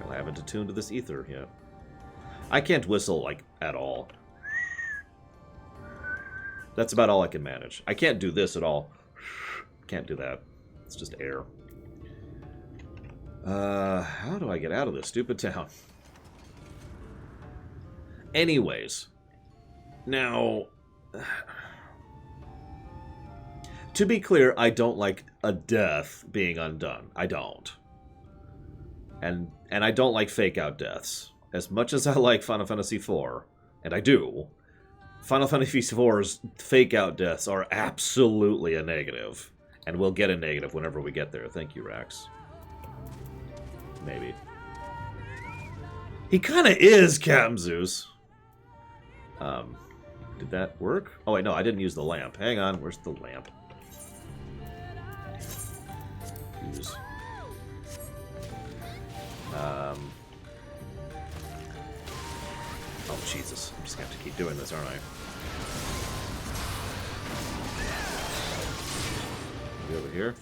I haven't attuned to this ether yet. I can't whistle, like, at all. That's about all I can manage. I can't do this at all. Can't do that. It's just air. How do I get out of this stupid town? Anyways. Now... To be clear, I don't like a death being undone. I don't. And I don't like fake-out deaths. As much as I like Final Fantasy IV, and I do, Final Fantasy IV's fake-out deaths are absolutely a negative. And we'll get a negative whenever we get there. Thank you, Rax. Maybe. He kind of is, Captain Zeus. Did that work? Oh, wait, no, I didn't use the lamp. Hang on, where's the lamp? Use. Oh, Jesus. I'm just going to have to keep doing this, aren't I? Maybe over here?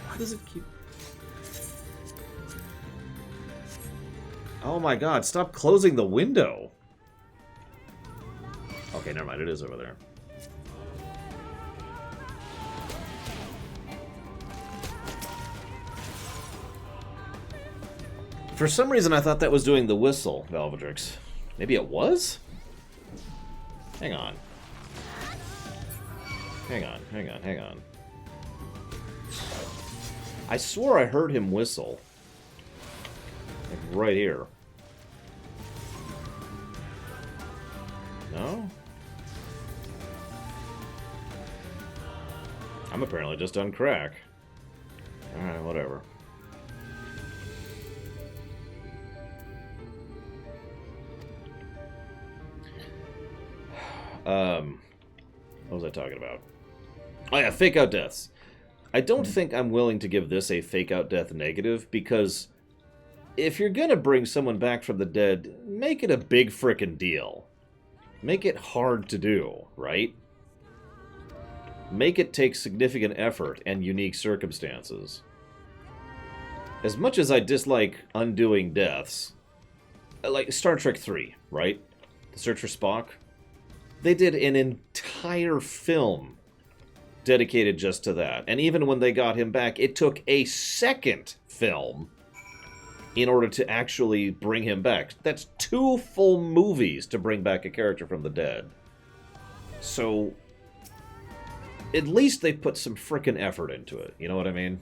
Why does it keep... Oh my god, stop closing the window! Okay, never mind, it is over there. For some reason I thought that was doing the whistle, Valvedrix. Maybe it was? Hang on. Hang on, hang on, hang on. I swore I heard him whistle. Like right here. No? I'm apparently just on crack. Alright, whatever. What was I talking about? Oh yeah, fake out deaths. I don't think I'm willing to give this a fake out death negative, because if you're gonna bring someone back from the dead, make it a big frickin' deal. Make it hard to do, right? Make it take significant effort and unique circumstances. As much as I dislike undoing deaths, like Star Trek 3, right? The Search for Spock. They did an entire film dedicated just to that. And even when they got him back, it took a second film in order to actually bring him back. That's 2 full movies to bring back a character from the dead. So, at least they put some frickin' effort into it. You know what I mean?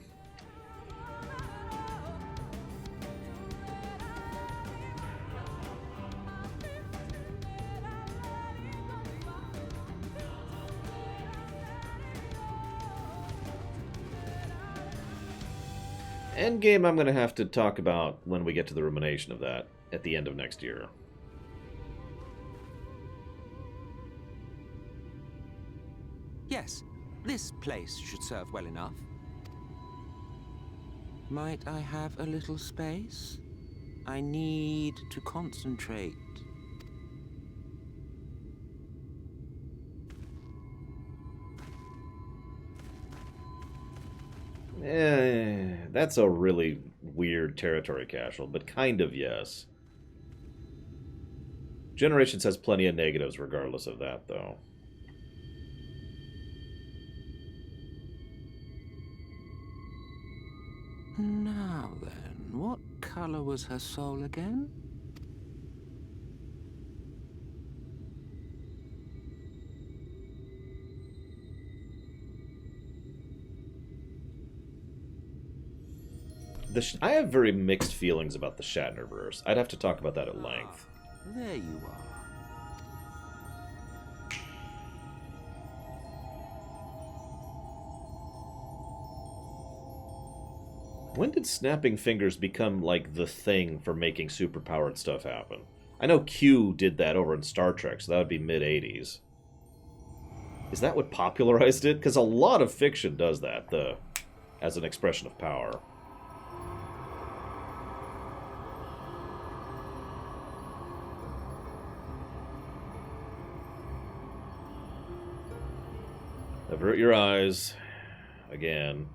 Endgame I'm going to have to talk about when we get to the rumination of that at the end of next year. Yes, this place should serve well enough. Might I have a little space? I need to concentrate. That's a really weird territory, Casual, but kind of yes. Generations has plenty of negatives regardless of that, though. Now then, what color was her soul again? I have very mixed feelings about the Shatnerverse. I'd have to talk about that at length. There you are. When did snapping fingers become, like, the thing for making superpowered stuff happen? I know Q did that over in Star Trek, so that would be mid-80s. Is that what popularized it? Because a lot of fiction does that, as an expression of power. Avert your eyes. Again.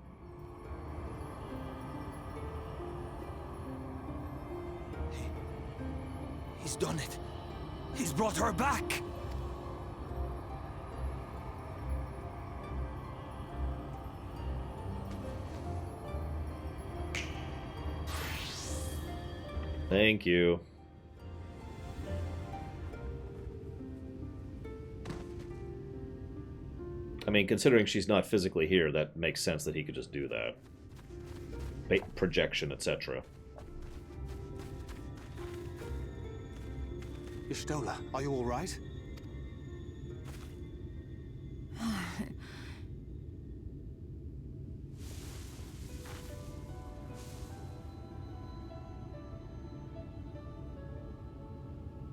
He's done it. He's brought her back. Thank you. I mean, considering she's not physically here, that makes sense that he could just do that. Projection, etc. Y'shtola, are you all right?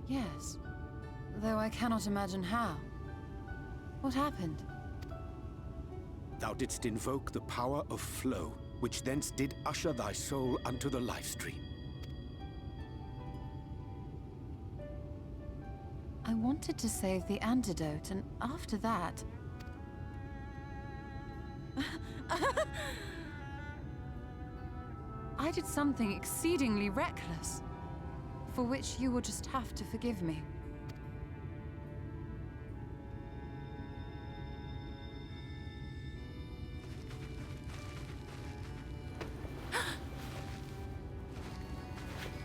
Yes, though I cannot imagine how. What happened? Thou didst invoke the power of flow, which thence did usher thy soul unto the life stream. I wanted to save the antidote, and after that... I did something exceedingly reckless, for which you will just have to forgive me.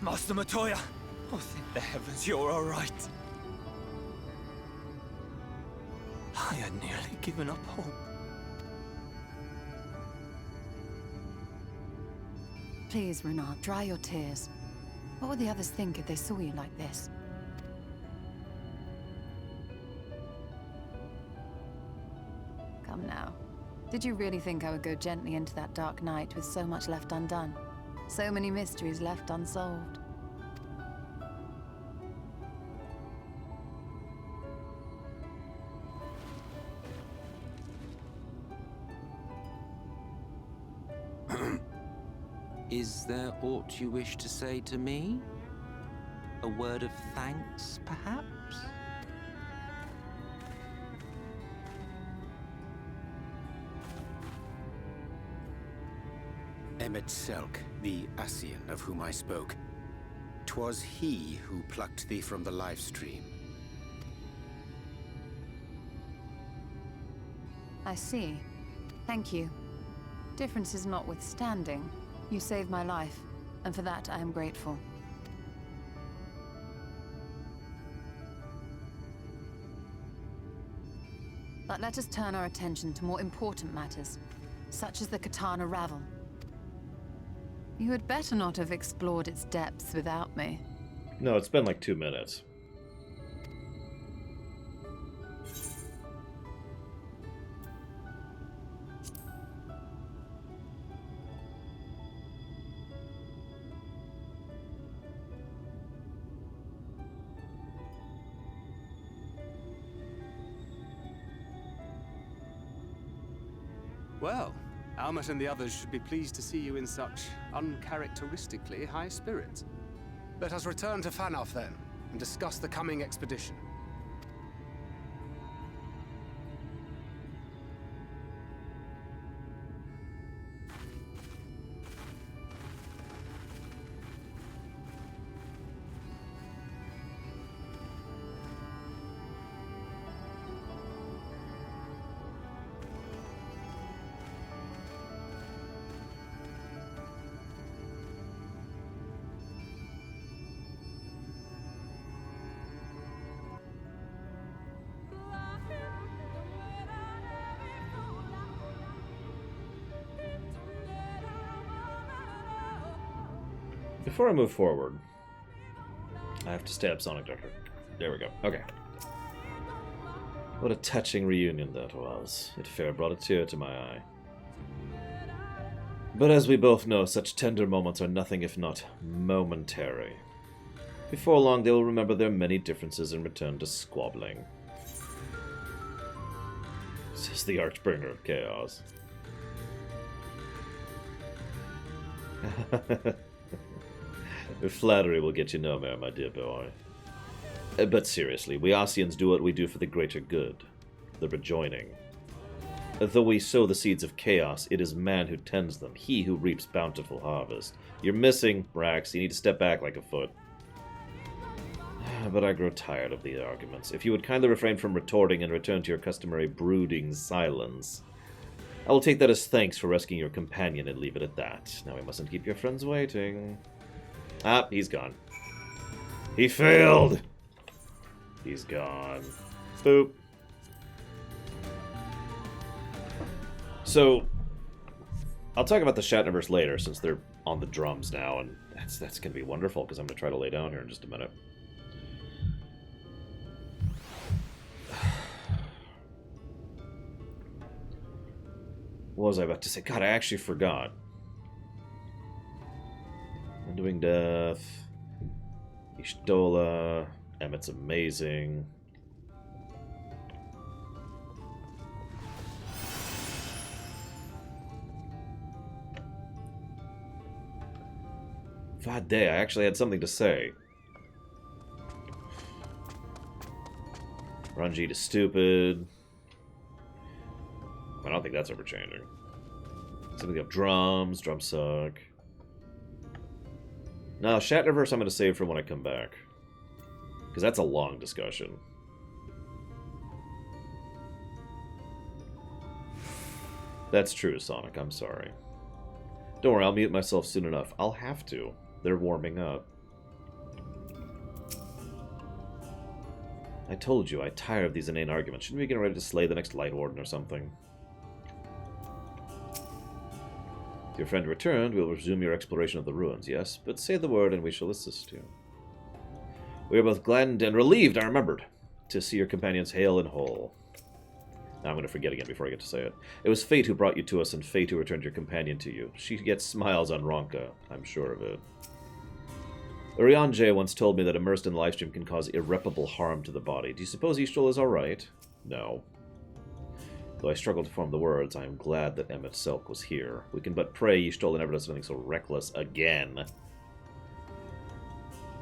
Master Matoya! Oh, thank the heavens you're all right. I had nearly given up hope. Please, Renard, dry your tears. What would the others think if they saw you like this? Come now. Did you really think I would go gently into that dark night with so much left undone? So many mysteries left unsolved. Is there aught you wish to say to me? A word of thanks, perhaps? Emmet Selk, the Ascian of whom I spoke. 'Twas he who plucked thee from the life stream. I see. Thank you. Differences notwithstanding, you saved my life, and for that I am grateful. But let us turn our attention to more important matters, such as the Katana Ravel. You had better not have explored its depths without me. No, it's been like 2 minutes. Well, Almet and the others should be pleased to see you in such uncharacteristically high spirits. Let us return to Fanoff then, and discuss the coming expedition. Before I move forward, I have to stab Sonic Doctor. There we go. Okay. What a touching reunion that was. It fair brought a tear to my eye. But as we both know, such tender moments are nothing if not momentary. Before long, they will remember their many differences and return to squabbling. Says the Archbringer of Chaos. Flattery will get you nowhere, my dear boy. But seriously, we Ascians do what we do for the greater good. The rejoining. Though we sow the seeds of chaos, it is man who tends them, he who reaps bountiful harvest. You're missing, Brax. You need to step back like a foot. But I grow tired of these arguments. If you would kindly refrain from retorting and return to your customary brooding silence, I will take that as thanks for rescuing your companion and leave it at that. Now we mustn't keep your friends waiting. Ah, he's gone. He failed! He's gone. Boop. So, I'll talk about the Shatnerverse later, since they're on the drums now, and that's going to be wonderful, because I'm going to try to lay down here in just a minute. What was I about to say? God, I actually forgot. Undoing Death. Ishtola. Emmett's amazing. Vade, I actually had something to say. Ranjit is stupid. I don't think that's ever changing. Something of drums. Drums suck. No, Shatnerverse I'm going to save for when I come back. Because that's a long discussion. That's true, Sonic. I'm sorry. Don't worry, I'll mute myself soon enough. I'll have to. They're warming up. I told you, I tire of these inane arguments. Shouldn't we get ready to slay the next Light Warden or something? If your friend returned, we'll resume your exploration of the ruins, yes? But say the word and we shall assist you. We are both gladdened and relieved, I remembered, to see your companions hale and whole. Now I'm going to forget again before I get to say it. It was fate who brought you to us and fate who returned your companion to you. She gets smiles on Ronka, I'm sure of it. Urianje once told me that immersed in livestream can cause irreparable harm to the body. Do you suppose Ishtal is alright? No. Though I struggle to form the words, I am glad that Emmett Selk was here. We can but pray Ishtal never does something so reckless again.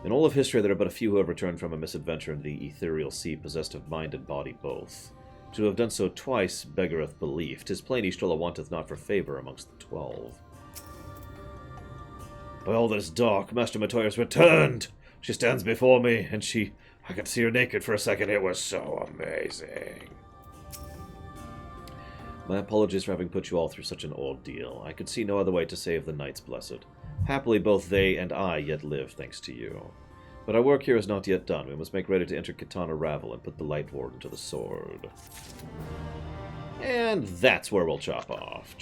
In all of history, there are but a few who have returned from a misadventure in the ethereal sea, possessed of mind and body both. To have done so twice beggareth belief. 'Tis plain Ishtola wanteth not for favour amongst the 12. By all that is dark, Master Matoya's returned! She stands before me, and I could see her naked for a second. It was so amazing. My apologies for having put you all through such an ordeal. I could see no other way to save the Knights Blessed. Happily, both they and I yet live, thanks to you. But our work here is not yet done. We must make ready to enter Kitana Ravel and put the Light Warden to the sword. And that's where we'll chop off.